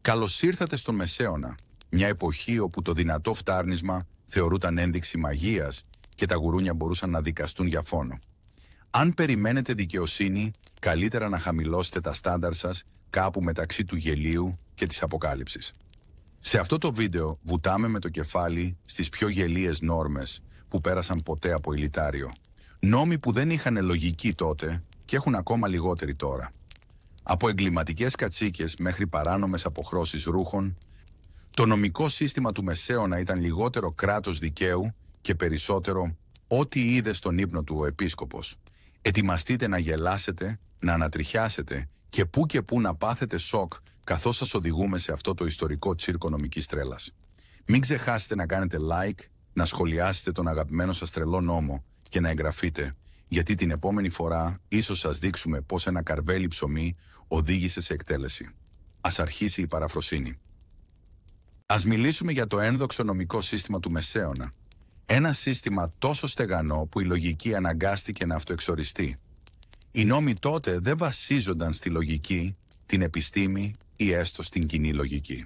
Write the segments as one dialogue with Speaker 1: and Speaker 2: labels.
Speaker 1: Καλώς ήρθατε στον Μεσαίωνα, μια εποχή όπου το δυνατό φτάρνισμα θεωρούταν ένδειξη μαγείας και τα γουρούνια μπορούσαν να δικαστούν για φόνο. Αν περιμένετε δικαιοσύνη, καλύτερα να χαμηλώσετε τα στάνταρ σας κάπου μεταξύ του γελίου και της αποκάλυψης. Σε αυτό το βίντεο βουτάμε με το κεφάλι στις πιο γελίες νόρμες που πέρασαν ποτέ από ηλιτάριο. Νόμοι που δεν είχαν λογική τότε και έχουν ακόμα λιγότερη τώρα. Από εγκληματικές κατσίκες μέχρι παράνομες αποχρώσεις ρούχων, το νομικό σύστημα του Μεσαίωνα ήταν λιγότερο κράτος δικαίου και περισσότερο ό,τι είδε στον ύπνο του ο επίσκοπος. Ετοιμαστείτε να γελάσετε, να ανατριχιάσετε και πού να πάθετε σοκ καθώς σας οδηγούμε σε αυτό το ιστορικό τσίρκο νομικής τρέλας. Μην ξεχάσετε να κάνετε like, να σχολιάσετε τον αγαπημένο σας τρελό νόμο και να εγγραφείτε, γιατί την επόμενη φορά ίσως σας δείξουμε πώς ένα καρβέλι ψωμί οδήγησε σε εκτέλεση. Ας αρχίσει η παραφροσύνη. Ας μιλήσουμε για το ένδοξο νομικό σύστημα του Μεσαίωνα. Ένα σύστημα τόσο στεγανό που η λογική αναγκάστηκε να αυτοεξοριστεί. Οι νόμοι τότε δεν βασίζονταν στη λογική, την επιστήμη ή έστω στην κοινή λογική.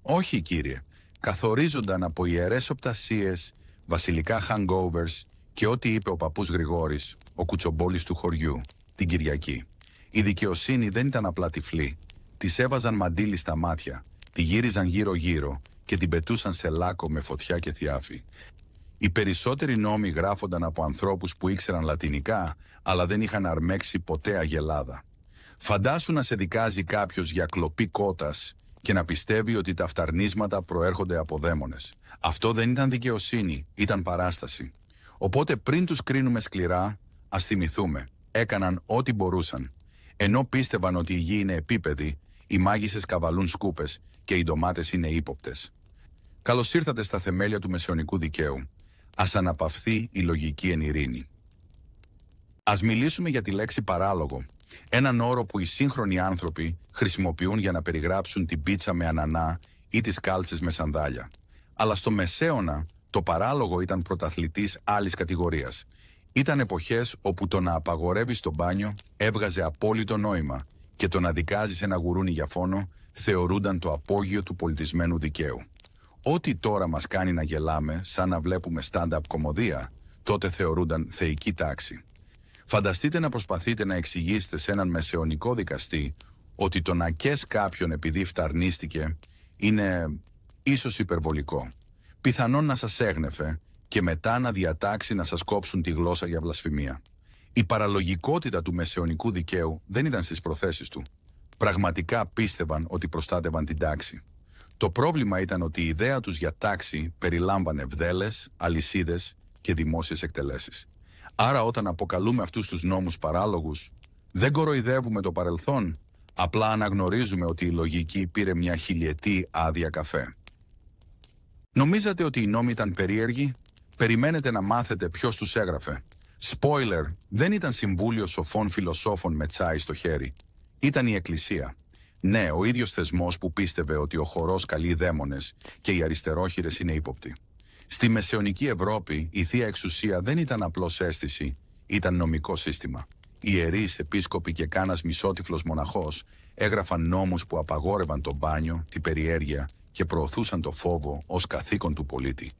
Speaker 1: Όχι, κύριε, καθορίζονταν από ιερές οπτασίες, βασιλικά hangovers και ό,τι είπε ο παππούς Γρηγόρης, ο κουτσομπόλης του χωριού, την Κυριακή. Η δικαιοσύνη δεν ήταν απλά τυφλή. Της έβαζαν μαντίλι στα μάτια, τη γύριζαν γύρω-γύρω και την πετούσαν σε λάκκο με φωτιά και θιάφη. Οι περισσότεροι νόμοι γράφονταν από ανθρώπους που ήξεραν λατινικά, αλλά δεν είχαν αρμέξει ποτέ αγελάδα. Φαντάσου να σε δικάζει κάποιος για κλοπή κότας και να πιστεύει ότι τα φταρνίσματα προέρχονται από δαίμονες. Αυτό δεν ήταν δικαιοσύνη, ήταν παράσταση. Οπότε πριν τους κρίνουμε σκληρά, ας θυμηθούμε, έκαναν ό,τι μπορούσαν. Ενώ πίστευαν ότι η γη είναι επίπεδη, οι μάγισσες καβαλούν σκούπες και οι ντομάτες είναι ύποπτες. Καλώς ήρθατε στα θεμέλια του μεσαιωνικού δικαίου. Ας αναπαυθεί η λογική εν ειρήνη. Ας μιλήσουμε για τη λέξη παράλογο, έναν όρο που οι σύγχρονοι άνθρωποι χρησιμοποιούν για να περιγράψουν την πίτσα με ανανά ή τις κάλτσες με σανδάλια. Αλλά στο Μεσαίωνα το παράλογο ήταν πρωταθλητής άλλης κατηγορίας. Ήταν εποχές όπου το να απαγορεύεις το μπάνιο έβγαζε απόλυτο νόημα και το να δικάζεις ένα γουρούνι για φόνο θεωρούνταν το απόγειο του πολιτισμένου δικαίου. Ό,τι τώρα μας κάνει να γελάμε σαν να βλέπουμε stand-up κωμωδία, τότε θεωρούνταν θεϊκή τάξη. Φανταστείτε να προσπαθείτε να εξηγήσετε σε έναν μεσαιωνικό δικαστή ότι το να κες κάποιον επειδή φταρνίστηκε είναι ίσως υπερβολικό. Πιθανόν να σας έγνεφε και μετά να διατάξει να σας κόψουν τη γλώσσα για βλασφημία. Η παραλογικότητα του μεσαιωνικού δικαίου δεν ήταν στις προθέσεις του. Πραγματικά πίστευαν ότι προστάτευαν την τάξη. Το πρόβλημα ήταν ότι η ιδέα τους για τάξη περιλάμβανε βδέλες, αλυσίδες και δημόσιες εκτελέσεις. Άρα όταν αποκαλούμε αυτούς τους νόμους παράλογους, δεν κοροϊδεύουμε το παρελθόν, απλά αναγνωρίζουμε ότι η λογική πήρε μια χιλιετή άδεια καφέ. Νομίζατε ότι οι νόμοι ήταν περίεργοι? Περιμένετε να μάθετε ποιος τους έγραφε. Spoiler, δεν ήταν συμβούλιο σοφών φιλοσόφων με τσάι στο χέρι. Ήταν η Εκκλησία. Ναι, ο ίδιος θεσμός που πίστευε ότι ο χορός καλεί δαίμονες και οι αριστερόχειρες είναι ύποπτοι. Στη μεσαιωνική Ευρώπη η Θεία Εξουσία δεν ήταν απλώς αίσθηση, ήταν νομικό σύστημα. Οι ιερείς, επίσκοποι και κάνας μισότυφλος μοναχός έγραφαν νόμους που απαγόρευαν το μπάνιο, την περιέργεια και προωθούσαν το φόβο ως καθήκον του πολίτη.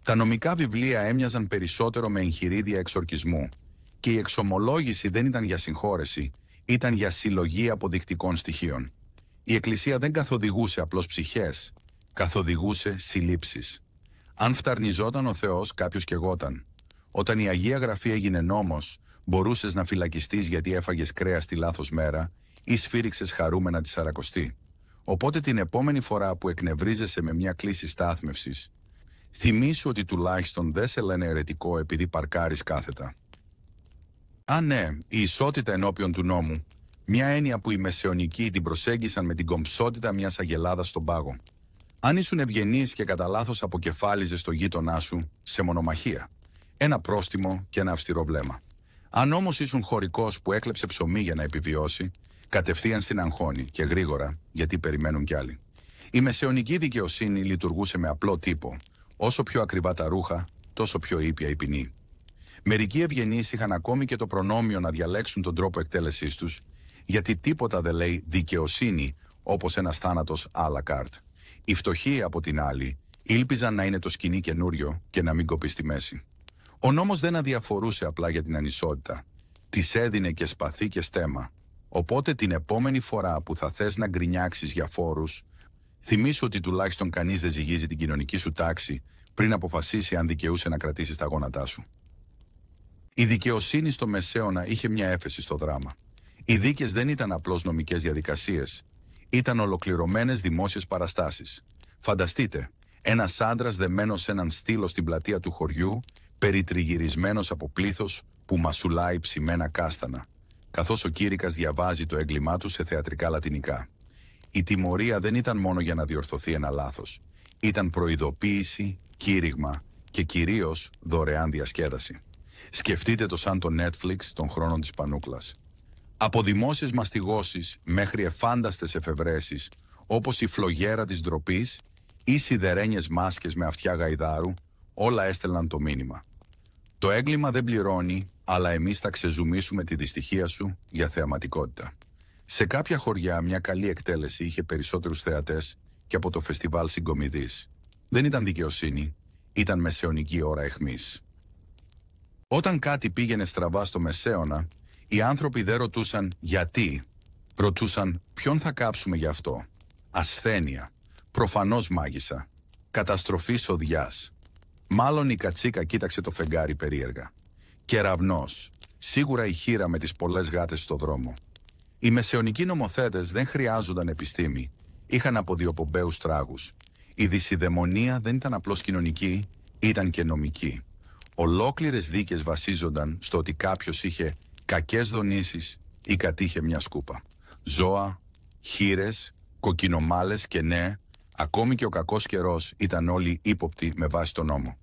Speaker 1: Τα νομικά βιβλία έμοιαζαν περισσότερο με εγχειρίδια εξορκισμού και η εξομολόγηση δεν ήταν για συγχώρεση, ήταν για συλλογή αποδεικτικών στοιχείων. Η Εκκλησία δεν καθοδηγούσε απλώς ψυχές, καθοδηγούσε συλλήψεις. Αν φταρνιζόταν ο Θεός, κάποιος καιγόταν. Όταν η Αγία Γραφή έγινε νόμος, μπορούσες να φυλακιστείς γιατί έφαγες κρέας τη λάθος μέρα ή σφύριξες χαρούμενα τη Σαρακοστή. Οπότε την επόμενη φορά που εκνευρίζεσαι με μια κλίση στάθμευσης, θυμήσου ότι τουλάχιστον δεν σε λένε αιρετικό επειδή παρκάρεις κάθετα. Α, ναι, η ισότητα ενώπιον του νόμου, μια έννοια που οι μεσαιωνικοί την προσέγγισαν με την κομψότητα μιας αγελάδας στον πάγο. Αν ήσουν ευγενής και κατά λάθος αποκεφάλιζες το γείτονά σου σε μονομαχία, ένα πρόστιμο και ένα αυστηρό βλέμμα. Αν όμως ήσουν χωρικός που έκλεψε ψωμί για να επιβιώσει, κατευθείαν στην αγχώνη και γρήγορα, γιατί περιμένουν κι άλλοι. Η μεσαιωνική δικαιοσύνη λειτουργούσε με απλό τύπο. Όσο πιο ακριβά τα ρούχα, τόσο πιο ήπια η ποινή. Μερικοί ευγενείς είχαν ακόμη και το προνόμιο να διαλέξουν τον τρόπο εκτέλεσής τους, γιατί τίποτα δεν λέει δικαιοσύνη όπως ένας θάνατος à la carte. Οι φτωχοί, από την άλλη, ήλπιζαν να είναι το σκηνή καινούριο και να μην κοπεί στη μέση. Ο νόμος δεν αδιαφορούσε απλά για την ανισότητα. Της έδινε και σπαθί και στέμμα. Οπότε την επόμενη φορά που θα θες να γκρινιάξεις για φόρους, θυμήσου ότι τουλάχιστον κανείς δεν ζυγίζει την κοινωνική σου τάξη πριν αποφασίσει αν δικαιούσε να κρατήσεις τα γόνατά σου. Η δικαιοσύνη στο Μεσαίωνα είχε μια έφεση στο δράμα. Οι δίκες δεν ήταν απλώς νομικές διαδικασίες. Ήταν ολοκληρωμένες δημόσιες παραστάσεις. Φανταστείτε, ένας άντρας δεμένος σε έναν στήλο στην πλατεία του χωριού, περιτριγυρισμένος από πλήθος που μασουλάει ψημένα κάστανα, καθώς ο κήρυκας διαβάζει το έγκλημά του σε θεατρικά λατινικά. Η τιμωρία δεν ήταν μόνο για να διορθωθεί ένα λάθος. Ήταν προειδοποίηση, κήρυγμα και κυρίως δωρεάν διασκέδαση. Σκεφτείτε το σαν το Netflix των χρόνων της πανούκλας. Από δημόσιες μαστιγώσεις μέχρι εφάνταστες εφευρέσεις, όπως η φλογέρα της ντροπής ή σιδερένιες μάσκες με αυτιά γαϊδάρου, όλα έστελναν το μήνυμα. Το έγκλημα δεν πληρώνει, αλλά εμείς θα ξεζουμίσουμε τη δυστυχία σου για θεαματικότητα. Σε κάποια χωριά μια καλή εκτέλεση είχε περισσότερους θεατές και από το φεστιβάλ συγκομιδής. Δεν ήταν δικαιοσύνη, ήταν μεσαιωνική ώρα αιχμής. Όταν κάτι πήγαινε στραβά στο Μεσαίωνα, οι άνθρωποι δεν ρωτούσαν γιατί, ρωτούσαν ποιον θα κάψουμε γι' αυτό. Ασθένεια, προφανώς μάγισσα, καταστροφή σοδιάς. Μάλλον η κατσίκα κοίταξε το φεγγάρι περίεργα. Κεραυνός, σίγουρα η χήρα με τις πολλές γάτες στο δρόμο. Οι μεσαιωνικοί νομοθέτες δεν χρειάζονταν επιστήμη, είχαν αποδιοπομπαίους τράγους. Η δυσιδαιμονία δεν ήταν απλώς κοινωνική, ήταν και νομική. Ολόκληρες δίκες βασίζονταν στο ότι κάποιος είχε κακές δονήσεις ή κατήχε μια σκούπα. Ζώα, χήρες, κοκκινομάλες και ναι, ακόμη και ο κακός καιρός ήταν όλοι ύποπτοι με βάση τον νόμο.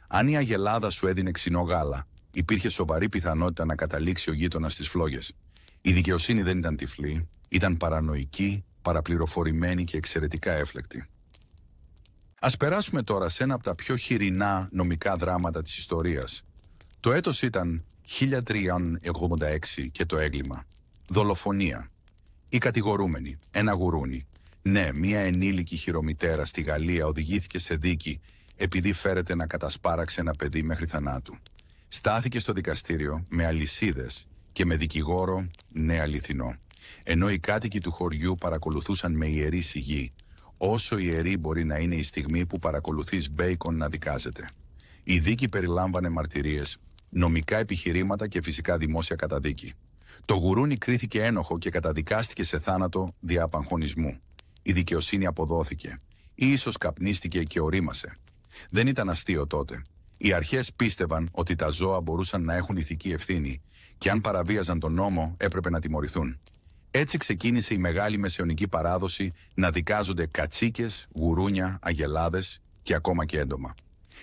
Speaker 1: Αν η αγελάδα σου έδινε ξινό γάλα, υπήρχε σοβαρή πιθανότητα να καταλήξει ο γείτονας στις φλόγες. Η δικαιοσύνη δεν ήταν τυφλή, ήταν παρανοϊκή, παραπληροφορημένη και εξαιρετικά έφλεκτη. Ας περάσουμε τώρα σε ένα από τα πιο χοιρινά νομικά δράματα της ιστορίας. Το έτος ήταν 1386 και το έγκλημα. Δολοφονία. Οι κατηγορούμενοι, ένα γουρούνι. Ναι, μία ενήλικη χειρομητέρα στη Γαλλία οδηγήθηκε σε δίκη επειδή φέρεται να κατασπάραξε ένα παιδί μέχρι θανάτου. Στάθηκε στο δικαστήριο με αλυσίδες και με δικηγόρο ναι αληθινό. Ενώ οι κάτοικοι του χωριού παρακολουθούσαν με ιερή σιγή, όσο ιερή μπορεί να είναι η στιγμή που παρακολουθείς Μπέικον να δικάζεται. Η δίκη περιλάμβανε μαρτυρίες, νομικά επιχειρήματα και φυσικά δημόσια καταδίκη. Το γουρούνι κρίθηκε ένοχο και καταδικάστηκε σε θάνατο δια απαγχωνισμού. Η δικαιοσύνη αποδόθηκε ή ίσως καπνίστηκε και ορίμασε. Δεν ήταν αστείο τότε. Οι αρχές πίστευαν ότι τα ζώα μπορούσαν να έχουν ηθική ευθύνη και αν παραβίαζαν τον νόμο έπρεπε να τιμωρηθούν. Έτσι ξεκίνησε η μεγάλη μεσαιωνική παράδοση να δικάζονται κατσίκες, γουρούνια, αγελάδες και ακόμα και έντομα.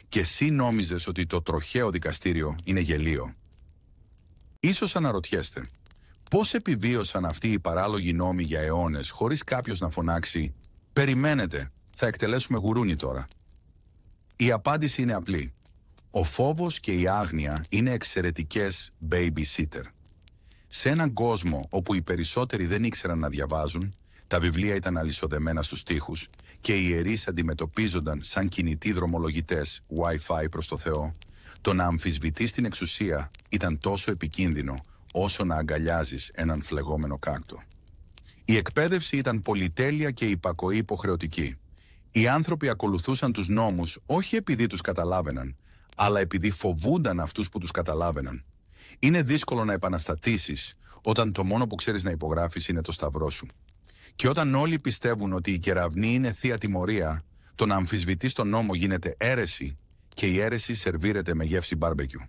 Speaker 1: Και εσύ νόμιζες ότι το τροχαίο δικαστήριο είναι γελίο. Ίσως αναρωτιέστε, πώς επιβίωσαν αυτοί οι παράλογοι νόμοι για αιώνες χωρίς κάποιος να φωνάξει «Περιμένετε, θα εκτελέσουμε γουρούνι τώρα». Η απάντηση είναι απλή. Ο φόβος και η άγνοια είναι εξαιρετικές babysitter. Σε έναν κόσμο όπου οι περισσότεροι δεν ήξεραν να διαβάζουν, τα βιβλία ήταν αλυσοδεμένα στους τοίχους και οι ιερείς αντιμετωπίζονταν σαν κινητοί δρομολογητές Wi-Fi προς το Θεό, το να αμφισβητείς την εξουσία ήταν τόσο επικίνδυνο όσο να αγκαλιάζεις έναν φλεγόμενο κάκτο. Η εκπαίδευση ήταν πολυτέλεια και υπακοή υποχρεωτική. Οι άνθρωποι ακολουθούσαν τους νόμους όχι επειδή τους καταλάβαιναν, αλλά επειδή φοβούνταν αυτούς που τους καταλάβαιναν. Είναι δύσκολο να επαναστατήσεις όταν το μόνο που ξέρεις να υπογράφεις είναι το σταυρό σου. Και όταν όλοι πιστεύουν ότι η κεραυνή είναι θεία τιμωρία, το να αμφισβητείς τον νόμο γίνεται αίρεση και η αίρεση σερβίρεται με γεύση μπάρμπεκιου.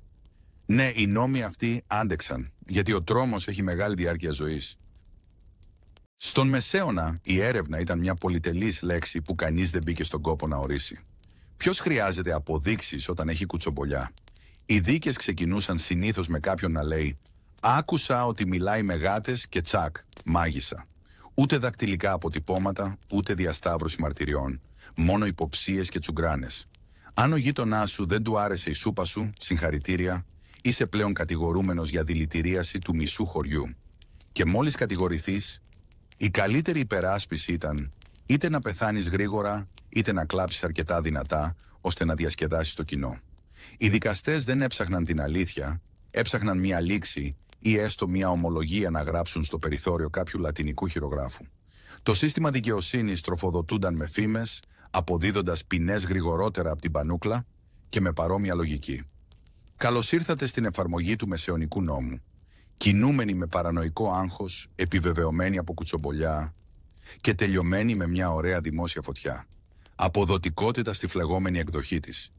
Speaker 1: Ναι, οι νόμοι αυτοί άντεξαν, γιατί ο τρόμος έχει μεγάλη διάρκεια ζωής. Στον Μεσαίωνα, η έρευνα ήταν μια πολυτελής λέξη που κανείς δεν μπήκε στον κόπο να ορίσει. Ποιος χρειάζεται αποδείξεις όταν έχει κουτσομπολιά? Οι δίκες ξεκινούσαν συνήθως με κάποιον να λέει «Άκουσα ότι μιλάει με γάτες και τσακ, μάγισσα». Ούτε δακτυλικά αποτυπώματα, ούτε διασταύρωση μαρτυριών, μόνο υποψίες και τσουγκράνες. Αν ο γείτονάς σου δεν του άρεσε η σούπα σου, συγχαρητήρια, είσαι πλέον κατηγορούμενος για δηλητηρίαση του μισού χωριού. Και μόλις κατηγορηθείς, Η καλύτερη υπεράσπιση ήταν είτε να πεθάνεις γρήγορα, είτε να κλάψεις αρκετά δυνατά, ώστε να διασκεδάσεις το κοινό. Οι δικαστές δεν έψαχναν την αλήθεια, έψαχναν μία λήξη ή έστω μία ομολογία να γράψουν στο περιθώριο κάποιου λατινικού χειρογράφου. Το σύστημα δικαιοσύνης τροφοδοτούνταν με φήμες, αποδίδοντας ποινές γρηγορότερα από την πανούκλα και με παρόμοια λογική. Καλώς ήρθατε στην εφαρμογή του μεσαιωνικού νόμου. Κινούμενοι με παρανοϊκό άγχος, επιβεβαιωμένοι από κουτσομπολιά και τελειωμένοι με μια ωραία δημόσια φωτιά. Αποδοτικότητα στη φλεγόμενη εκδοχή της.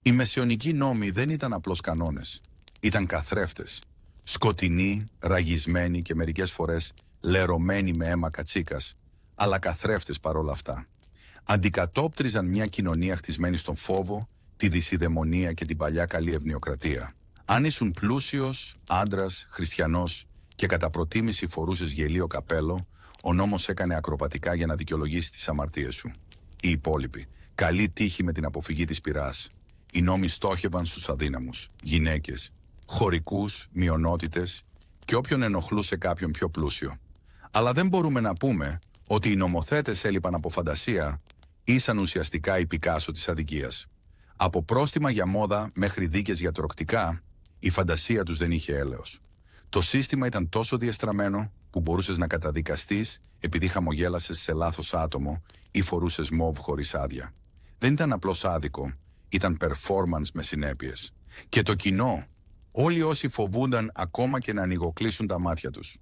Speaker 1: Οι μεσαιωνικοί νόμοι δεν ήταν απλώς κανόνες. Ήταν καθρέφτες. Σκοτεινοί, ραγισμένοι και μερικές φορές λερωμένοι με αίμα κατσίκας, αλλά καθρέφτες παρόλα αυτά. Αντικατόπτριζαν μια κοινωνία χτισμένη στον φόβο, τη δυσιδαιμονία και την παλιά καλή ευνοιοκρατία. Αν ήσουν πλούσιος, άντρας, χριστιανός και κατά προτίμηση φορούσες γελίο καπέλο, ο νόμος έκανε ακροβατικά για να δικαιολογήσει τις αμαρτίες σου. Οι υπόλοιποι, καλή τύχη με την αποφυγή της πειράς. Οι νόμοι στόχευαν στους αδύναμους, γυναίκες, χωρικούς, μειονότητες και όποιον ενοχλούσε κάποιον πιο πλούσιο. Αλλά δεν μπορούμε να πούμε ότι οι νομοθέτες έλειπαν από φαντασία, ήσαν ουσιαστικά η Πικάσο της αδικίας. Από πρόστιμα για μόδα μέχρι δίκες για τρωκτικά, η φαντασία τους δεν είχε έλεος. Το σύστημα ήταν τόσο διεστραμμένο που μπορούσες να καταδικαστείς επειδή χαμογέλασες σε λάθος άτομο ή φορούσες μόβ χωρίς άδεια. Δεν ήταν απλώς άδικο, ήταν performance με συνέπειες. Και το κοινό, όλοι όσοι φοβούνταν ακόμα και να ανοιγοκλείσουν τα μάτια τους.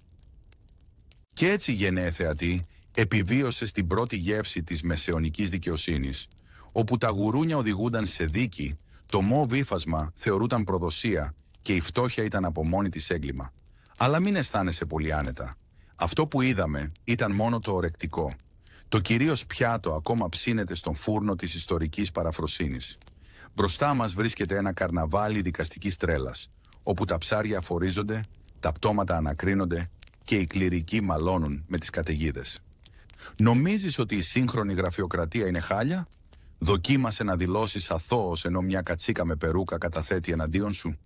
Speaker 1: Και έτσι, γενναίε θεατή, επιβίωσε στην πρώτη γεύση της μεσαιωνικής δικαιοσύνης, όπου τα γουρούνια οδηγούνταν σε δίκη, το μόβ ύφασμα θεωρούταν προδοσία και η φτώχεια ήταν από μόνη της έγκλημα. Αλλά μην αισθάνεσαι πολύ άνετα. Αυτό που είδαμε ήταν μόνο το ορεκτικό. Το κυρίως πιάτο ακόμα ψήνεται στον φούρνο της ιστορικής παραφροσύνης. Μπροστά μας βρίσκεται ένα καρναβάλι δικαστικής τρέλας, όπου τα ψάρια αφορίζονται, τα πτώματα ανακρίνονται και οι κληρικοί μαλώνουν με τις καταιγίδες. Νομίζεις ότι η σύγχρονη γραφειοκρατία είναι χάλια? Δοκίμασε να δηλώσεις αθώος ενώ μια κατσίκα με περούκα καταθέτει εναντίον σου.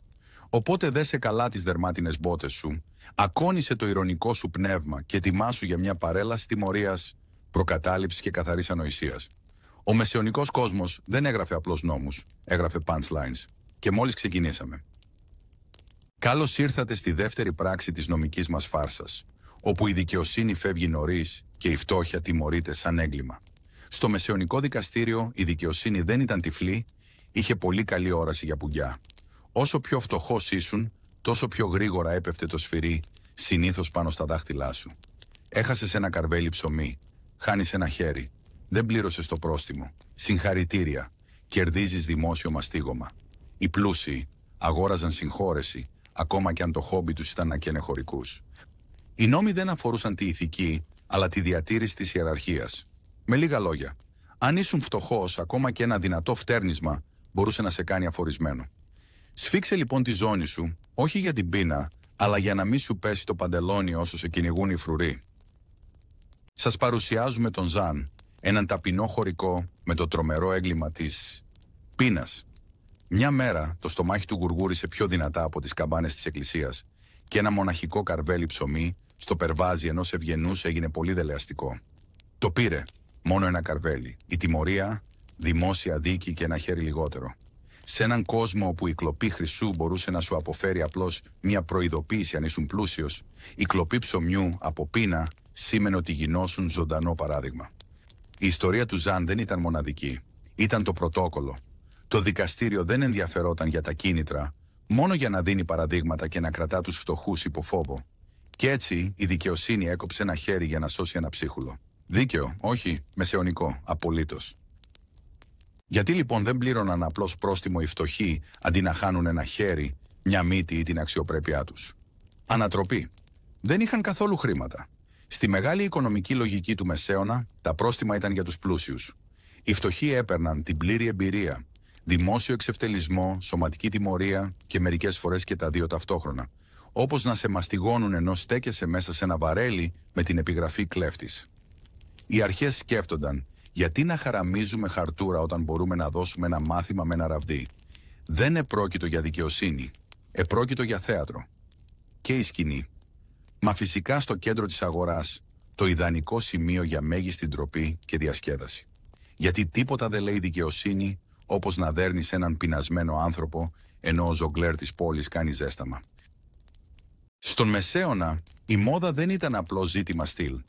Speaker 1: Οπότε δέσε καλά τις δερμάτινες μπότες σου, ακόνισε το ηρωνικό σου πνεύμα και ετοιμάσου για μια παρέλαση τιμωρίας, προκατάληψης και καθαρής ανοησίας. Ο μεσαιωνικός κόσμος δεν έγραφε απλώς νόμους, έγραφε punchlines. Και μόλις ξεκινήσαμε. Καλώς ήρθατε στη δεύτερη πράξη της νομικής μας φάρσας, όπου η δικαιοσύνη φεύγει νωρίς και η φτώχεια τιμωρείται σαν έγκλημα. Στο μεσαιωνικό δικαστήριο η δικαιοσύνη δεν ήταν τυφλή, είχε πολύ καλή όραση για πουγκιά. Όσο πιο φτωχός ήσουν, τόσο πιο γρήγορα έπεφτε το σφυρί, συνήθως πάνω στα δάχτυλά σου. Έχασες ένα καρβέλι ψωμί, χάνεις ένα χέρι, δεν πλήρωσες το πρόστιμο. Συγχαρητήρια, κερδίζεις δημόσιο μαστίγωμα. Οι πλούσιοι αγόραζαν συγχώρεση, ακόμα και αν το χόμπι τους ήταν να καίνε χωρικούς. Οι νόμοι δεν αφορούσαν τη ηθική, αλλά τη διατήρηση της ιεραρχίας. Με λίγα λόγια, αν ήσουν φτωχός, ακόμα και ένα δυνατό φτέρνισμα μπορούσε να σε κάνει αφορισμένο. Σφίξε λοιπόν τη ζώνη σου, όχι για την πείνα, αλλά για να μην σου πέσει το παντελόνι όσο σε κυνηγούν οι φρουροί. Σας παρουσιάζουμε τον Ζαν, έναν ταπεινό χωρικό με το τρομερό έγκλημα της πείνας. Μια μέρα το στομάχι του γουργούρισε πιο δυνατά από τις καμπάνες της εκκλησίας και ένα μοναχικό καρβέλι ψωμί στο περβάζι ενός ευγενούς έγινε πολύ δελεαστικό. Το πήρε, μόνο ένα καρβέλι. Η τιμωρία, δημόσια δίκη και ένα χέρι λιγότερο. Σε έναν κόσμο όπου η κλοπή χρυσού μπορούσε να σου αποφέρει απλώς μια προειδοποίηση αν ήσουν πλούσιος, η κλοπή ψωμιού από πείνα σήμαινε ότι γινώσουν ζωντανό παράδειγμα. Η ιστορία του Ζαν δεν ήταν μοναδική. Ήταν το πρωτόκολλο. Το δικαστήριο δεν ενδιαφερόταν για τα κίνητρα, μόνο για να δίνει παραδείγματα και να κρατά τους φτωχούς υπό φόβο. Και έτσι η δικαιοσύνη έκοψε ένα χέρι για να σώσει ένα ψίχουλο. Δίκαιο, όχι μεσαιωνικό, απολύτως. Γιατί λοιπόν δεν πλήρωναν απλώς πρόστιμο οι φτωχοί αντί να χάνουν ένα χέρι, μια μύτη ή την αξιοπρέπειά τους? Ανατροπή. Δεν είχαν καθόλου χρήματα. Στη μεγάλη οικονομική λογική του Μεσαίωνα, τα πρόστιμα ήταν για τους πλούσιους. Οι φτωχοί έπαιρναν την πλήρη εμπειρία, δημόσιο εξευτελισμό, σωματική τιμωρία και μερικές φορές και τα δύο ταυτόχρονα. Όπως να σε μαστιγώνουν ενώ στέκεσαι μέσα σε ένα βαρέλι με την επιγραφή κλέφτης. Οι αρχές σκέφτονταν, γιατί να χαραμίζουμε χαρτούρα όταν μπορούμε να δώσουμε ένα μάθημα με ένα ραβδί? Δεν επρόκειτο για δικαιοσύνη, επρόκειτο για θέατρο. Και η σκηνή. Μα φυσικά στο κέντρο της αγοράς, το ιδανικό σημείο για μέγιστη ντροπή και διασκέδαση. Γιατί τίποτα δεν λέει δικαιοσύνη όπως να δέρνεις έναν πεινασμένο άνθρωπο, ενώ ο ζογκλέρ της πόλης κάνει ζέσταμα. Στον Μεσαίωνα, η μόδα δεν ήταν απλώς ζήτημα στυλ.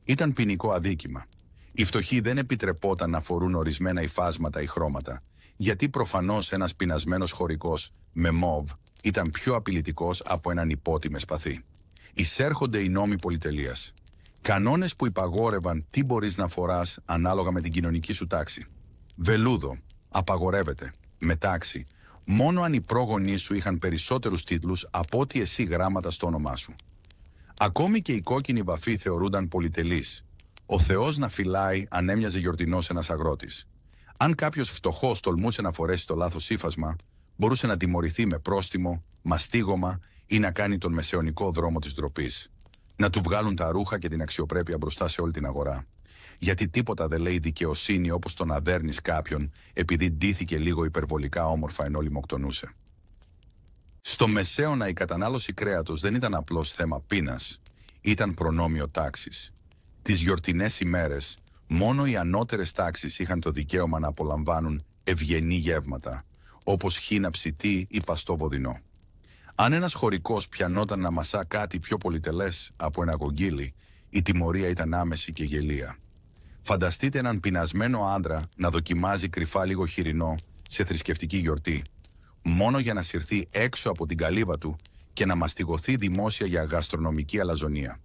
Speaker 1: Ήταν ποινικό αδίκημα. Οι φτωχοί δεν επιτρεπόταν να φορούν ορισμένα υφάσματα ή χρώματα, γιατί προφανώς ένας πεινασμένος χωρικός με μόβ ήταν πιο απειλητικός από έναν υπότι με σπαθί. Εισέρχονται οι νόμοι πολυτελείας. Κανόνες που υπαγόρευαν τι μπορείς να φοράς ανάλογα με την κοινωνική σου τάξη. Βελούδο, απαγορεύεται. Με τάξη, μόνο αν οι πρόγονείς σου είχαν περισσότερους τίτλους από ότι εσύ γράμματα στο όνομά σου. Ακόμη και οι κόκκινοι βαφοί θεωρούνταν πολυτελείς. Ο Θεός να φυλάει αν έμοιαζε γιορτινός ένας αγρότης. Αν κάποιος φτωχός τολμούσε να φορέσει το λάθος ύφασμα, μπορούσε να τιμωρηθεί με πρόστιμο, μαστίγωμα ή να κάνει τον μεσαιωνικό δρόμο της ντροπής. Να του βγάλουν τα ρούχα και την αξιοπρέπεια μπροστά σε όλη την αγορά. Γιατί τίποτα δεν λέει δικαιοσύνη όπως το να δέρνεις κάποιον επειδή ντύθηκε λίγο υπερβολικά όμορφα ενώ λιμοκτονούσε. Στο Μεσαίωνα η κατανάλωση κρέατος δεν ήταν απλώς θέμα πείνας, ήταν προνόμιο τάξης. Τις γιορτινές ημέρες, μόνο οι ανώτερες τάξεις είχαν το δικαίωμα να απολαμβάνουν ευγενή γεύματα, όπως χίνα ψητή ή παστό βοδινό. Αν ένας χωρικός πιανόταν να μασά κάτι πιο πολυτελές από ένα γογγύλι, η τιμωρία ήταν άμεση και γελία. Φανταστείτε έναν πεινασμένο άντρα να δοκιμάζει κρυφά λίγο χοιρινό σε θρησκευτική γιορτή, μόνο για να συρθεί έξω από την καλύβα του και να μαστιγωθεί δημόσια για γαστρονομική αλαζονία.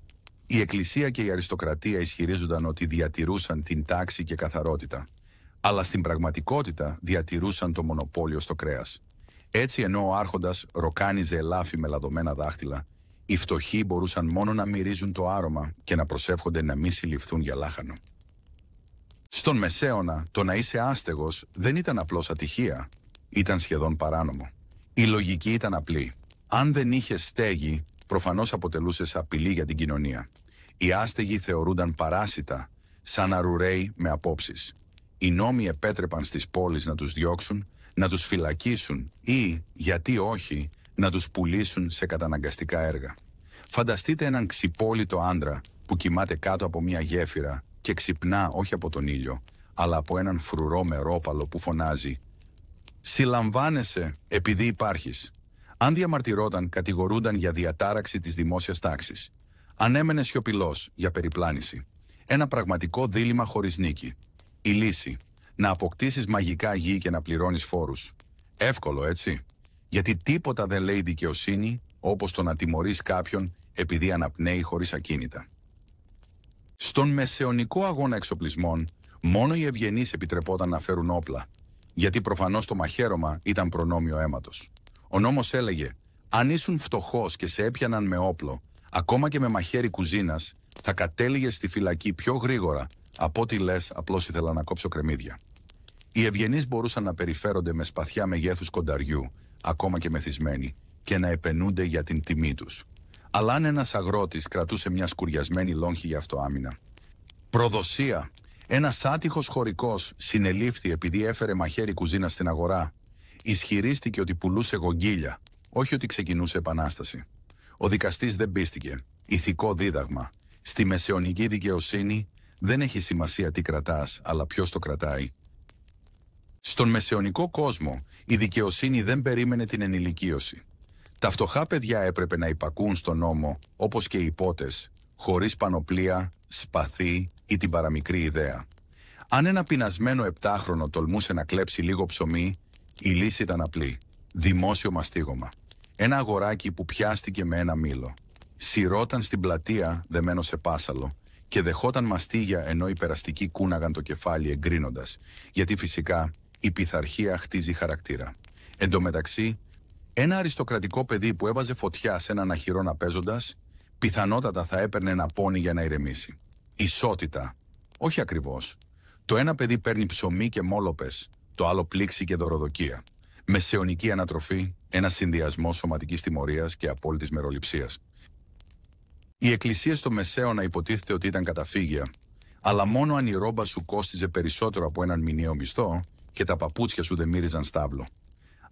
Speaker 1: Η Εκκλησία και η αριστοκρατία ισχυρίζονταν ότι διατηρούσαν την τάξη και καθαρότητα, αλλά στην πραγματικότητα διατηρούσαν το μονοπόλιο στο κρέας. Έτσι, ενώ ο άρχοντας ροκάνιζε ελάφι με λαδωμένα δάχτυλα, οι φτωχοί μπορούσαν μόνο να μυρίζουν το άρωμα και να προσεύχονται να μη συλληφθούν για λάχανο. Στον Μεσαίωνα, το να είσαι άστεγος δεν ήταν απλώς ατυχία, ήταν σχεδόν παράνομο. Η λογική ήταν απλή. Αν δεν είχες στέγη, προφανώς αποτελούσες απειλή για την κοινωνία. Οι άστεγοι θεωρούνταν παράσιτα, σαν αρουραίοι με απόψεις. Οι νόμοι επέτρεπαν στις πόλεις να τους διώξουν, να τους φυλακίσουν ή, γιατί όχι, να τους πουλήσουν σε καταναγκαστικά έργα. Φανταστείτε έναν ξυπόλυτο άντρα που κοιμάται κάτω από μια γέφυρα και ξυπνά όχι από τον ήλιο, αλλά από έναν φρουρό μερόπαλο που φωνάζει «Συλλαμβάνεσαι επειδή υπάρχεις». Αν διαμαρτυρόταν, κατηγορούνταν για διατάραξη της δημόσιας τάξης. Αν έμενε σιωπηλός, για περιπλάνηση. Ένα πραγματικό δίλημμα χωρίς νίκη. Η λύση: να αποκτήσεις μαγικά γη και να πληρώνεις φόρους. Εύκολο, έτσι? Γιατί τίποτα δεν λέει δικαιοσύνη όπως το να τιμωρείς κάποιον επειδή αναπνέει χωρίς ακίνητα. Στον μεσαιωνικό αγώνα εξοπλισμών, μόνο οι ευγενείς επιτρεπόταν να φέρουν όπλα, γιατί προφανώς το μαχαίρωμα ήταν προνόμιο αίματος. Ο νόμος έλεγε, αν ήσουν φτωχός και σε έπιαναν με όπλο, ακόμα και με μαχαίρι κουζίνας, θα κατέληγες στη φυλακή πιο γρήγορα από ό,τι λες απλώς ήθελα να κόψω κρεμμύδια. Οι ευγενείς μπορούσαν να περιφέρονται με σπαθιά μεγέθους κονταριού, ακόμα και μεθυσμένοι, και να επενούνται για την τιμή τους. Αλλά αν ένας αγρότης κρατούσε μια σκουριασμένη λόγχη για αυτοάμυνα. Προδοσία. Ένας άτυχος χωρικός συνελήφθη επειδή έφερε μαχαίρι κουζίνα στην αγορά. Ισχυρίστηκε ότι πουλούσε γογγύλια, όχι ότι ξεκινούσε επανάσταση. Ο δικαστής δεν πίστηκε. Ηθικό δίδαγμα. Στη μεσαιωνική δικαιοσύνη δεν έχει σημασία τι κρατάς, αλλά ποιος το κρατάει. Στον μεσαιωνικό κόσμο, η δικαιοσύνη δεν περίμενε την ενηλικίωση. Τα φτωχά παιδιά έπρεπε να υπακούν στον νόμο, όπως και οι υπότες, χωρίς πανοπλία, σπαθί ή την παραμικρή ιδέα. Αν ένα πεινασμένο 7χρονο τολμούσε να κλέψει λίγο ψωμί, η λύση ήταν απλή. Δημόσιο μαστίγωμα. Ένα αγοράκι που πιάστηκε με ένα μήλο. Σιρώταν στην πλατεία δεμένο σε πάσαλο και δεχόταν μαστίγια ενώ οι περαστικοί κούναγαν το κεφάλι εγκρίνοντας, γιατί φυσικά η πειθαρχία χτίζει χαρακτήρα. Εν τω μεταξύ, ένα αριστοκρατικό παιδί που έβαζε φωτιά σε έναν αχυρώνα παίζοντας, πιθανότατα θα έπαιρνε ένα πόνι για να ηρεμήσει. Ισότητα. Όχι ακριβώς. Το ένα παιδί παίρνει ψωμί και μόλοπες, το άλλο πλήξη και δωροδοκία. Μεσαιωνική ανατροφή, ένα συνδυασμό σωματικής τιμωρίας και απόλυτης μεροληψίας. Οι εκκλησίες στο Μεσαίωνα υποτίθεται ότι ήταν καταφύγια, αλλά μόνο αν η ρόμπα σου κόστιζε περισσότερο από έναν μηνιαίο μισθό και τα παπούτσια σου δεν μύριζαν στάβλο.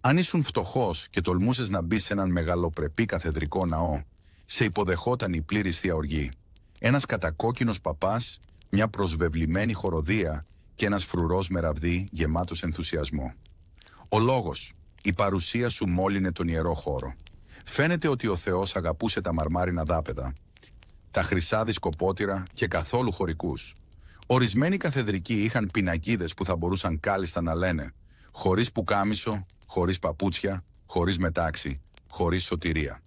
Speaker 1: Αν ήσουν φτωχός και τολμούσες να μπεις σε έναν μεγαλοπρεπή καθεδρικό ναό, σε υποδεχόταν η πλήρης Θεία Οργή. Ένας κατακόκκινος παπάς, μια προσβεβλημένη χοροδία και ένας φρουρός με ραβδί γεμάτος ενθουσιασμό. Ο λόγος, η παρουσία σου μόλυνε τον ιερό χώρο. Φαίνεται ότι ο Θεός αγαπούσε τα μαρμάρινα δάπεδα, τα χρυσά δισκοπότηρα και καθόλου χωρικούς. Ορισμένοι καθεδρικοί είχαν πινακίδες που θα μπορούσαν κάλλιστα να λένε «χωρίς πουκάμισο, χωρίς παπούτσια, χωρίς μετάξι, χωρίς σωτηρία».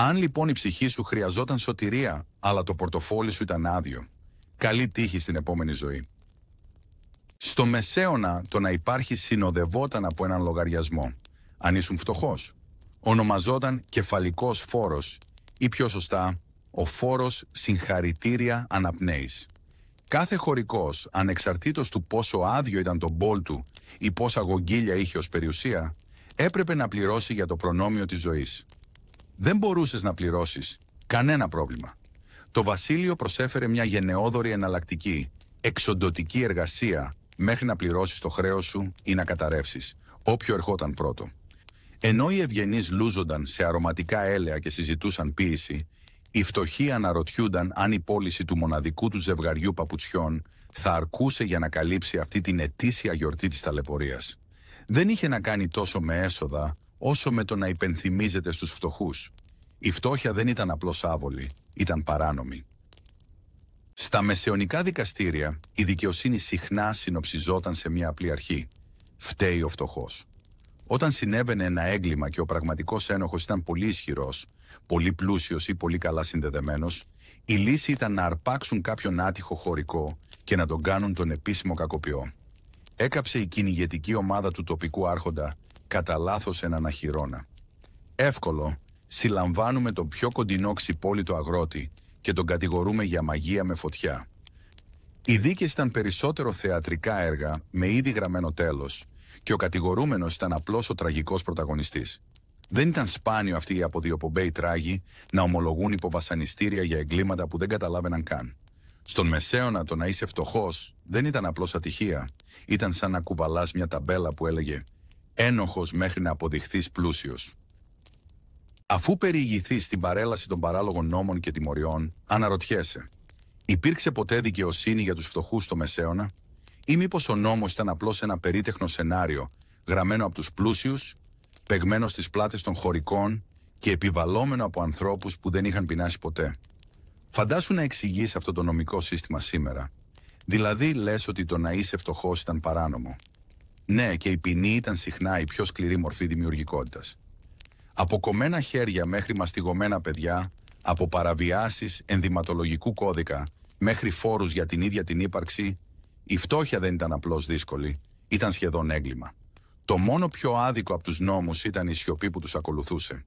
Speaker 1: Αν λοιπόν η ψυχή σου χρειαζόταν σωτηρία, αλλά το πορτοφόλι σου ήταν άδειο, καλή τύχη στην επόμενη ζωή. Στο Μεσαίωνα το να υπάρχει συνοδευόταν από έναν λογαριασμό. Αν ήσουν φτωχός, ονομαζόταν κεφαλικός φόρος ή πιο σωστά ο φόρος συγχαρητήρια αναπνέης. Κάθε χωρικός, ανεξαρτήτως του πόσο άδειο ήταν το μπολ του ή πόσα γογγίλια είχε ως περιουσία, έπρεπε να πληρώσει για το προνόμιο της ζωής. Δεν μπορούσες να πληρώσεις κανένα πρόβλημα. Το βασίλειο προσέφερε μια γενναιόδορη εναλλακτική, εξοντωτική εργασία μέχρι να πληρώσεις το χρέος σου ή να καταρρεύσεις, όποιο ερχόταν πρώτο. Ενώ οι ευγενείς λούζονταν σε αρωματικά έλαια και συζητούσαν ποίηση, οι φτωχοί αναρωτιούνταν αν η πώληση του μοναδικού του ζευγαριού παπουτσιών θα αρκούσε για να καλύψει αυτή την ετήσια γιορτή της ταλαιπωρίας. Δεν είχε να κάνει τόσο με έσοδα, όσο με το να υπενθυμίζεται στους φτωχούς. Η φτώχεια δεν ήταν απλώς άβολη, ήταν παράνομη. Στα μεσαιωνικά δικαστήρια, η δικαιοσύνη συχνά συνοψιζόταν σε μια απλή αρχή. Φταίει ο φτωχός. Όταν συνέβαινε ένα έγκλημα και ο πραγματικός ένοχος ήταν πολύ ισχυρός, πολύ πλούσιος ή πολύ καλά συνδεδεμένος, η λύση ήταν να αρπάξουν κάποιον άτυχο χωρικό και να τον κάνουν τον επίσημο κακοποιό. Έκαψε η κυνηγετική ομάδα του τοπικού άρχοντα κατά λάθος έναν αχυρώνα. Εύκολο, συλλαμβάνουμε τον πιο κοντινό ξυπόλυτο αγρότη και τον κατηγορούμε για μαγεία με φωτιά. Οι δίκες ήταν περισσότερο θεατρικά έργα με ήδη γραμμένο τέλος και ο κατηγορούμενος ήταν απλώς ο τραγικός πρωταγωνιστής. Δεν ήταν σπάνιο αυτοί οι αποδιοπομπαίοι τράγοι να ομολογούν υποβασανιστήρια για εγκλήματα που δεν καταλάβαιναν καν. Στον Μεσαίωνα το να είσαι φτωχός δεν ήταν απλώς ατυχία, ήταν σαν να κουβαλάς μια ταμπέλα που έλεγε «ένοχος μέχρι να αποδειχθείς πλούσιος». Αφού περιηγηθείς στην παρέλαση των παράλογων νόμων και τιμωριών, αναρωτιέσαι, υπήρξε ποτέ δικαιοσύνη για τους φτωχούς στο Μεσαίωνα, ή μήπως ο νόμος ήταν απλώς ένα περίτεχνο σενάριο γραμμένο από τους πλούσιους, πεγμένο στις πλάτες των χωρικών και επιβαλόμενο από ανθρώπους που δεν είχαν πεινάσει ποτέ? Φαντάσου να εξηγείς αυτό το νομικό σύστημα σήμερα. Δηλαδή λες ότι το να είσαι φτωχός ήταν παράνομο. Ναι, και η ποινή ήταν συχνά η πιο σκληρή μορφή δημιουργικότητας. Από κομμένα χέρια μέχρι μαστιγωμένα παιδιά, από παραβιάσεις ενδυματολογικού κώδικα μέχρι φόρους για την ίδια την ύπαρξη, η φτώχεια δεν ήταν απλώς δύσκολη, ήταν σχεδόν έγκλημα. Το μόνο πιο άδικο από τους νόμους ήταν η σιωπή που τους ακολουθούσε.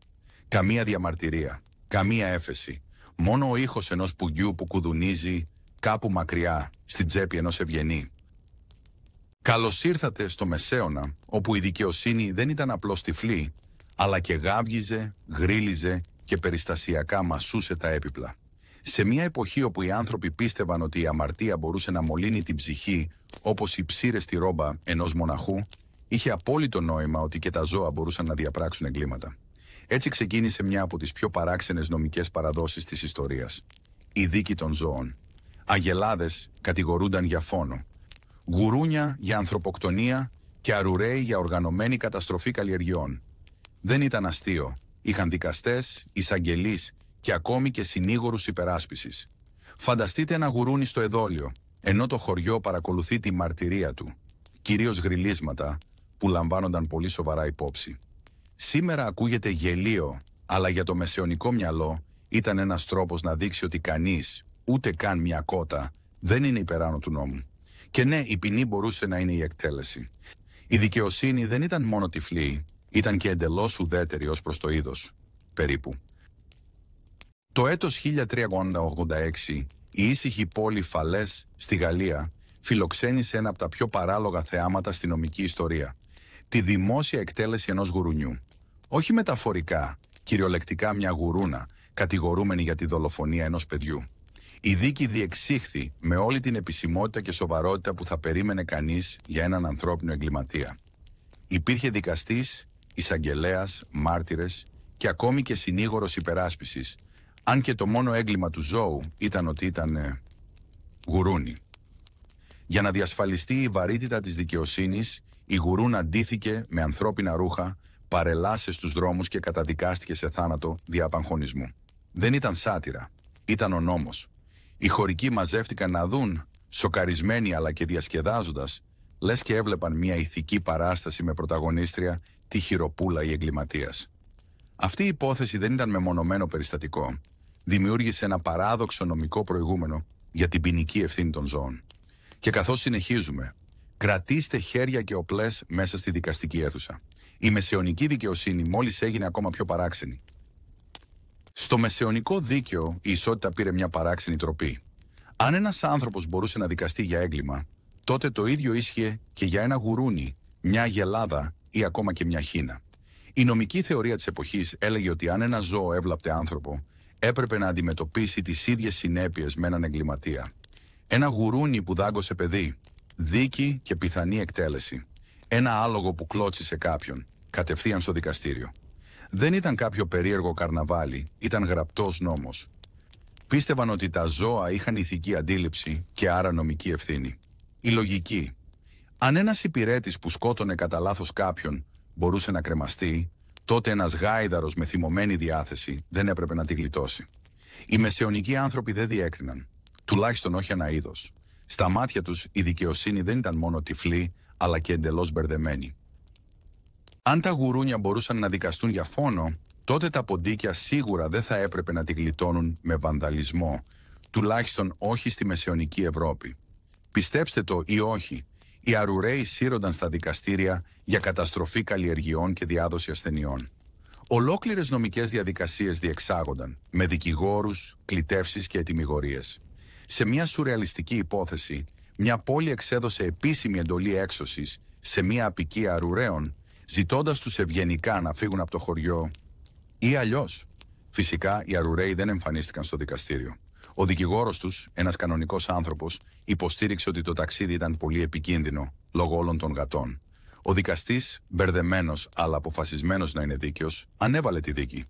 Speaker 1: Καμία διαμαρτυρία, καμία έφεση, μόνο ο ήχος ενός πουγιού που κουδουνίζει κάπου μακριά, στην τσέπη ενός ευγενή. Καλώς ήρθατε στο Μεσαίωνα, όπου η δικαιοσύνη δεν ήταν απλώς τυφλή, αλλά και γάβγιζε, γρίλιζε και περιστασιακά μασούσε τα έπιπλα. Σε μια εποχή όπου οι άνθρωποι πίστευαν ότι η αμαρτία μπορούσε να μολύνει την ψυχή όπως οι ψήρες στη ρόμπα ενός μοναχού, είχε απόλυτο νόημα ότι και τα ζώα μπορούσαν να διαπράξουν εγκλήματα. Έτσι ξεκίνησε μια από τις πιο παράξενες νομικές παραδόσεις της ιστορίας. Η δίκη των ζώων. Αγελάδες κατηγορούνταν για φόνο. Γουρούνια για ανθρωποκτονία και αρουραίοι για οργανωμένη καταστροφή καλλιεργειών. Δεν ήταν αστείο. Είχαν δικαστές, εισαγγελείς και ακόμη και συνήγορους υπεράσπισης. Φανταστείτε ένα γουρούνι στο εδόλιο, ενώ το χωριό παρακολουθεί τη μαρτυρία του. Κυρίως γριλίσματα που λαμβάνονταν πολύ σοβαρά υπόψη. Σήμερα ακούγεται γελίο, αλλά για το μεσαιωνικό μυαλό ήταν ένας τρόπος να δείξει ότι κανείς, ούτε καν μια κότα, δεν είναι υπεράνω του νόμου. Και ναι, η ποινή μπορούσε να είναι η εκτέλεση. Η δικαιοσύνη δεν ήταν μόνο τυφλή, ήταν και εντελώς ουδέτερη ως προς το είδος, περίπου. Το έτος 1386, η ήσυχη πόλη Φαλές στη Γαλλία φιλοξένησε ένα από τα πιο παράλογα θεάματα στη νομική ιστορία. Τη δημόσια εκτέλεση ενός γουρουνιού. Όχι μεταφορικά, κυριολεκτικά μια γουρούνα, κατηγορούμενη για τη δολοφονία ενός παιδιού. Η δίκη διεξήχθη με όλη την επισημότητα και σοβαρότητα που θα περίμενε κανείς για έναν ανθρώπινο εγκληματία. Υπήρχε δικαστής, εισαγγελέας, μάρτυρες και ακόμη και συνήγορος υπεράσπισης, Αν και το μόνο έγκλημα του ζώου ήταν ότι ήταν γουρούνι. Για να διασφαλιστεί η βαρύτητα της δικαιοσύνης, η γουρούν αντίθηκε με ανθρώπινα ρούχα, παρελάσε στους δρόμους και καταδικάστηκε σε θάνατο δια απαγχωνισμού. Δεν ήταν σάτυρα, ήταν ο νόμος. Οι χωρικοί μαζεύτηκαν να δουν, σοκαρισμένοι αλλά και διασκεδάζοντας, λες και έβλεπαν μια ηθική παράσταση με πρωταγωνίστρια τη χειροπούλα ή εγκληματίας. Αυτή η υπόθεση δεν ήταν μεμονωμένο περιστατικό. Δημιούργησε ένα παράδοξο νομικό προηγούμενο για την ποινική ευθύνη των ζώων. Και καθώς συνεχίζουμε, κρατήστε χέρια και οπλές μέσα στη δικαστική αίθουσα. Η μεσαιωνική δικαιοσύνη μόλις έγινε ακόμα πιο παράξενη. Στο μεσαιωνικό δίκαιο η ισότητα πήρε μια παράξενη τροπή. Αν ένας άνθρωπος μπορούσε να δικαστεί για έγκλημα, τότε το ίδιο ίσχυε και για ένα γουρούνι, μια αγελάδα ή ακόμα και μια χίνα. Η νομική θεωρία της εποχής έλεγε ότι αν ένα ζώο έβλαπτε άνθρωπο, έπρεπε να αντιμετωπίσει τις ίδιες συνέπειες με έναν εγκληματία. Ένα γουρούνι που δάγκωσε παιδί, δίκη και πιθανή εκτέλεση. Ένα άλογο που κλώτσισε κάποιον, κατευθείαν στο δικαστήριο. Δεν ήταν κάποιο περίεργο καρναβάλι, ήταν γραπτός νόμος. Πίστευαν ότι τα ζώα είχαν ηθική αντίληψη και άρα νομική ευθύνη. Η λογική. Αν ένας υπηρέτης που σκότωνε κατά λάθος κάποιον μπορούσε να κρεμαστεί, τότε ένας γάιδαρος με θυμωμένη διάθεση δεν έπρεπε να τη γλιτώσει. Οι μεσαιωνικοί άνθρωποι δεν διέκριναν, τουλάχιστον όχι ένα είδος. Στα μάτια τους η δικαιοσύνη δεν ήταν μόνο τυφλή, αλλά και εντελώς μπερδεμένη. Αν τα γουρούνια μπορούσαν να δικαστούν για φόνο, τότε τα ποντίκια σίγουρα δεν θα έπρεπε να τη γλιτώνουν με βανδαλισμό, τουλάχιστον όχι στη μεσαιωνική Ευρώπη. Πιστέψτε το ή όχι, οι αρουραίοι σύρονταν στα δικαστήρια για καταστροφή καλλιεργειών και διάδοση ασθενειών. Ολόκληρες νομικές διαδικασίες διεξάγονταν, με δικηγόρους, κλητεύσεις και ετυμηγορίες. Σε μια σουρεαλιστική υπόθεση, μια πόλη εξέδωσε επίσημη εντολή έξωσης σε μια αποικία αρουραίων, ζητώντας τους ευγενικά να φύγουν από το χωριό ή αλλιώς. Φυσικά, οι αρουραίοι δεν εμφανίστηκαν στο δικαστήριο. Ο δικηγόρος τους, ένας κανονικός άνθρωπος, υποστήριξε ότι το ταξίδι ήταν πολύ επικίνδυνο λόγω όλων των γατών. Ο δικαστής, μπερδεμένος αλλά αποφασισμένος να είναι δίκαιος, ανέβαλε τη δίκη.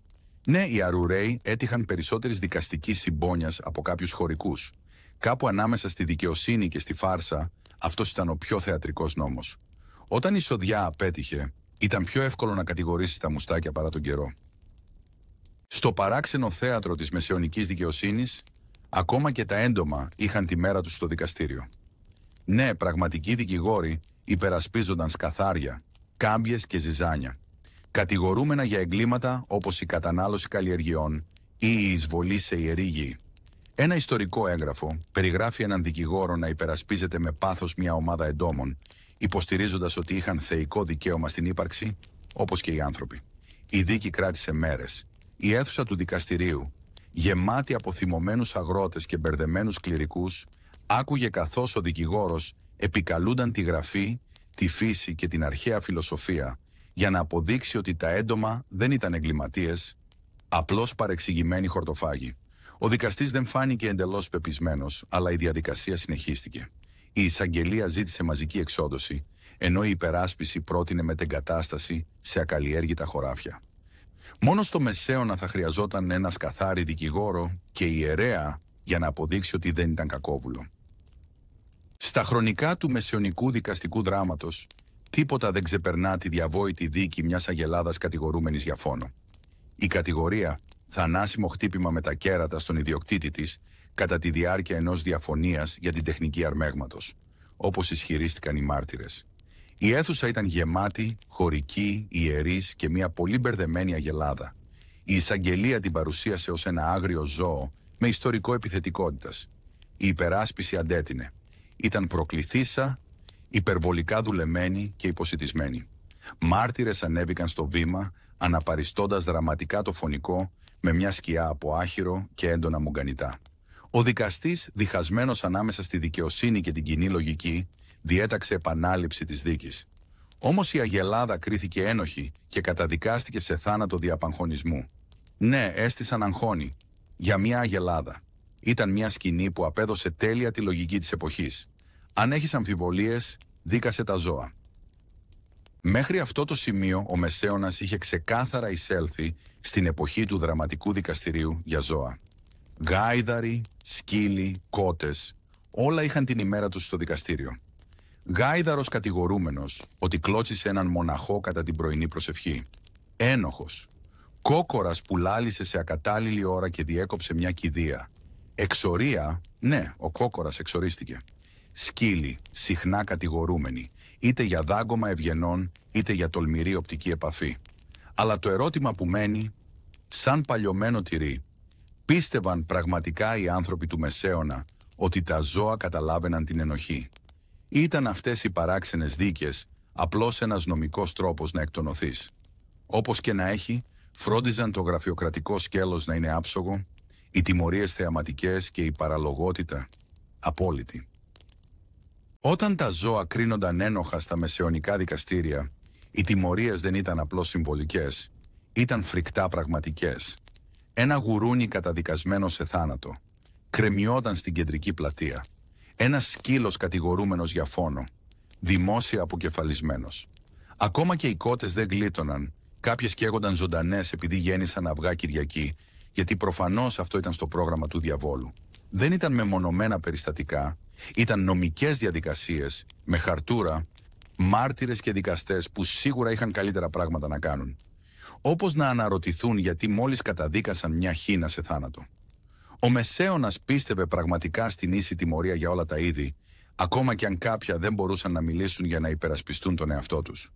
Speaker 1: Ναι, οι αρουραίοι έτυχαν περισσότερης δικαστικής συμπόνιας από κάποιους χωρικούς. Κάπου ανάμεσα στη δικαιοσύνη και στη φάρσα, αυτός ήταν ο πιο θεατρικός νόμος. Όταν η σοδιά απέτυχε, ήταν πιο εύκολο να κατηγορήσεις τα μουστάκια παρά τον καιρό. Στο παράξενο θέατρο της μεσαιωνικής δικαιοσύνης, ακόμα και τα έντομα είχαν τη μέρα τους στο δικαστήριο. Ναι, πραγματικοί δικηγόροι υπερασπίζονταν σκαθάρια, κάμπιες και ζυζάνια, κατηγορούμενα για εγκλήματα όπως η κατανάλωση καλλιεργειών ή η εισβολή σε ιερή γη. Ένα ιστορικό έγγραφο περιγράφει έναν δικηγόρο να υπερασπίζεται με πάθος μια ομάδα εντόμων, υποστηρίζοντας ότι είχαν θεϊκό δικαίωμα στην ύπαρξη, όπως και οι άνθρωποι. Η δίκη κράτησε μέρες. Η αίθουσα του δικαστηρίου, γεμάτη από θυμωμένους αγρότες και μπερδεμένους κληρικούς, άκουγε καθώς ο δικηγόρος επικαλούνταν τη γραφή, τη φύση και την αρχαία φιλοσοφία για να αποδείξει ότι τα έντομα δεν ήταν εγκληματίες, απλώς παρεξηγημένοι χορτοφάγοι. Ο δικαστής δεν φάνηκε εντελώς πεπισμένος, αλλά η διαδικασία συνεχίστηκε. Η εισαγγελία ζήτησε μαζική εξόντωση, ενώ η υπεράσπιση πρότεινε μετεγκατάσταση σε ακαλλιέργητα χωράφια. Μόνο στο Μεσαίωνα θα χρειαζόταν ένα σκαθάρι δικηγόρο και ιερέα για να αποδείξει ότι δεν ήταν κακόβουλο. Στα χρονικά του μεσαιωνικού δικαστικού δράματος, τίποτα δεν ξεπερνά τη διαβόητη δίκη μιας αγελάδας κατηγορούμενης για φόνο. Η κατηγορία, θανάσιμο χτύπημα με τα κέρατα στον ιδιοκτήτη της, κατά τη διάρκεια ενός διαφωνίας για την τεχνική αρμέγματος, όπως ισχυρίστηκαν οι μάρτυρες. Η αίθουσα ήταν γεμάτη, χωρική, ιερής και μια πολύ μπερδεμένη αγελάδα. Η εισαγγελία την παρουσίασε ως ένα άγριο ζώο με ιστορικό επιθετικότητας. Η υπεράσπιση αντέτεινε. Ήταν προκληθήσα, υπερβολικά δουλεμένη και υποσιτισμένη. Μάρτυρες ανέβηκαν στο βήμα, αναπαριστώντας δραματικά το φωνικό, με μια σκιά από άχυρο και έντονα μουγκανιτά. Ο δικαστής, διχασμένος ανάμεσα στη δικαιοσύνη και την κοινή λογική, διέταξε επανάληψη της δίκης. Όμως η αγελάδα κρίθηκε ένοχη και καταδικάστηκε σε θάνατο δια απαγχωνισμού. Ναι, έστησαν αγχώνη. Για μια αγελάδα. Ήταν μια σκηνή που απέδωσε τέλεια τη λογική της εποχής. Αν έχεις αμφιβολίες, δίκασε τα ζώα. Μέχρι αυτό το σημείο ο Μεσαίωνας είχε ξεκάθαρα εισέλθει στην εποχή του δραματικού δικαστηρίου για ζώα. Γάιδαροι, σκύλοι, κότες, όλα είχαν την ημέρα τους στο δικαστήριο. Γάιδαρος κατηγορούμενος ότι κλώτσισε έναν μοναχό κατά την πρωινή προσευχή. Ένοχος. Κόκορας που λάλησε σε ακατάλληλη ώρα και διέκοψε μια κηδεία. Εξορία, ναι, ο κόκορας εξορίστηκε. Σκύλοι, συχνά κατηγορούμενοι, είτε για δάγκωμα ευγενών, είτε για τολμηρή οπτική επαφή. Αλλά το ερώτημα που μένει, σαν παλιωμένο τυρί, πίστευαν πραγματικά οι άνθρωποι του Μεσαίωνα ότι τα ζώα καταλάβαιναν την ενοχή? Ή ήταν αυτές οι παράξενες δίκες απλώς ένας νομικός τρόπος να εκτονωθείς? Όπως και να έχει, φρόντιζαν το γραφειοκρατικό σκέλος να είναι άψογο, οι τιμωρίες θεαματικές και η παραλογότητα απόλυτη. Όταν τα ζώα κρίνονταν ένοχα στα μεσαιωνικά δικαστήρια, οι τιμωρίες δεν ήταν απλώς συμβολικές, ήταν φρικτά πραγματικές. Ένα γουρούνι καταδικασμένο σε θάνατο κρεμιόταν στην κεντρική πλατεία. Ένας σκύλος κατηγορούμενος για φόνο, δημόσια αποκεφαλισμένος. Ακόμα και οι κότες δεν γλίτωναν, κάποιες καίγονταν ζωντανές επειδή γέννησαν αυγά Κυριακή, γιατί προφανώς αυτό ήταν στο πρόγραμμα του διαβόλου. Δεν ήταν μεμονωμένα περιστατικά, ήταν νομικές διαδικασίες, με χαρτούρα, μάρτυρες και δικαστές που σίγουρα είχαν καλύτερα πράγματα να κάνουν. Όπως να αναρωτηθούν γιατί μόλις καταδίκασαν μια χήνα σε θάνατο. Ο Μεσαίωνας πίστευε πραγματικά στην ίση τιμωρία για όλα τα είδη, ακόμα και αν κάποια δεν μπορούσαν να μιλήσουν για να υπερασπιστούν τον εαυτό τους.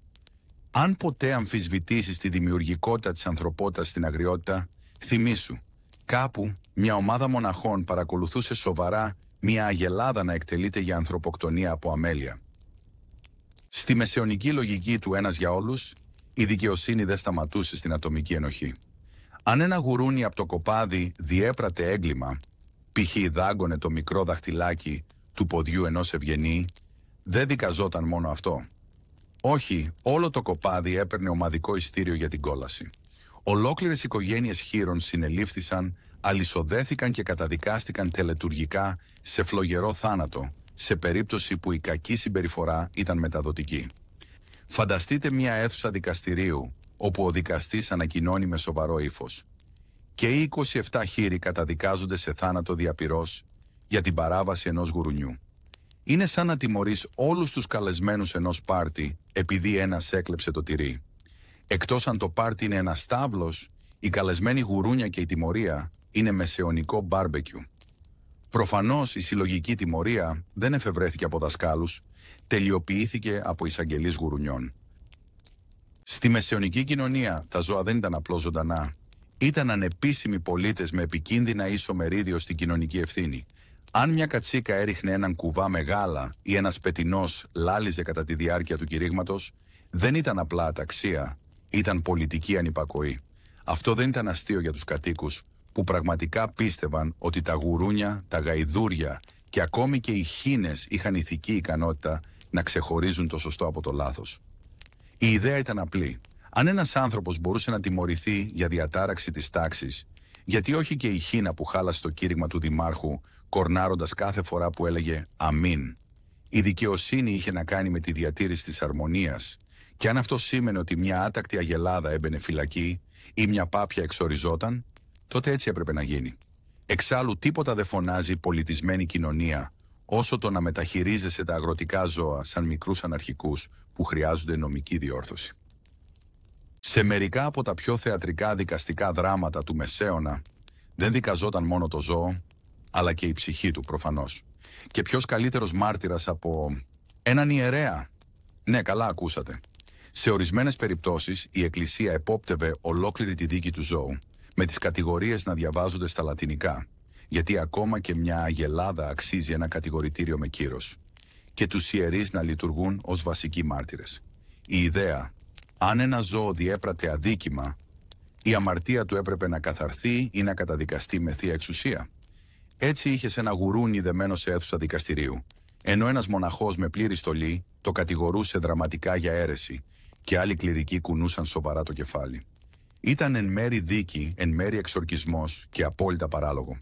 Speaker 1: Αν ποτέ αμφισβητήσεις τη δημιουργικότητα της ανθρωπότητας στην αγριότητα, θυμήσου, κάπου μια ομάδα μοναχών παρακολουθούσε σοβαρά μια αγελάδα να εκτελείται για ανθρωποκτονία από αμέλεια. Στη μεσαιωνική λογική του ένας για όλους, η δικαιοσύνη δεν σταματούσε στην ατομική ενοχή. Αν ένα γουρούνι από το κοπάδι διέπρατε έγκλημα, π.χ. δάγκωνε το μικρό δαχτυλάκι του ποδιού ενός ευγενή, δεν δικαζόταν μόνο αυτό. Όχι, όλο το κοπάδι έπαιρνε ομαδικό ειστήριο για την κόλαση. Ολόκληρες οικογένειες χήρων συνελήφθησαν, αλυσοδέθηκαν και καταδικάστηκαν τελετουργικά σε φλογερό θάνατο, σε περίπτωση που η κακή συμπεριφορά ήταν μεταδοτική. Φανταστείτε μια αίθουσα δικαστηρίου, όπου ο δικαστής ανακοινώνει με σοβαρό ύφος: και οι 27 χήροι καταδικάζονται σε θάνατο διαπυρός για την παράβαση ενός γουρουνιού. Είναι σαν να τιμωρείς όλους τους καλεσμένους ενός πάρτι επειδή ένας έκλεψε το τυρί. Εκτός αν το πάρτι είναι ένα στάβλος, οι καλεσμένοι γουρούνια και η τιμωρία είναι μεσαιωνικό μπάρμπεκιου. Προφανώς η συλλογική τιμωρία δεν εφευρέθηκε από δασκάλους, τελειοποιήθηκε από εισαγγελείς γουρουνιών. Στη μεσαιωνική κοινωνία τα ζώα δεν ήταν απλώς ζωντανά. Ήταν ανεπίσημοι πολίτες με επικίνδυνα ίσο μερίδιο στην κοινωνική ευθύνη. Αν μια κατσίκα έριχνε έναν κουβά με γάλα ή ένας πετεινός λάλιζε κατά τη διάρκεια του κηρύγματος, δεν ήταν απλά αταξία, ήταν πολιτική ανυπακοή. Αυτό δεν ήταν αστείο για τους κατοίκους, που πραγματικά πίστευαν ότι τα γουρούνια, τα γαϊδούρια και ακόμη και οι χήνες είχαν ηθική ικανότητα να ξεχωρίζουν το σωστό από το λάθος. Η ιδέα ήταν απλή. Αν ένας άνθρωπος μπορούσε να τιμωρηθεί για διατάραξη της τάξης, γιατί όχι και η χήνα που χάλασε το κήρυγμα του δημάρχου, κορνάροντας κάθε φορά που έλεγε «Αμήν». Η δικαιοσύνη είχε να κάνει με τη διατήρηση της αρμονίας, και αν αυτό σήμαινε ότι μια άτακτη αγελάδα έμπαινε φυλακή ή μια πάπια εξοριζόταν, τότε έτσι έπρεπε να γίνει. Εξάλλου τίποτα δεν φωνάζει πολιτισμένη κοινωνία όσο το να μεταχειρίζεσαι τα αγροτικά ζώα σαν μικρούς αναρχικούς που χρειάζονται νομική διόρθωση. Σε μερικά από τα πιο θεατρικά δικαστικά δράματα του Μεσαίωνα δεν δικαζόταν μόνο το ζώο, αλλά και η ψυχή του προφανώς. Και ποιος καλύτερος μάρτυρας από έναν ιερέα? Ναι, καλά ακούσατε. Σε ορισμένες περιπτώσεις η Εκκλησία επόπτευε ολόκληρη τη δίκη του ζώου, με τις κατηγορίες να διαβάζονται στα λατινικά, γιατί ακόμα και μια αγελάδα αξίζει ένα κατηγορητήριο με κύρος, και τους ιερείς να λειτουργούν ως βασικοί μάρτυρες. Η ιδέα, αν ένα ζώο διέπρατε αδίκημα, η αμαρτία του έπρεπε να καθαρθεί ή να καταδικαστεί με θεία εξουσία. Έτσι είχες ένα γουρούνι δεμένο σε αίθουσα δικαστηρίου, ενώ ένας μοναχός με πλήρη στολή το κατηγορούσε δραματικά για αίρεση και άλλοι κληρικοί κουνούσαν σοβαρά το κεφάλι. Ήταν εν μέρει δίκη, εν μέρει εξορκισμός και απόλυτα παράλογο.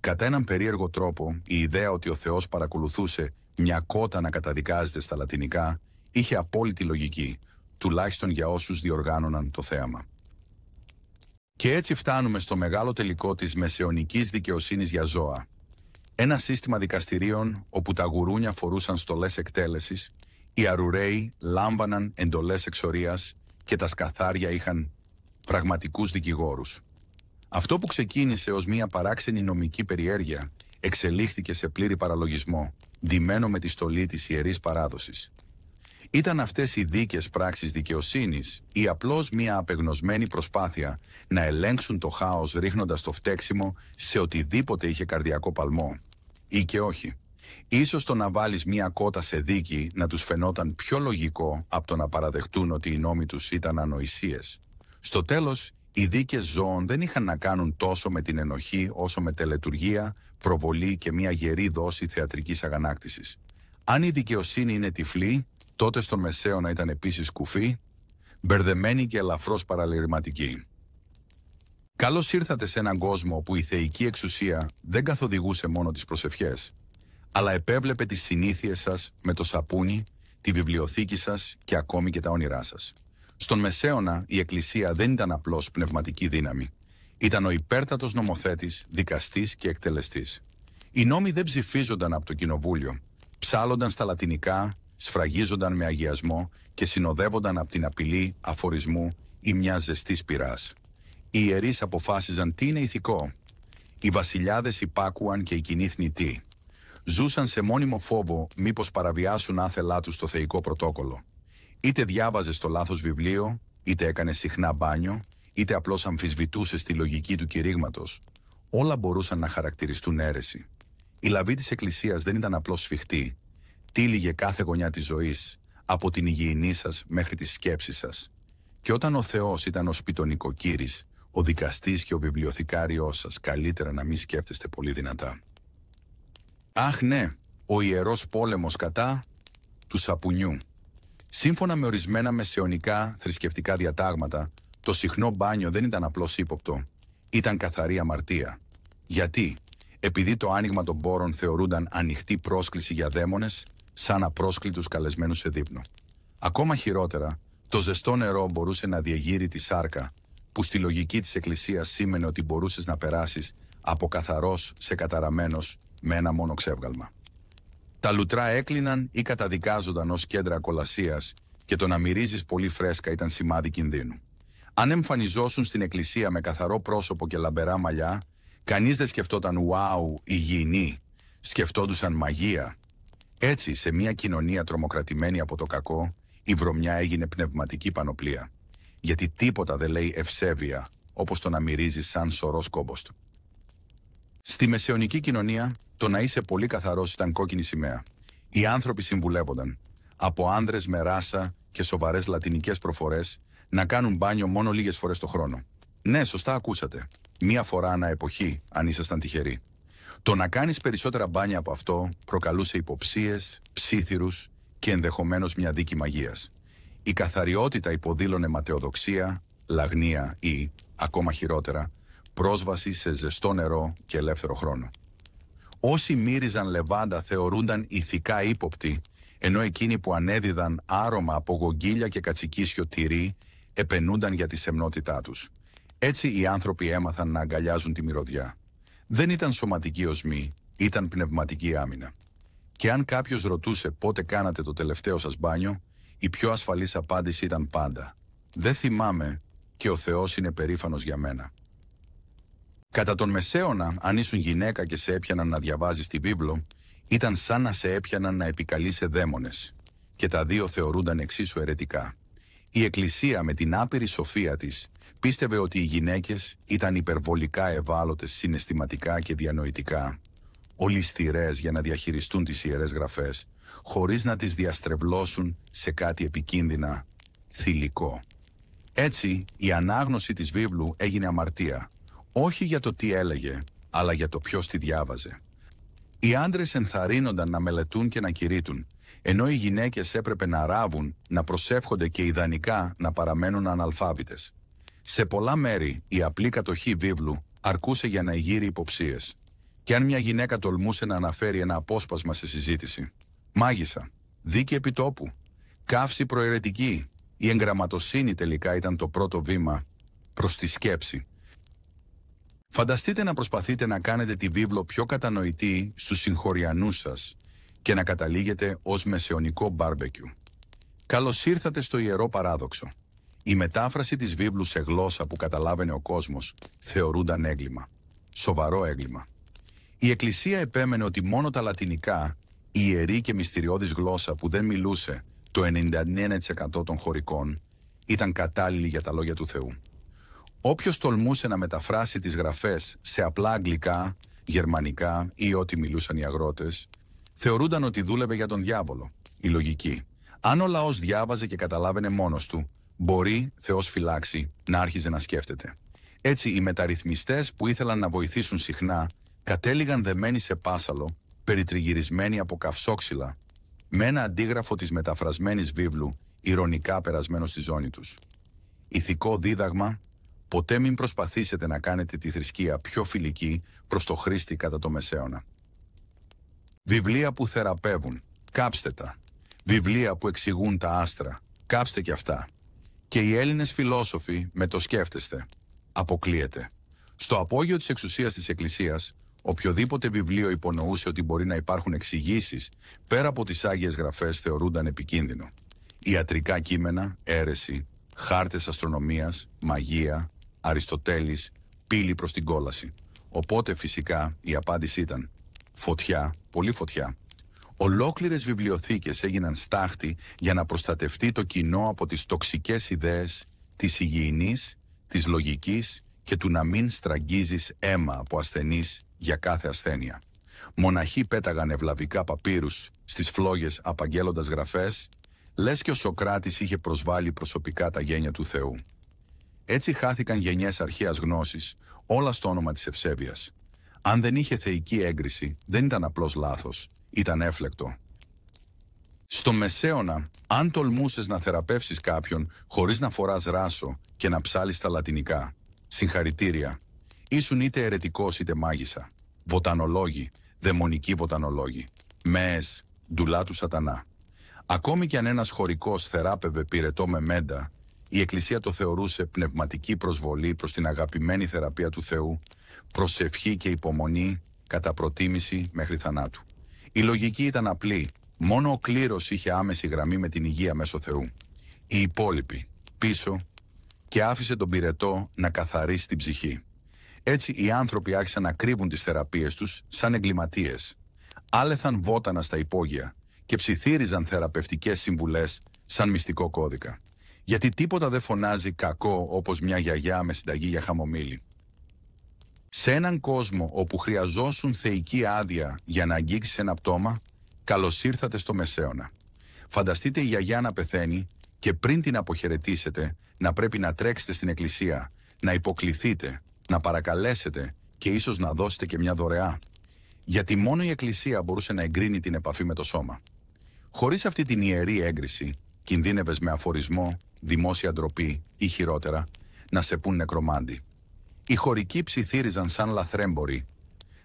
Speaker 1: Κατά έναν περίεργο τρόπο, η ιδέα ότι ο Θεός παρακολουθούσε μια κότα να καταδικάζεται στα λατινικά είχε απόλυτη λογική, τουλάχιστον για όσους διοργάνωναν το θέαμα. Και έτσι φτάνουμε στο μεγάλο τελικό της μεσαιωνικής δικαιοσύνης για ζώα. Ένα σύστημα δικαστηρίων όπου τα γουρούνια φορούσαν στολές εκτέλεσης, οι αρουραίοι λάμβαναν εντολές εξορίας και τα σκαθάρια είχαν πραγματικούς δικηγόρους. Αυτό που ξεκίνησε ως μια παράξενη νομική περιέργεια εξελίχθηκε σε πλήρη παραλογισμό, ντυμένο με τη στολή της ιερής παράδοσης. Ήταν αυτές οι δίκες πράξεις δικαιοσύνης ή απλώς μια απεγνωσμένη προσπάθεια να ελέγξουν το χάος ρίχνοντας το φταίξιμο σε οτιδήποτε είχε καρδιακό παλμό? Ή και όχι. Ίσως το να βάλεις μια κότα σε δίκη να τους φαινόταν πιο λογικό από το να παραδεχτούν ότι οι νόμοι τους ήταν ανοησίες. Στο τέλος, οι δίκες ζώων δεν είχαν να κάνουν τόσο με την ενοχή όσο με τελετουργία, προβολή και μια γερή δόση θεατρικής αγανάκτησης. Αν η δικαιοσύνη είναι τυφλή, τότε στον Μεσαίωνα ήταν επίσης κουφή, μπερδεμένη και ελαφρώς παραλυρηματική. Καλώς ήρθατε σε έναν κόσμο όπου η θεϊκή εξουσία δεν καθοδηγούσε μόνο τις προσευχές, αλλά επέβλεπε τις συνήθειες σας με το σαπούνι, τη βιβλιοθήκη σας και ακόμη και τα όνειρά σας. Στον Μεσαίωνα η Εκκλησία δεν ήταν απλώς πνευματική δύναμη. Ήταν ο υπέρτατος νομοθέτης, δικαστής και εκτελεστής. Οι νόμοι δεν ψηφίζονταν από το κοινοβούλιο, ψάλλονταν στα λατινικά, σφραγίζονταν με αγιασμό και συνοδεύονταν από την απειλή αφορισμού ή μιας ζεστής πυράς. Οι ιερείς αποφάσιζαν τι είναι ηθικό. Οι βασιλιάδες υπάκουαν και οι κοινοί θνητοί. Ζούσαν σε μόνιμο φόβο μήπως παραβιάσουν άθελά τους το θεϊκό πρωτόκολλο. Είτε διάβαζες το λάθος βιβλίο, είτε έκανες συχνά μπάνιο, είτε απλώς αμφισβητούσες τη λογική του κηρύγματος. Όλα μπορούσαν να χαρακτηριστούν αίρεση. Η λαβή της Εκκλησίας δεν ήταν απλώς σφιχτή. Τύλιγε κάθε γωνιά της ζωής, από την υγιεινή σας μέχρι τη σκέψη σας. Και όταν ο Θεός ήταν ο σπιτονικοκύρης, ο δικαστής και ο βιβλιοθηκάριος σας, καλύτερα να μην σκέφτεστε πολύ δυνατά. Αχ ναι, ο ιερός πόλεμος κατά του σαπουνιού. Σύμφωνα με ορισμένα μεσαιωνικά θρησκευτικά διατάγματα, το συχνό μπάνιο δεν ήταν απλώς ύποπτο, ήταν καθαρή αμαρτία. Γιατί? Επειδή το άνοιγμα των πόρων θεωρούνταν ανοιχτή πρόσκληση για δαίμονες, σαν απρόσκλητους καλεσμένους σε δείπνο. Ακόμα χειρότερα, το ζεστό νερό μπορούσε να διεγείρει τη σάρκα, που στη λογική της Εκκλησίας σήμαινε ότι μπορούσες να περάσεις από καθαρός σε καταραμένος με ένα μόνο ξεύγαλμα. Τα λουτρά έκλειναν ή καταδικάζονταν ως κέντρα κολασσίας και το να μυρίζεις πολύ φρέσκα ήταν σημάδι κινδύνου. Αν εμφανιζόσουν στην εκκλησία με καθαρό πρόσωπο και λαμπερά μαλλιά, κανείς δεν σκεφτόταν «Ουάου, υγιεινή», σκεφτόντουσαν μαγεία. Έτσι, σε μια κοινωνία τρομοκρατημένη από το κακό, η βρωμιά έγινε πνευματική πανοπλία. Γιατί τίποτα δεν λέει ευσέβεια, όπως το να μυρίζεις σαν σωρός κόμποστο. Στη μεσαιωνική κοινωνία, το να είσαι πολύ καθαρός ήταν κόκκινη σημαία. Οι άνθρωποι συμβουλεύονταν, από άνδρες με ράσα και σοβαρές λατινικές προφορές, να κάνουν μπάνιο μόνο λίγες φορές το χρόνο. Ναι, σωστά ακούσατε. Μία φορά ανά εποχή, αν ήσασταν τυχεροί. Το να κάνεις περισσότερα μπάνια από αυτό προκαλούσε υποψίες, ψίθυρους και ενδεχομένως μια δίκη μαγείας. Η καθαριότητα υποδήλωνε ματαιοδοξία, λαγνία ή, ακόμα χειρότερα, πρόσβαση σε ζεστό νερό και ελεύθερο χρόνο. Όσοι μύριζαν λεβάντα θεωρούνταν ηθικά ύποπτοι, ενώ εκείνοι που ανέδιδαν άρωμα από γογγίλια και κατσικίσιο τυρί επενούνταν για τη σεμνότητά τους. Έτσι οι άνθρωποι έμαθαν να αγκαλιάζουν τη μυρωδιά. Δεν ήταν σωματική οσμή, ήταν πνευματική άμυνα. Και αν κάποιος ρωτούσε πότε κάνατε το τελευταίο σας μπάνιο, η πιο ασφαλής απάντηση ήταν πάντα «Δεν θυμάμαι και ο Θεός είναι περήφανος για μένα». Κατά τον Μεσαίωνα, αν ήσουν γυναίκα και σε έπιαναν να διαβάζεις τη βίβλο, ήταν σαν να σε έπιαναν να επικαλείς σε δαίμονες. Και τα δύο θεωρούνταν εξίσου αιρετικά. Η Εκκλησία με την άπειρη σοφία της πίστευε ότι οι γυναίκες ήταν υπερβολικά ευάλωτες συναισθηματικά και διανοητικά, ολισθηρές για να διαχειριστούν τις Ιερές Γραφές, χωρίς να τις διαστρεβλώσουν σε κάτι επικίνδυνα, θηλυκό. Έτσι, η ανάγνωση της βίβλου έγινε αμαρτία, όχι για το τι έλεγε, αλλά για το ποιος τη διάβαζε. Οι άντρες ενθαρρύνονταν να μελετούν και να κηρύττουν, ενώ οι γυναίκες έπρεπε να ράβουν, να προσεύχονται και ιδανικά να παραμένουν αναλφάβητες. Σε πολλά μέρη, η απλή κατοχή βίβλου αρκούσε για να εγείρει υποψίες. Και αν μια γυναίκα τολμούσε να αναφέρει ένα απόσπασμα σε συζήτηση, μάγισσα, δίκη επιτόπου, καύση προαιρετική, Η εγγραμματοσύνη τελικά ήταν το πρώτο βήμα προς τη σκέψη. Φανταστείτε να προσπαθείτε να κάνετε τη βίβλο πιο κατανοητή στους συγχωριανούς σας και να καταλήγετε ως μεσαιωνικό μπάρμπεκιου. Καλώς ήρθατε στο Ιερό Παράδοξο. Η μετάφραση της βίβλου σε γλώσσα που καταλάβαινε ο κόσμος θεωρούνταν έγκλημα. Σοβαρό έγκλημα. Η Εκκλησία επέμενε ότι μόνο τα λατινικά, η ιερή και μυστηριώδης γλώσσα που δεν μιλούσε το 99% των χωρικών, ήταν κατάλληλη για τα λόγια του Θεού. Όποιος τολμούσε να μεταφράσει τις γραφές σε απλά αγγλικά, γερμανικά ή ό,τι μιλούσαν οι αγρότες, θεωρούνταν ότι δούλευε για τον διάβολο. Η λογική. Αν ο λαός διάβαζε και καταλάβαινε μόνος του, μπορεί, Θεός φυλάξει, να άρχιζε να σκέφτεται. Έτσι, οι μεταρρυθμιστές που ήθελαν να βοηθήσουν συχνά, κατέληγαν δεμένοι σε πάσαλο, περιτριγυρισμένοι από καυσόξυλα, με ένα αντίγραφο της μεταφρασμένης βίβλου, ηρωνικά περασμένο στη ζώνη τους. Ηθικό δίδαγμα: ποτέ μην προσπαθήσετε να κάνετε τη θρησκεία πιο φιλική προς το χρήστη κατά το Μεσαίωνα. Βιβλία που θεραπεύουν, κάψτε τα. Βιβλία που εξηγούν τα άστρα, κάψτε και αυτά. Και οι Έλληνες φιλόσοφοι, με το σκέφτεστε, αποκλείεται. Στο απόγειο της εξουσίας της Εκκλησίας, οποιοδήποτε βιβλίο υπονοούσε ότι μπορεί να υπάρχουν εξηγήσεις πέρα από τις Άγιες Γραφές θεωρούνταν επικίνδυνο. Ιατρικά κείμενα, αίρεση, χάρτες αστρονομίας, μαγεία, Αριστοτέλης, πύλη προς την κόλαση. Οπότε φυσικά η απάντηση ήταν φωτιά, πολύ φωτιά. Ολόκληρες βιβλιοθήκες έγιναν στάχτη για να προστατευτεί το κοινό από τις τοξικές ιδέες της υγιεινής, της λογικής και του να μην στραγγίζεις αίμα από ασθενείς για κάθε ασθένεια. Μοναχοί πέταγαν ευλαβικά παπύρους στις φλόγες απαγγέλλοντας γραφές, λες και ο Σωκράτης είχε προσβάλει προσωπικά τα γένια του Θεού. Έτσι χάθηκαν γενιές αρχαίας γνώσης, όλα στο όνομα της ευσέβειας. Αν δεν είχε θεϊκή έγκριση, δεν ήταν απλώς λάθος, ήταν έφλεκτο. Στο Μεσαίωνα, αν τολμούσες να θεραπεύσεις κάποιον χωρίς να φοράς ράσο και να ψάλεις τα λατινικά, συγχαρητήρια, ήσουν είτε αιρετικός είτε μάγισσα, βοτανολόγοι, δαιμονικοί βοτανολόγοι, μέες, ντουλά του σατανά. Ακόμη κι αν ένας χωρικός θεράπευε πυρετό με μέντα, η Εκκλησία το θεωρούσε πνευματική προσβολή προς την αγαπημένη θεραπεία του Θεού, προσευχή και υπομονή κατά προτίμηση μέχρι θανάτου. Η λογική ήταν απλή, μόνο ο κλήρος είχε άμεση γραμμή με την υγεία μέσω Θεού. Οι υπόλοιποι, πίσω, και άφησε τον πυρετό να καθαρίσει την ψυχή. Έτσι οι άνθρωποι άρχισαν να κρύβουν τις θεραπείες τους σαν εγκληματίες. Άλεθαν βότανα στα υπόγεια και ψιθύριζαν θεραπευτικές συμβουλές σαν μυστικό κώδικα. Γιατί τίποτα δεν φωνάζει κακό όπως μια γιαγιά με συνταγή για χαμομήλι. Σε έναν κόσμο όπου χρειαζόσουν θεϊκή άδεια για να αγγίξεις ένα πτώμα, καλώς ήρθατε στο Μεσαίωνα. Φανταστείτε η γιαγιά να πεθαίνει και πριν την αποχαιρετήσετε να πρέπει να τρέξετε στην εκκλησία, να υποκληθείτε, να παρακαλέσετε και ίσως να δώσετε και μια δωρεά. Γιατί μόνο η εκκλησία μπορούσε να εγκρίνει την επαφή με το σώμα. Χωρίς αυτή την ιερή έγκριση, κινδύνευες με αφορισμό, δημόσια ντροπή ή χειρότερα, να σε πουν νεκρομάντι. Οι χωρικοί ψιθύριζαν σαν λαθρέμποροι,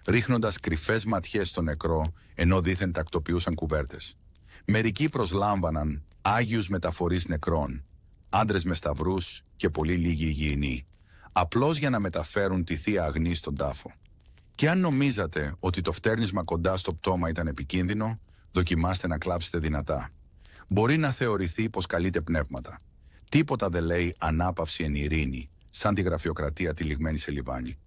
Speaker 1: ρίχνοντας κρυφές ματιές στο νεκρό, ενώ δήθεν τακτοποιούσαν κουβέρτες. Μερικοί προσλάμβαναν άγιους μεταφορείς νεκρών, άντρες με σταυρούς και πολύ λίγοι υγιεινοί, απλώς για να μεταφέρουν τη θεία αγνή στον τάφο. Και αν νομίζατε ότι το φτέρνισμα κοντά στο πτώμα ήταν επικίνδυνο, δοκιμάστε να κλάψετε δυνατά. Μπορεί να θεωρηθεί πως καλείτε πνεύματα. Τίποτα δεν λέει ανάπαυση εν ειρήνη, σαν τη γραφειοκρατία τυλιγμένη σε λιβάνι.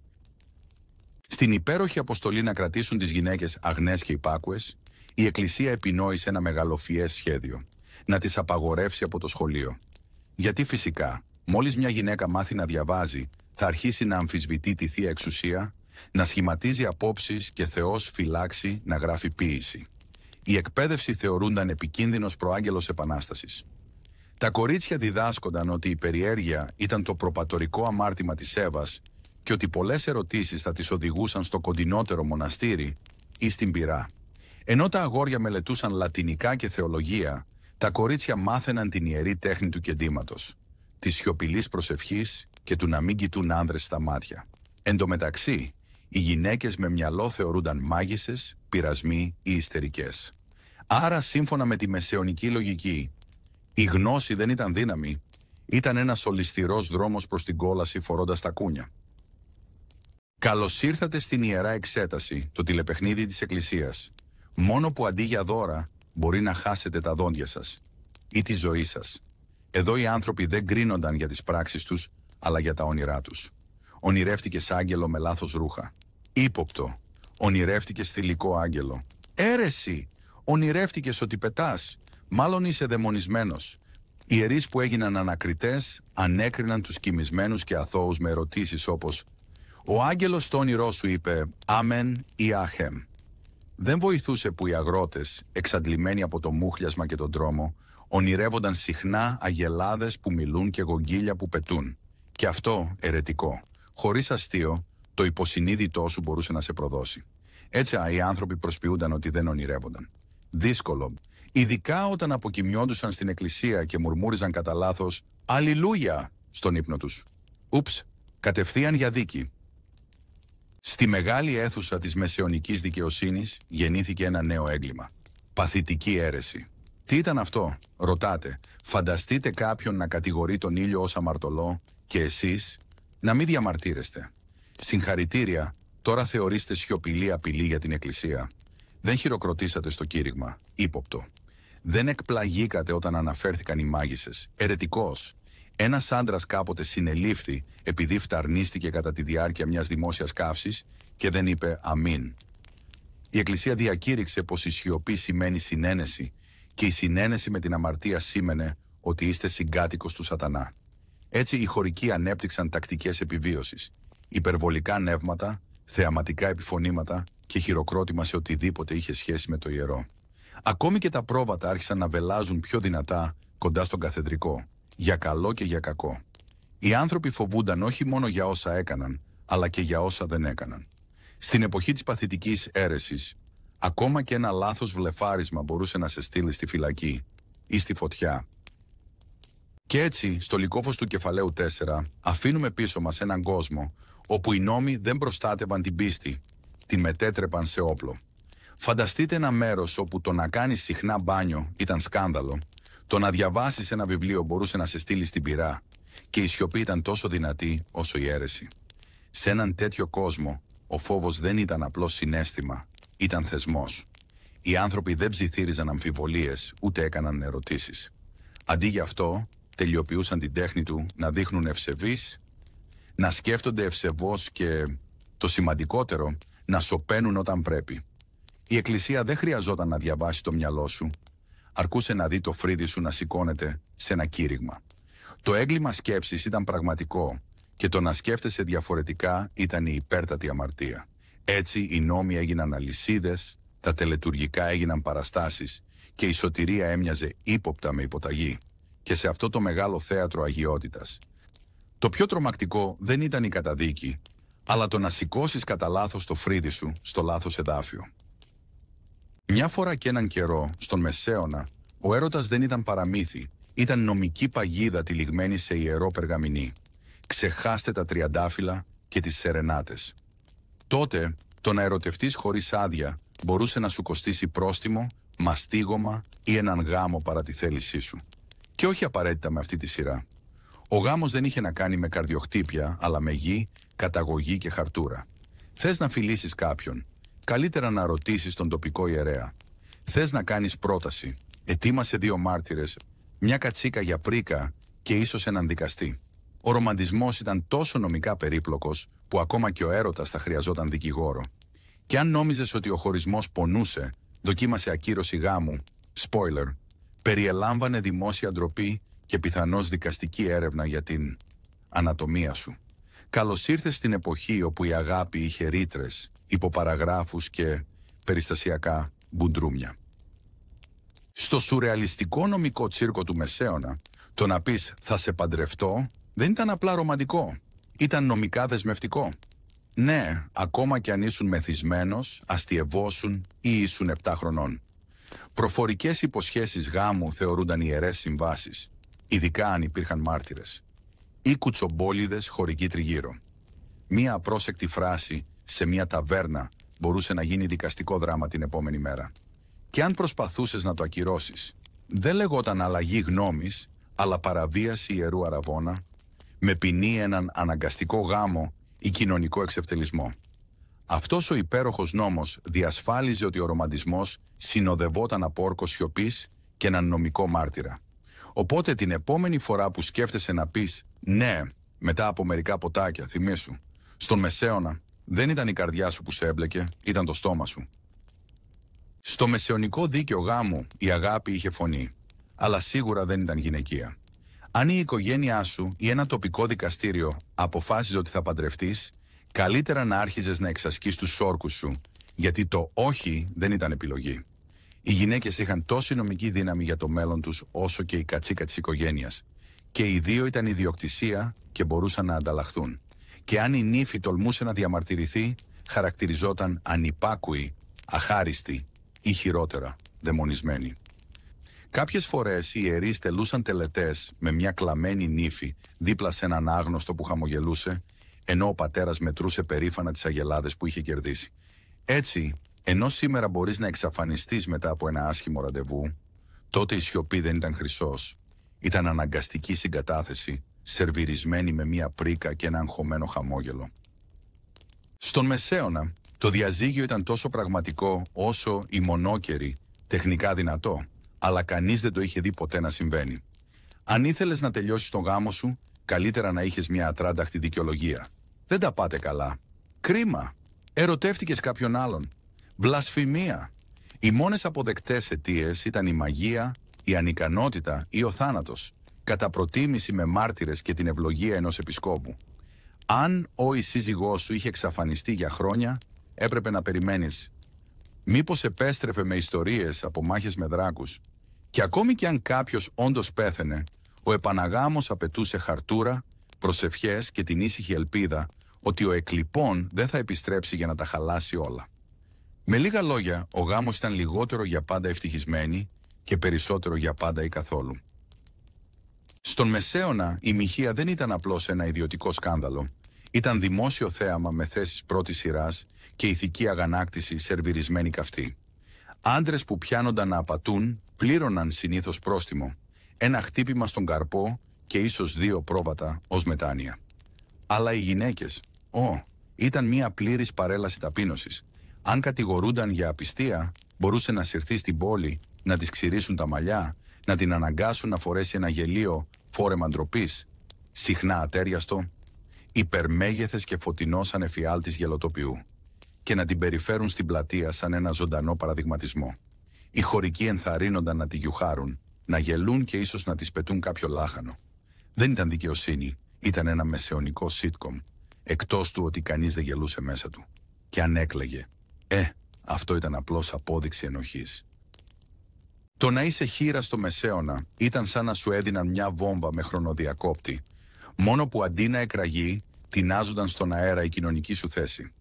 Speaker 1: Στην υπέροχη αποστολή να κρατήσουν τις γυναίκες αγνές και υπάκουες, η Εκκλησία επινόησε ένα μεγαλοφιές σχέδιο, να τις απαγορεύσει από το σχολείο. Γιατί φυσικά, μόλις μια γυναίκα μάθει να διαβάζει, θα αρχίσει να αμφισβητεί τη Θεία Εξουσία, να σχηματίζει απόψεις και Θεός φυλάξει να γράφει ποίηση. Η εκπαίδευση θεωρούνταν επικίνδυνος προάγγελος επανάστασης. Τα κορίτσια διδάσκονταν ότι η περιέργεια ήταν το προπατορικό αμάρτημα της Εύας και ότι πολλές ερωτήσεις θα τις οδηγούσαν στο κοντινότερο μοναστήρι ή στην πυρά. Ενώ τα αγόρια μελετούσαν λατινικά και θεολογία, τα κορίτσια μάθαιναν την ιερή τέχνη του κεντήματος, της σιωπηλής προσευχής και του να μην κοιτούν άνδρες στα μάτια. Εν τω μεταξύ, οι γυναίκες με μυαλό θεωρούνταν μάγισσες, πειρασμοί ή ιστερικές. Άρα, σύμφωνα με τη μεσαιωνική λογική, Η γνώση δεν ήταν δύναμη, ήταν ένας ολισθηρός δρόμος προς την κόλαση φορώντας τα κούνια. Καλώς ήρθατε στην Ιερά Εξέταση, το τηλεπαιχνίδι της Εκκλησίας. Μόνο που αντί για δώρα μπορεί να χάσετε τα δόντια σας ή τη ζωή σας. Εδώ οι άνθρωποι δεν κρίνονταν για τις πράξεις τους, αλλά για τα όνειρά τους. Ονειρεύτηκες άγγελο με λάθος ρούχα. Ύποπτο. Ονειρεύτηκες θηλυκό άγγελο. Έρεση. Ονειρεύτηκες ότι πετάς. Μάλλον είσαι δαιμονισμένος. Οι ιερείς που έγιναν ανακριτές ανέκριναν τους κοιμισμένους και αθώους με ερωτήσεις όπως «Ο άγγελος στο όνειρό σου είπε «Αμέν» ή «Αχέμ». Δεν βοηθούσε που οι αγρότες, εξαντλημένοι από το μούχλιασμα και τον τρόμο, ονειρεύονταν συχνά αγελάδες που μιλούν και γογγίλια που πετούν. Και αυτό ερετικό. Χωρίς αστείο, το υποσυνείδητό σου μπορούσε να σε προδώσει. Έτσι οι άνθρωποι προσποιούνταν ότι δεν ονειρεύονταν. Δύσκολο. Ειδικά όταν αποκοιμιόντουσαν στην εκκλησία και μουρμούριζαν κατά λάθος «Αλληλούια» στον ύπνο τους. Ούψ, κατευθείαν για δίκη. Στη μεγάλη αίθουσα της μεσαιωνικής δικαιοσύνης γεννήθηκε ένα νέο έγκλημα. Παθητική αίρεση. Τι ήταν αυτό, ρωτάτε. Φανταστείτε κάποιον να κατηγορεί τον ήλιο ως αμαρτωλό και εσείς να μην διαμαρτύρεστε. Συγχαρητήρια, τώρα θεωρείστε σιωπηλή απειλή για την Εκκλησία. Δεν χειροκροτήσατε στο κήρυγμα, ύποπτο. Δεν εκπλαγήκατε όταν αναφέρθηκαν οι μάγισσες. Ερετικός. Ένας άντρας κάποτε συνελήφθη επειδή φταρνίστηκε κατά τη διάρκεια μιας δημόσιας καύσης και δεν είπε αμήν. Η Εκκλησία διακήρυξε πως η σιωπή σημαίνει συνένεση και η συνένεση με την αμαρτία σήμαινε ότι είστε συγκάτοικος του σατανά. Έτσι οι χωρικοί ανέπτυξαν τακτικές επιβίωσης, υπερβολικά νεύματα, θεαματικά επιφωνήματα και χειροκρότημα σε οτιδήποτε είχε σχέση με το ιερό. Ακόμη και τα πρόβατα άρχισαν να βελάζουν πιο δυνατά κοντά στον καθεδρικό, για καλό και για κακό. Οι άνθρωποι φοβούνταν όχι μόνο για όσα έκαναν, αλλά και για όσα δεν έκαναν. Στην εποχή της παθητικής αίρεσης, ακόμα και ένα λάθος βλεφάρισμα μπορούσε να σε στείλει στη φυλακή ή στη φωτιά. Και έτσι, στο λυκόφως του κεφαλαίου 4, αφήνουμε πίσω μας έναν κόσμο όπου οι νόμοι δεν προστάτευαν την πίστη, την μετέτρεπαν σε όπλο. Φανταστείτε ένα μέρος όπου το να κάνεις συχνά μπάνιο ήταν σκάνδαλο, το να διαβάσεις ένα βιβλίο μπορούσε να σε στείλει στην πυρά και η σιωπή ήταν τόσο δυνατή όσο η αίρεση. Σε έναν τέτοιο κόσμο, ο φόβος δεν ήταν απλώς συναίσθημα, ήταν θεσμός. Οι άνθρωποι δεν ψιθύριζαν αμφιβολίες, ούτε έκαναν ερωτήσεις. Αντί γι' αυτό, τελειοποιούσαν την τέχνη του να δείχνουν ευσεβείς, να σκέφτονται ευσεβώς και, το σημαντικότερο, να σωπαίνουν όταν πρέπει. Η Εκκλησία δεν χρειαζόταν να διαβάσει το μυαλό σου. Αρκούσε να δει το φρύδι σου να σηκώνεται σε ένα κήρυγμα. Το έγκλημα σκέψης ήταν πραγματικό και το να σκέφτεσαι διαφορετικά ήταν η υπέρτατη αμαρτία. Έτσι οι νόμοι έγιναν αλυσίδες, τα τελετουργικά έγιναν παραστάσεις και η σωτηρία έμοιαζε ύποπτα με υποταγή. Και σε αυτό το μεγάλο θέατρο αγιότητας. Το πιο τρομακτικό δεν ήταν η καταδίκη, αλλά το να σηκώσεις κατά λάθος το φρύδι σου στο λάθος εδάφιο. Μια φορά και έναν καιρό, στον Μεσαίωνα, ο έρωτας δεν ήταν παραμύθι, ήταν νομική παγίδα τυλιγμένη σε ιερό περγαμηνί. Ξεχάστε τα τριαντάφυλλα και τις σερενάτες. Τότε, το να ερωτευτείς χωρίς άδεια μπορούσε να σου κοστίσει πρόστιμο, μαστίγωμα ή έναν γάμο παρά τη θέλησή σου. Και όχι απαραίτητα με αυτή τη σειρά. Ο γάμος δεν είχε να κάνει με καρδιοχτύπια, αλλά με γη, καταγωγή και χαρτούρα. Θες να φιλήσεις κάποιον, καλύτερα να ρωτήσεις τον τοπικό ιερέα. Θες να κάνεις πρόταση, ετοίμασε 2 μάρτυρες, μια κατσίκα για πρίκα και ίσως έναν δικαστή. Ο ρομαντισμός ήταν τόσο νομικά περίπλοκος που ακόμα και ο έρωτας θα χρειαζόταν δικηγόρο. Και αν νόμιζες ότι ο χωρισμός πονούσε, δοκίμασε ακύρωση γάμου, spoiler, περιελάμβανε δημόσια ντροπή και πιθανώς δικαστική έρευνα για την ανατομία σου. Καλώς ήρθες στην εποχή όπου η αγάπη είχε ρήτρες, υποπαραγράφους και περιστασιακά μπουντρούμια. Στο σουρεαλιστικό νομικό τσίρκο του Μεσαίωνα, το να πεις «θα σε παντρευτώ» δεν ήταν απλά ρομαντικό, ήταν νομικά δεσμευτικό. Ναι, ακόμα κι αν ήσουν μεθυσμένος, αστιευόσουν ή ήσουν 7 χρονών. Προφορικές υποσχέσεις γάμου θεωρούνταν ιερές συμβάσεις, ειδικά αν υπήρχαν μάρτυρες. Ή κουτσομπόλιδες χωρικοί τριγύρω. Μία απρόσεκτη φράση σε μία ταβέρνα μπορούσε να γίνει δικαστικό δράμα την επόμενη μέρα. Και αν προσπαθούσες να το ακυρώσεις, δεν λεγόταν αλλαγή γνώμης, αλλά παραβίαση ιερού αραβώνα, με ποινή έναν αναγκαστικό γάμο ή κοινωνικό εξευτελισμό. Αυτός ο υπέροχος νόμος διασφάλιζε ότι ο ρομαντισμός συνοδευόταν από όρκο σιωπής και έναν νομικό μάρτυρα. Οπότε την επόμενη φορά που σκέφτεσαι να πεις «ναι» μετά από μερικά ποτάκια, θυμήσου, στον Μεσαίωνα δεν ήταν η καρδιά σου που σε έμπλεκε, ήταν το στόμα σου. Στο μεσαιωνικό δίκαιο γάμου η αγάπη είχε φωνή, αλλά σίγουρα δεν ήταν γυναικεία. Αν η οικογένειά σου ή ένα τοπικό δικαστήριο αποφάσιζε ότι θα παντρευτείς, καλύτερα να άρχιζες να εξασκείς τους όρκους σου, γιατί το όχι δεν ήταν επιλογή. Οι γυναίκες είχαν τόση νομική δύναμη για το μέλλον τους όσο και η κατσίκα της οικογένειας. Και οι δύο ήταν ιδιοκτησία και μπορούσαν να ανταλλαχθούν. Και αν η νύφη τολμούσε να διαμαρτυρηθεί, χαρακτηριζόταν ανυπάκουη, αχάριστη ή χειρότερα, δαιμονισμένη. Κάποιες φορές οι ιερείς τελούσαν τελετές με μια κλαμμένη νύφη δίπλα σε έναν άγνωστο που χαμογελούσε, ενώ ο πατέρας μετρούσε περήφανα τις αγελάδες που είχε κερδίσει. Έτσι, ενώ σήμερα μπορείς να εξαφανιστείς μετά από ένα άσχημο ραντεβού, τότε η σιωπή δεν ήταν χρυσός. Ήταν αναγκαστική συγκατάθεση, σερβιρισμένη με μια πρίκα και ένα αγχωμένο χαμόγελο. Στον Μεσαίωνα, το διαζύγιο ήταν τόσο πραγματικό όσο η μονόκερη, τεχνικά δυνατό, αλλά κανείς δεν το είχε δει ποτέ να συμβαίνει. Αν ήθελες να τελειώσεις τον γάμο σου, καλύτερα να είχες μια ατράνταχτη δικαιολογία. Δεν τα πάτε καλά. Κρίμα. Ερωτεύτηκες κάποιον άλλον. Βλασφημία. Οι μόνες αποδεκτές αιτίες ήταν η μαγεία, η ανικανότητα ή ο θάνατος, κατά προτίμηση με μάρτυρες και την ευλογία ενός επισκόπου. Αν η σύζυγός σου είχε εξαφανιστεί για χρόνια, έπρεπε να περιμένεις. Μήπως επέστρεφε με ιστορίες από μάχες με δράκους. Και ακόμη και αν κάποιος όντως πέθαινε, ο επαναγάμος απαιτούσε χαρτούρα, προσευχές και την ήσυχη ελπίδα ότι ο εκλειπών δεν θα επιστρέψει για να τα χαλάσει όλα. Με λίγα λόγια, ο γάμος ήταν λιγότερο για πάντα ευτυχισμένη και περισσότερο για πάντα ή καθόλου. Στον Μεσαίωνα η μοιχεία δεν ήταν απλώς ένα ιδιωτικό σκάνδαλο. Ήταν δημόσιο θέαμα με θέσεις πρώτης σειράς και ηθική αγανάκτηση σερβιρισμένη καυτή. Άντρες που πιάνονταν να απατούν πλήρωναν συνήθως πρόστιμο, ένα χτύπημα στον καρπό και ίσως 2 πρόβατα ως μετάνοια. Αλλά οι γυναίκες, ήταν μια πλήρης παρέλαση ταπείνωσης. Αν κατηγορούνταν για απιστία, μπορούσε να συρθεί στην πόλη, να της ξυρίσουν τα μαλλιά, να την αναγκάσουν να φορέσει ένα γελίο φόρεμα ντροπής, συχνά ατέριαστο, υπερμέγεθες και φωτεινό σαν εφιάλτης γελοτοπιού, και να την περιφέρουν στην πλατεία σαν ένα ζωντανό παραδειγματισμό. Οι χωρικοί ενθαρρύνονταν να τη γιουχάρουν, να γελούν και ίσως να της πετούν κάποιο λάχανο. Δεν ήταν δικαιοσύνη, ήταν ένα μεσαιωνικό sitcom, εκτός του ότι κανείς δεν γελούσε μέσα του. Και αν έκλαιγε, αυτό ήταν απλώς απόδειξη ενοχής. Το να είσαι χήρα στο Μεσαίωνα ήταν σαν να σου έδιναν μια βόμβα με χρονοδιακόπτη, μόνο που αντί να εκραγεί, τεινάζονταν στον αέρα η κοινωνική σου θέση.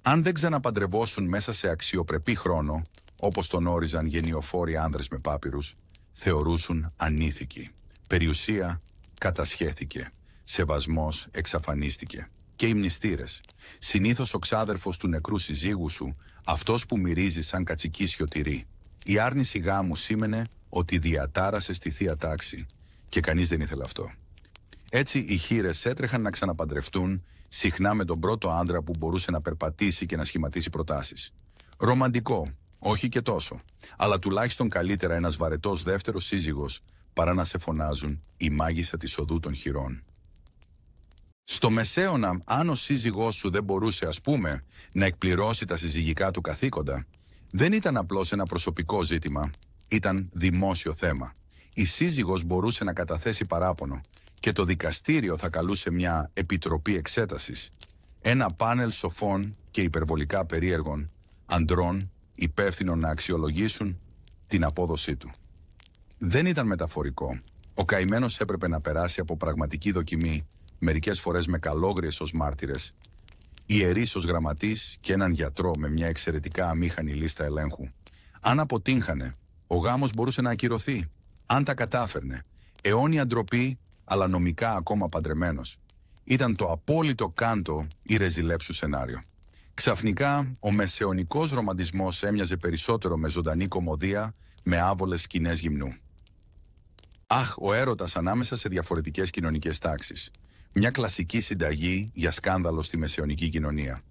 Speaker 1: Αν δεν ξαναπαντρευόσουν μέσα σε αξιοπρεπή χρόνο, όπως τον όριζαν γενιοφόροι άνδρες με πάπυρους, θεωρούσουν ανήθικοι. Περιουσία κατασχέθηκε, σεβασμός εξαφανίστηκε. Και οι μνηστήρες. Συνήθως ο ξάδερφος του νεκρού συζύγου σου, αυτός που μυρίζει σαν κατσικίσιο τυρί. Η άρνηση γάμου σήμαινε ότι διατάρασε στη θεία τάξη και κανείς δεν ήθελε αυτό. Έτσι οι χήρες έτρεχαν να ξαναπαντρευτούν, συχνά με τον πρώτο άντρα που μπορούσε να περπατήσει και να σχηματίσει προτάσεις. Ρομαντικό, όχι και τόσο, αλλά τουλάχιστον καλύτερα ένας βαρετός δεύτερος σύζυγος παρά να σε φωνάζουν η μάγισσα της οδού των χειρών. Στο Μεσαίωνα, αν ο σύζυγός σου δεν μπορούσε, ας πούμε, να εκπληρώσει τα συζυγικά του καθήκοντα, δεν ήταν απλώς ένα προσωπικό ζήτημα, ήταν δημόσιο θέμα. Η σύζυγος μπορούσε να καταθέσει παράπονο και το δικαστήριο θα καλούσε μια επιτροπή εξέτασης, ένα πάνελ σοφών και υπερβολικά περίεργων αντρών υπεύθυνων να αξιολογήσουν την απόδοσή του. Δεν ήταν μεταφορικό. Ο καημένος έπρεπε να περάσει από πραγματική δοκιμή, μερικές φορές με καλόγριες ως μάρτυρες, ιερείς ως γραμματείς και έναν γιατρό με μια εξαιρετικά αμήχανη λίστα ελέγχου. Αν αποτύγχανε, ο γάμος μπορούσε να ακυρωθεί. Αν τα κατάφερνε, αιώνια ντροπή, αλλά νομικά ακόμα παντρεμένος. Ήταν το απόλυτο κάντο ή ρεζιλέψου σενάριο. Ξαφνικά, ο μεσαιωνικός ρομαντισμός έμοιαζε περισσότερο με ζωντανή κωμωδία, με άβολες σκηνές γυμνού. Αχ, ο έρωτας ανάμεσα σε διαφορετικές κοινωνικές τάξεις. Μια κλασική συνταγή για σκάνδαλο στη μεσαιωνική κοινωνία.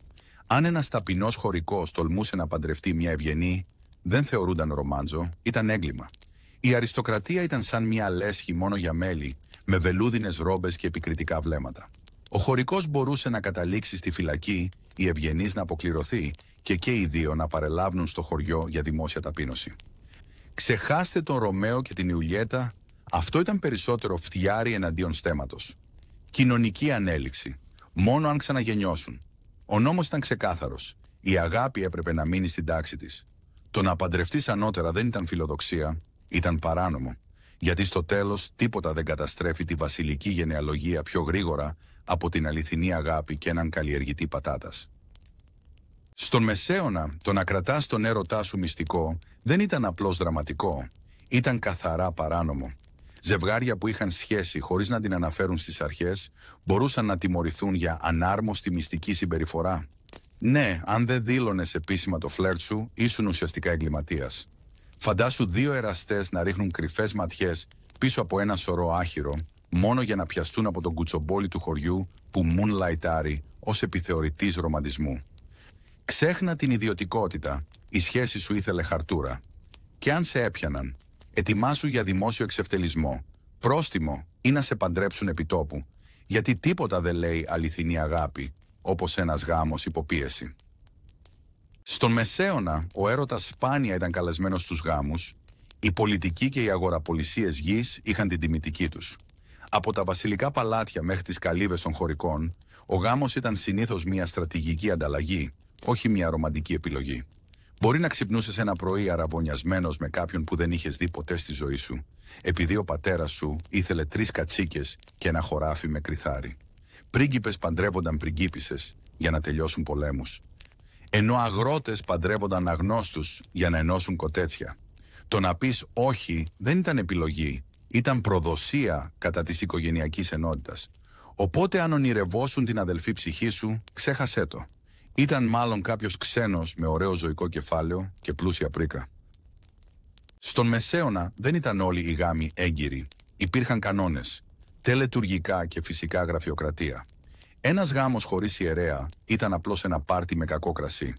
Speaker 1: Αν ένας ταπεινός χωρικός τολμούσε να παντρευτεί μια ευγενή, δεν θεωρούνταν ρομάντζο, ήταν έγκλημα. Η αριστοκρατία ήταν σαν μια λέσχη μόνο για μέλη, με βελούδινες ρόμπες και επικριτικά βλέμματα. Ο χωρικός μπορούσε να καταλήξει στη φυλακή, η ευγενής να αποκληρωθεί και οι δύο να παρελάβουν στο χωριό για δημόσια ταπείνωση. Ξεχάστε τον Ρωμαίο και την Ιουλιέτα, αυτό ήταν περισσότερο φτιάρι εναντίον στέματος. Κοινωνική ανέλυξη, μόνο αν ξαναγεννιώσουν. Ο νόμος ήταν ξεκάθαρος. Η αγάπη έπρεπε να μείνει στην τάξη της. Το να παντρευτείς ανώτερα δεν ήταν φιλοδοξία, ήταν παράνομο. Γιατί στο τέλος τίποτα δεν καταστρέφει τη βασιλική γενεαλογία πιο γρήγορα από την αληθινή αγάπη και έναν καλλιεργητή πατάτας. Στον Μεσαίωνα, το να κρατάς τον έρωτά σου μυστικό δεν ήταν απλώς δραματικό, ήταν καθαρά παράνομο. Ζευγάρια που είχαν σχέση χωρίς να την αναφέρουν στις αρχές μπορούσαν να τιμωρηθούν για ανάρμοστη μυστική συμπεριφορά. Ναι, αν δεν δήλωνες επίσημα το φλερτ σου, ήσουν ουσιαστικά εγκληματίας. Φαντάσου δύο εραστές να ρίχνουν κρυφές ματιές πίσω από ένα σωρό άχυρο, μόνο για να πιαστούν από τον κουτσομπόλι του χωριού που moonlightάρει ως επιθεωρητής ρομαντισμού. Ξέχνα την ιδιωτικότητα, η σχέση σου ήθελε χαρτούρα. Και αν σε έπιαναν, ετοιμάσου για δημόσιο εξευτελισμό, πρόστιμο ή να σε παντρέψουν επιτόπου, γιατί τίποτα δεν λέει αληθινή αγάπη, όπως ένας γάμος υποπίεση. Στον Μεσαίωνα, ο έρωτας σπάνια ήταν καλεσμένος στους γάμους, οι πολιτικοί και οι αγοραπολισίες γης είχαν την τιμητική τους. Από τα βασιλικά παλάτια μέχρι τις καλύβες των χωρικών, ο γάμος ήταν συνήθως μια στρατηγική ανταλλαγή, όχι μια ρομαντική επιλογή. Μπορεί να ξυπνούσες ένα πρωί αραβωνιασμένος με κάποιον που δεν είχες δει ποτέ στη ζωή σου, επειδή ο πατέρας σου ήθελε 3 κατσίκες και ένα χωράφι με κριθάρι. Πρίγκιπες παντρεύονταν πριγκίπισσες για να τελειώσουν πολέμους. Ενώ αγρότες παντρεύονταν αγνώστους για να ενώσουν κοτέτσια. Το να πεις όχι δεν ήταν επιλογή, ήταν προδοσία κατά της οικογενειακής ενότητας. Οπότε αν ονειρευόσουν την αδελφή ψυχή σου, ξέχασέ το. Ήταν μάλλον κάποιος ξένος με ωραίο ζωικό κεφάλαιο και πλούσια πρίκα. Στον Μεσαίωνα δεν ήταν όλοι οι γάμοι έγκυροι. Υπήρχαν κανόνες, τελετουργικά και φυσικά γραφειοκρατία. Ένας γάμος χωρίς ιερέα ήταν απλώς ένα πάρτι με κακό κρασί.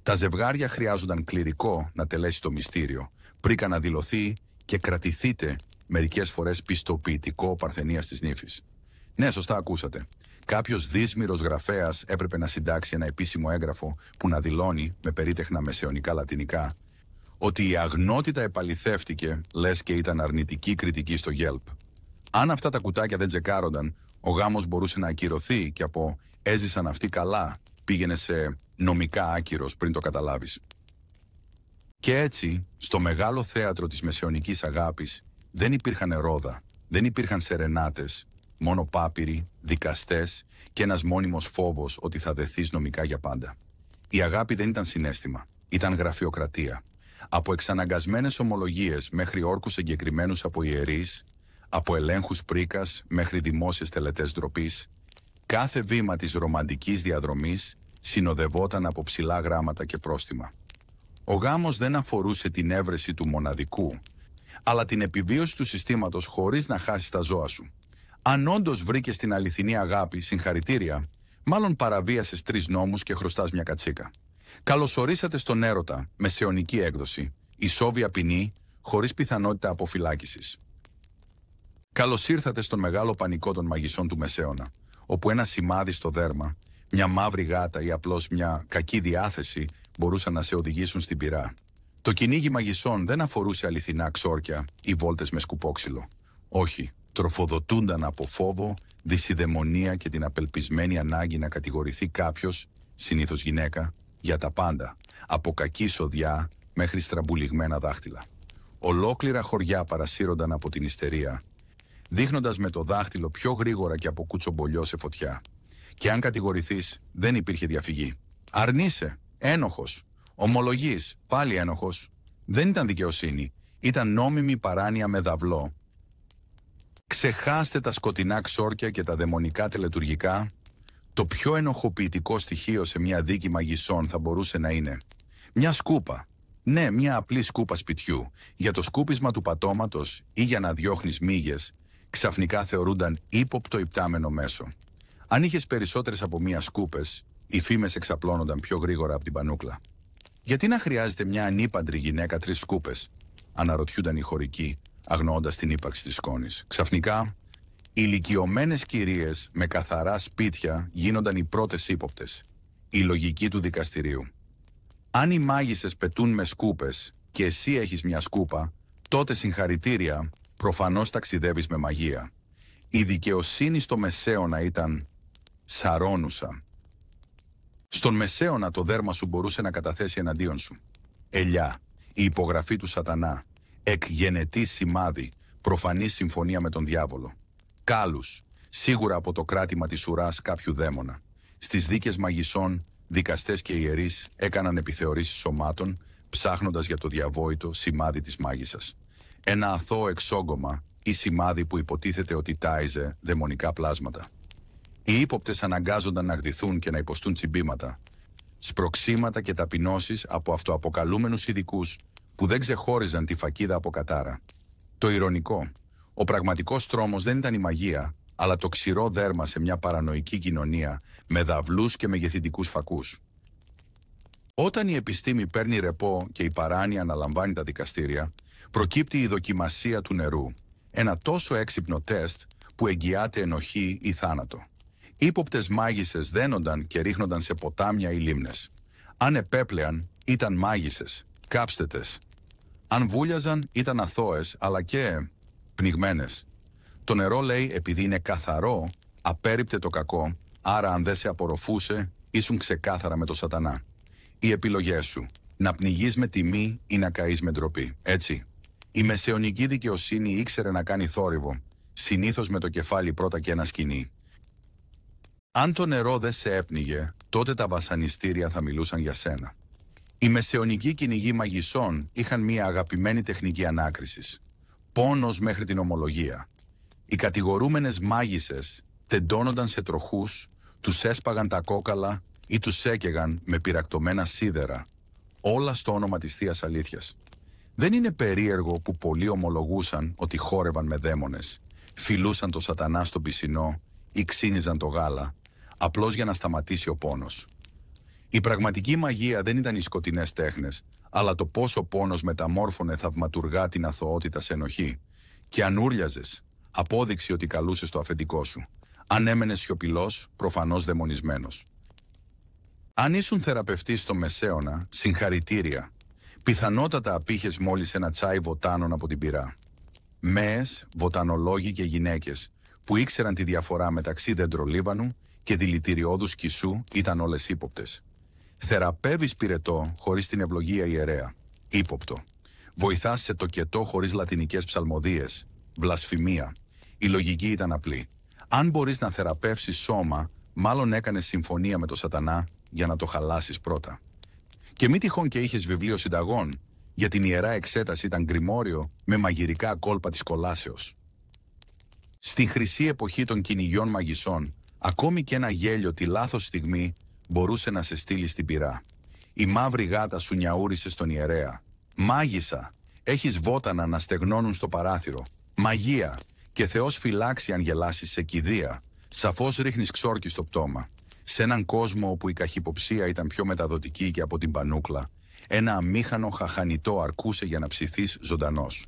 Speaker 1: Τα ζευγάρια χρειάζονταν κληρικό να τελέσει το μυστήριο, πρίκα να δηλωθεί και κρατηθείτε μερικές φορές πιστοποιητικό παρθενίας της νύφης. Ναι, σωστά ακούσατε. Κάποιος δύσμυρος γραφέας έπρεπε να συντάξει ένα επίσημο έγγραφο που να δηλώνει, με περίτεχνα μεσαιωνικά λατινικά, ότι η αγνότητα επαληθεύτηκε, λες και ήταν αρνητική κριτική στο Yelp. Αν αυτά τα κουτάκια δεν τσεκάρονταν, ο γάμος μπορούσε να ακυρωθεί και από «έζησαν αυτοί καλά» πήγαινε σε «νομικά άκυρος» πριν το καταλάβεις. Και έτσι, στο μεγάλο θέατρο της μεσαιωνικής αγάπης, δεν υπήρχαν ρόδα, δεν υπήρχαν σερενάτες, μόνο πάπυροι, δικαστές και ένας μόνιμος φόβος ότι θα δεθείς νομικά για πάντα. Η αγάπη δεν ήταν συναίσθημα, ήταν γραφειοκρατία. Από εξαναγκασμένες ομολογίες μέχρι όρκους εγκεκριμένους από ιερείς, από ελέγχους πρίκας μέχρι δημόσιες τελετές ντροπής, κάθε βήμα της ρομαντικής διαδρομής συνοδευόταν από ψηλά γράμματα και πρόστιμα. Ο γάμος δεν αφορούσε την έβρεση του μοναδικού, αλλά την επιβίωση του συστήματος χωρίς να χάσεις τα ζώα σου. Αν όντως βρήκες την αληθινή αγάπη, συγχαρητήρια, μάλλον παραβίασες 3 νόμους και χρωστάς μια κατσίκα. Καλωσορίσατε στον έρωτα, μεσαιωνική έκδοση, ισόβια ποινή, χωρίς πιθανότητα αποφυλάκησης. Καλώς ήρθατε στον μεγάλο πανικό των μαγισσών του Μεσαίωνα, όπου ένα σημάδι στο δέρμα, μια μαύρη γάτα ή απλώς μια κακή διάθεση μπορούσαν να σε οδηγήσουν στην πυρά. Το κυνήγι μαγισσών δεν αφορούσε αληθινά ξόρκια ή βόλτες με σκουπόξυλο. Όχι, τροφοδοτούνταν από φόβο, δυσιδαιμονία και την απελπισμένη ανάγκη να κατηγορηθεί κάποιος, συνήθως γυναίκα, για τα πάντα, από κακή σοδιά μέχρι στραμπουλιγμένα δάχτυλα. Ολόκληρα χωριά παρασύρονταν από την ιστερία, δείχνοντας με το δάχτυλο πιο γρήγορα και από κουτσομπολιό σε φωτιά. Και αν κατηγορηθείς, δεν υπήρχε διαφυγή. Αρνείσαι, ένοχος. Ομολογείς, πάλι ένοχος. Δεν ήταν δικαιοσύνη, ήταν νόμιμη παράνοια με δαυλό. Ξεχάστε τα σκοτεινά ξόρκια και τα δαιμονικά τελετουργικά. Το πιο ενοχοποιητικό στοιχείο σε μια δίκη μαγισσών θα μπορούσε να είναι μια σκούπα, Ναι, μια απλή σκούπα σπιτιού, για το σκούπισμα του πατώματος ή για να διώχνεις μύγες, ξαφνικά θεωρούνταν ύποπτο υπτάμενο μέσο. Αν είχες περισσότερες από μία σκούπες, οι φήμες εξαπλώνονταν πιο γρήγορα από την πανούκλα. Γιατί να χρειάζεται μια ανήπαντρη γυναίκα 3 σκούπες, αναρωτιούνταν οι χωρικοί, αγνοώντας την ύπαρξη της σκόνης. Ξαφνικά, οι ηλικιωμένες κυρίες με καθαρά σπίτια γίνονταν οι πρώτες ύποπτες. Η λογική του δικαστηρίου. Αν οι μάγισσες πετούν με σκούπες και εσύ έχεις μια σκούπα, τότε συγχαρητήρια, προφανώς ταξιδεύεις με μαγεία. Η δικαιοσύνη στο Μεσαίωνα ήταν σαρώνουσα. Στον Μεσαίωνα το δέρμα σου μπορούσε να καταθέσει εναντίον σου. Ελιά, η υπογραφή του σατανά, εκγενετή σημάδι, προφανή συμφωνία με τον διάβολο. Κάλους, σίγουρα από το κράτημα της ουράς κάποιου δαίμονα. Στις δίκες μαγισσών, δικαστές και ιερείς έκαναν επιθεωρήσεις σωμάτων, ψάχνοντας για το διαβόητο σημάδι της μάγισσας. Ένα αθώο εξόγκωμα ή σημάδι που υποτίθεται ότι τάιζε δαιμονικά πλάσματα. Οι ύποπτες αναγκάζονταν να γδυθούν και να υποστούν τσιμπήματα, σπροξήματα και ταπεινώσεις από αυτοαποκαλούμενους ειδικούς που δεν ξεχώριζαν τη φακίδα από κατάρα. Το ηρωνικό, ο πραγματικός τρόμος δεν ήταν η μαγεία, αλλά το ξηρό δέρμα σε μια παρανοϊκή κοινωνία με δαυλούς και μεγεθυντικούς φακούς. Όταν η επιστήμη παίρνει ρεπό και η παράνοια αναλαμβάνει τα δικαστήρια, προκύπτει η δοκιμασία του νερού, ένα τόσο έξυπνο τεστ που εγγυάται ενοχή ή θάνατο. Ύποπτες μάγισσες δένονταν και ρίχνονταν σε ποτάμια ή λίμνες. Αν επέπλεαν, ήταν μάγισσες, κάψτετες. Αν βούλιαζαν, ήταν αθώες, αλλά και πνιγμένες. Το νερό, λέει, επειδή είναι καθαρό, απέρριπτε το κακό, άρα αν δεν σε απορροφούσε, ήσουν ξεκάθαρα με το σατανά. Οι επιλογές σου, να πνιγείς με τιμή ή να καείς με ντροπή, έτσι. Η μεσαιωνική δικαιοσύνη ήξερε να κάνει θόρυβο, συνήθως με το κεφάλι πρώτα και ένα σκοινί. Αν το νερό δεν σε έπνιγε, τότε τα βασανιστήρια θα μιλούσαν για σένα. Οι μεσαιωνικοί κυνηγοί μαγισσών είχαν μια αγαπημένη τεχνική ανάκρισης. Πόνος μέχρι την ομολογία. Οι κατηγορούμενες μάγισσες τεντώνονταν σε τροχούς, τους έσπαγαν τα κόκαλα ή τους έκαιγαν με πυρακτωμένα σίδερα. Όλα στο όνομα της Θείας Αλήθειας. Δεν είναι περίεργο που πολλοί ομολογούσαν ότι χόρευαν με δαίμονες, φιλούσαν το σατανά στον πισινό ή ξύνιζαν το γάλα, απλώς για να σταματήσει ο πόνος. Η πραγματική μαγεία δεν ήταν οι σκοτεινές τέχνες, αλλά το πόσο πόνος μεταμόρφωνε θαυματουργά την αθωότητα σε ενοχή. Και αν ούρλιαζες, απόδειξη ότι καλούσες το αφεντικό σου. Αν έμενες σιωπηλός, προφανώς δαιμονισμένος. Αν ήσουν θεραπευτής στο Μεσαίωνα, συγχαρητήρια. Πιθανότατα απήχες μόλις ένα τσάι βοτάνων από την πυρά. Μέες, βοτανολόγοι και γυναίκες, που ήξεραν τη διαφορά μεταξύ δεντρολίβανου και δηλητηριώδους κισού, ήταν όλες ύποπτες. Θεραπεύεις πυρετό χωρίς την ευλογία ιερέα. Ύποπτο. Βοηθάς σε τοκετό χωρίς λατινικές ψαλμοδίες. Βλασφημία. Η λογική ήταν απλή. Αν μπορείς να θεραπεύσεις σώμα, μάλλον έκανες συμφωνία με το σατανά για να το χαλάσεις πρώτα. Και μη τυχόν και είχες βιβλίο συνταγών, για την ιερά εξέταση ήταν γκριμόριο με μαγειρικά κόλπα της κολάσεως. Στην χρυσή εποχή των κυνηγιών μαγισσών, ακόμη και ένα γέλιο τη λάθος στιγμή μπορούσε να σε στείλει στην πυρά. Η μαύρη γάτα σου νιαούρισε στον ιερέα. Μάγισσα, έχεις βότανα να στεγνώνουν στο παράθυρο. Μαγεία, και Θεός φυλάξει αν γελάσεις σε κηδεία. Σαφώς ρίχνεις ξόρκι στο πτώμα. Σε έναν κόσμο όπου η καχυποψία ήταν πιο μεταδοτική και από την πανούκλα, ένα αμήχανο χαχανιτό αρκούσε για να ψηθείς ζωντανός.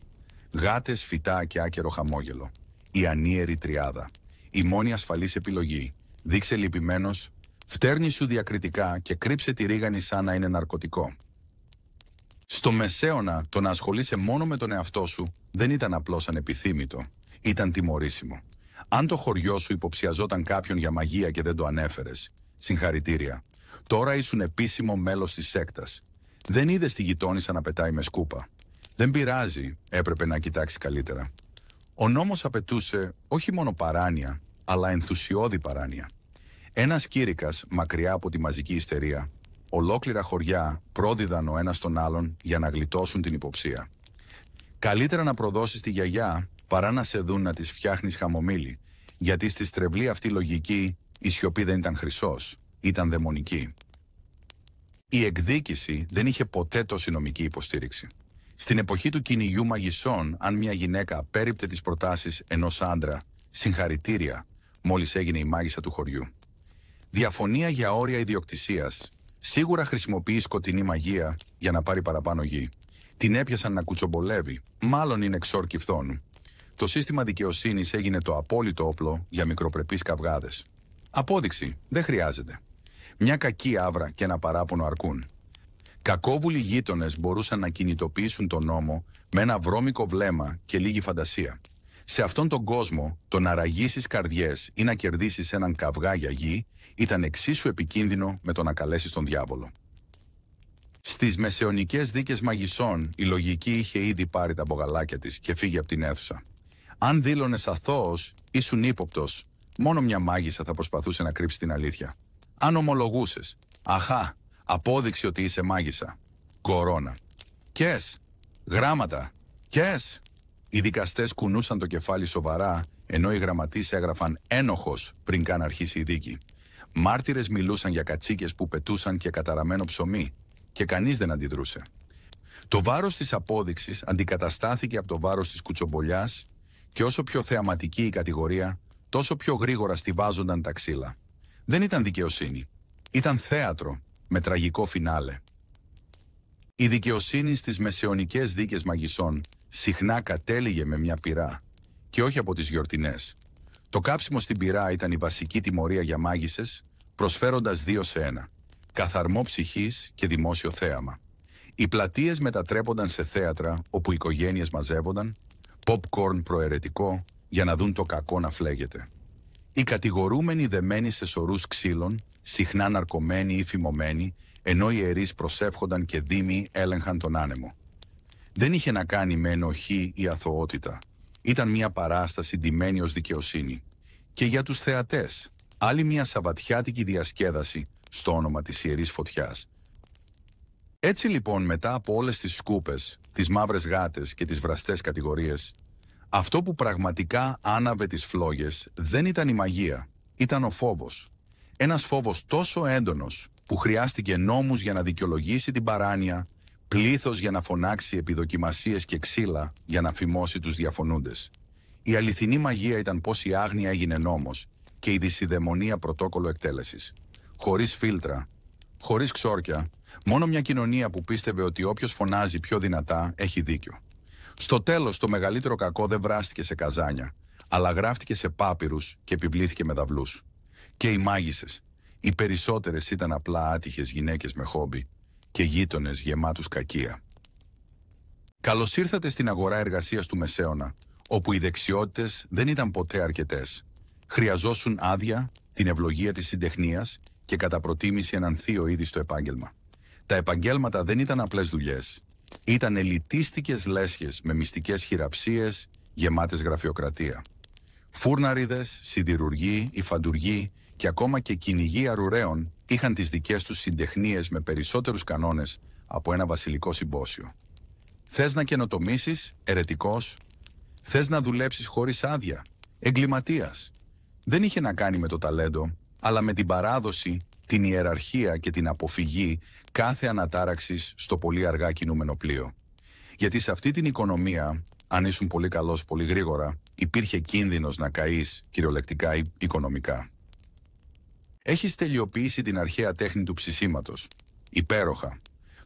Speaker 1: Γάτες, φυτά και άκερο χαμόγελο. Η ανίερη τριάδα. Η μόνη ασφαλής επιλογή. Δείξε λυπημένος, φτέρνει σου διακριτικά και κρύψε τη ρίγανη σαν να είναι ναρκωτικό. Στο Μεσαίωνα, το να ασχολείσαι μόνο με τον εαυτό σου δεν ήταν απλώς ανεπιθύμητο. Ήταν τιμωρήσιμο. Αν το χωριό σου υποψιαζόταν κάποιον για μαγεία και δεν το ανέφερες, συγχαρητήρια. Τώρα ήσουν επίσημο μέλος της σέκτας. Δεν είδες τη γειτόνισσα να πετάει με σκούπα. Δεν πειράζει, έπρεπε να κοιτάξει καλύτερα. Ο νόμος απαιτούσε όχι μόνο παράνοια, αλλά ενθουσιώδη παράνοια. Ένας κήρυκας, μακριά από τη μαζική ιστερία, ολόκληρα χωριά πρόδιδαν ο ένας τον άλλον για να γλιτώσουν την υποψία. Καλύτερα να προδώσεις τη γιαγιά παρά να σε δουν να της φτιάχνεις χαμομήλι, γιατί στη στρεβλή αυτή λογική η σιωπή δεν ήταν χρυσός, ήταν δαιμονική. Η εκδίκηση δεν είχε ποτέ τόση νομική υποστήριξη. Στην εποχή του κυνηγιού μαγισσών, αν μια γυναίκα απέρριπτε τις προτάσεις ενός άντρα, συγχαρητήρια, μόλις έγινε η μάγισσα του χωριού. Διαφωνία για όρια ιδιοκτησίας. Σίγουρα χρησιμοποιεί σκοτεινή μαγεία για να πάρει παραπάνω γη. Την έπιασαν να κουτσομπολεύει, μάλλον είναι εξόρκη φθόνου. Το σύστημα δικαιοσύνης έγινε το απόλυτο όπλο για μικροπρεπείς καυγάδες. Απόδειξη δεν χρειάζεται. Μια κακή άβρα και ένα παράπονο αρκούν. Κακόβουλοι γείτονες μπορούσαν να κινητοποιήσουν τον νόμο με ένα βρώμικο βλέμμα και λίγη φαντασία. Σε αυτόν τον κόσμο, το να ραγίσεις καρδιές ή να κερδίσεις έναν καυγά για γη ήταν εξίσου επικίνδυνο με το να καλέσεις τον διάβολο. Στις μεσαιωνικές δίκες μαγισσών, η λογική είχε ήδη πάρει τα μπογαλάκια της και φύγει από την αίθουσα. Αν δήλωνες αθώος, ήσουν ύποπτος. Μόνο μια μάγισσα θα προσπαθούσε να κρύψει την αλήθεια. Αν ομολογούσες, αχά, απόδειξη ότι είσαι μάγισσα. Κορώνα. Κες, γράμματα, κες. Οι δικαστές κουνούσαν το κεφάλι σοβαρά, ενώ οι γραμματείς έγραφαν ένοχος πριν καν αρχίσει η δίκη. Μάρτυρες μιλούσαν για κατσίκες που πετούσαν και καταραμένο ψωμί, και κανείς δεν αντιδρούσε. Το βάρος της απόδειξης αντικαταστάθηκε από το βάρος της κουτσομπολιάς και όσο πιο θεαματική η κατηγορία, τόσο πιο γρήγορα στιβάζονταν τα ξύλα. Δεν ήταν δικαιοσύνη. Ήταν θέατρο με τραγικό φινάλε. Η δικαιοσύνη στις μεσαιωνικές δίκες μαγισσών συχνά κατέληγε με μια πυρά και όχι από τις γιορτινές. Το κάψιμο στην πυρά ήταν η βασική τιμωρία για μάγισσες, προσφέροντας 2 σε 1. Καθαρμό ψυχής και δημόσιο θέαμα. Οι πλατείες μετατρέπονταν σε θέατρα όπου οι οικογένειες μαζεύονταν, popcorn προαιρετικό για να δουν το κακό να φλέγεται. Οι κατηγορούμενοι δεμένοι σε σωρούς ξύλων, συχνά ναρκωμένοι ή φημωμένοι, ενώ οι ιερείς προσεύχονταν και δήμοι έλεγχαν τον άνεμο. Δεν είχε να κάνει με ενοχή ή αθωότητα. Ήταν μια παράσταση ντυμένη ως δικαιοσύνη. Και για τους θεατές, άλλη μια σαββατιάτικη διασκέδαση στο όνομα της Ιερής Φωτιάς. Έτσι λοιπόν, μετά από όλες τις σκούπες, τις μαύρες γάτες και τις βραστές κατηγορίες, αυτό που πραγματικά άναβε τις φλόγες δεν ήταν η μαγεία, ήταν ο φόβος. Ένας φόβος τόσο έντονος που χρειάστηκε νόμους για να δικαιολογήσει την παράνοια, πλήθος για να φωνάξει επιδοκιμασίες και ξύλα για να φημώσει τους διαφωνούντες. Η αληθινή μαγεία ήταν πως η άγνοια έγινε νόμος και η δυσιδαιμονία πρωτόκολλο εκτέλεσης. Χωρίς φίλτρα, χωρίς ξόρκια, μόνο μια κοινωνία που πίστευε ότι όποιος φωνάζει πιο δυνατά έχει δίκιο. Στο τέλος, το μεγαλύτερο κακό δεν βράστηκε σε καζάνια, αλλά γράφτηκε σε πάπυρους και επιβλήθηκε με δαυλούς. Και οι μάγισσες, οι περισσότερες ήταν απλά άτυχες γυναίκες με χόμπι και γείτονες γεμάτους κακία. Καλώς ήρθατε στην αγορά εργασίας του Μεσαίωνα, όπου οι δεξιότητες δεν ήταν ποτέ αρκετές. Χρειαζόσουν άδεια, την ευλογία της συντεχνίας και κατά προτίμηση έναν θείο είδη στο επάγγελμα. Τα επαγγέλματα δεν ήταν απλές δουλειές. Ήταν ελιτίστικες λέσχες με μυστικές χειραψίες γεμάτες γραφειοκρατία. Φούρναριδες, σιδηρουργοί, υφαντουργοί και ακόμα και κυνηγοί αρουραίων είχαν τις δικές τους συντεχνίες με περισσότερους κανόνες από ένα βασιλικό συμπόσιο. Θες να καινοτομήσεις, ερετικός. Θες να δουλέψεις χωρίς άδεια, εγκληματίας. Δεν είχε να κάνει με το ταλέντο, αλλά με την παράδοση, την ιεραρχία και την αποφυγή κάθε ανατάραξης στο πολύ αργά κινούμενο πλοίο. Γιατί σε αυτή την οικονομία, αν ήσουν πολύ καλός πολύ γρήγορα, υπήρχε κίνδυνος να καείς κυριολεκτικά ή οικονομικά. Έχεις τελειοποιήσει την αρχαία τέχνη του ψησίματος. Υπέροχα.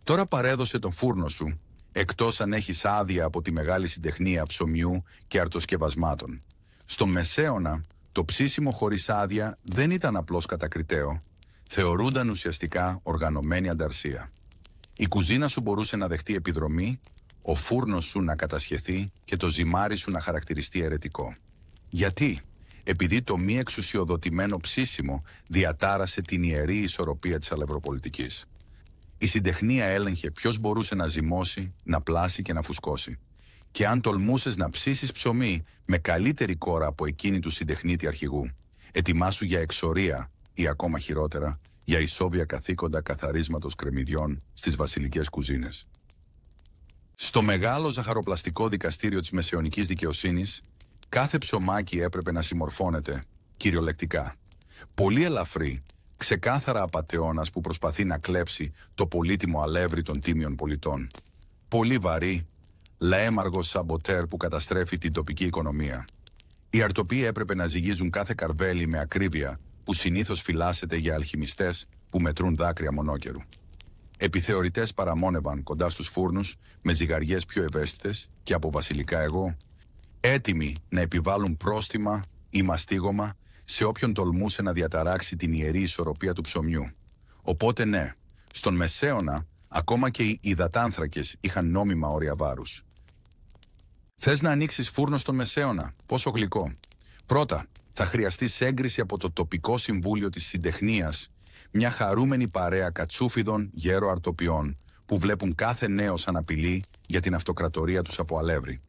Speaker 1: Τώρα παρέδωσε τον φούρνο σου, εκτός αν έχεις άδεια από τη μεγάλη συντεχνία ψωμιού και αρτοσκευασμάτων. Στο Μεσαίωνα, το ψήσιμο χωρίς άδεια δεν ήταν απλώς κατακριτέο. Θεωρούνταν ουσιαστικά οργανωμένη ανταρσία. Η κουζίνα σου μπορούσε να δεχτεί επιδρομή, ο φούρνος σου να κατασχεθεί και το ζυμάρι σου να χαρακτηριστεί αιρετικό. Γιατί? Επειδή το μη εξουσιοδοτημένο ψήσιμο διατάρασε την ιερή ισορροπία της αλευροπολιτικής. Η συντεχνία έλεγχε ποιος μπορούσε να ζυμώσει, να πλάσει και να φουσκώσει. Και αν τολμούσες να ψήσεις ψωμί με καλύτερη κόρα από εκείνη του συντεχνίτη αρχηγού, ετοιμάσου για εξορία ή ακόμα χειρότερα, για ισόβια καθήκοντα καθαρίσματος κρεμμυδιών στις βασιλικές κουζίνες. Στο μεγάλο ζαχαροπλαστικό δικαστήριο της μεσαιωνικής δικαιοσύνης, κάθε ψωμάκι έπρεπε να συμμορφώνεται, κυριολεκτικά. Πολύ ελαφρύ, Ξεκάθαρα απατεώνας που προσπαθεί να κλέψει το πολύτιμο αλεύρι των τίμιων πολιτών. Πολύ βαρύ, λαέμαργος σαμποτέρ που καταστρέφει την τοπική οικονομία. Οι αρτοποί έπρεπε να ζυγίζουν κάθε καρβέλι με ακρίβεια που συνήθως φυλάσσεται για αλχημιστές που μετρούν δάκρυα μονόκερου. Επιθεωρητές παραμόνευαν κοντά στους φούρνους με ζυγαριές πιο ευαίσθητες και από βασιλικά εγώ, έτοιμοι να επιβάλλουν πρόστιμα ή μαστίγωμα σε όποιον τολμούσε να διαταράξει την ιερή ισορροπία του ψωμιού. Οπότε ναι, στον Μεσαίωνα ακόμα και οι υδατάνθρακες είχαν νόμιμα όρια βάρους. Θες να ανοίξεις φούρνο στον Μεσαίωνα? Πόσο γλυκό. Πρώτα, θα χρειαστείς έγκριση από το τοπικό συμβούλιο της συντεχνίας, μια χαρούμενη παρέα κατσούφιδων γέρο αρτοπιών που βλέπουν κάθε νέο σαν απειλή για την αυτοκρατορία τους από αλεύρι.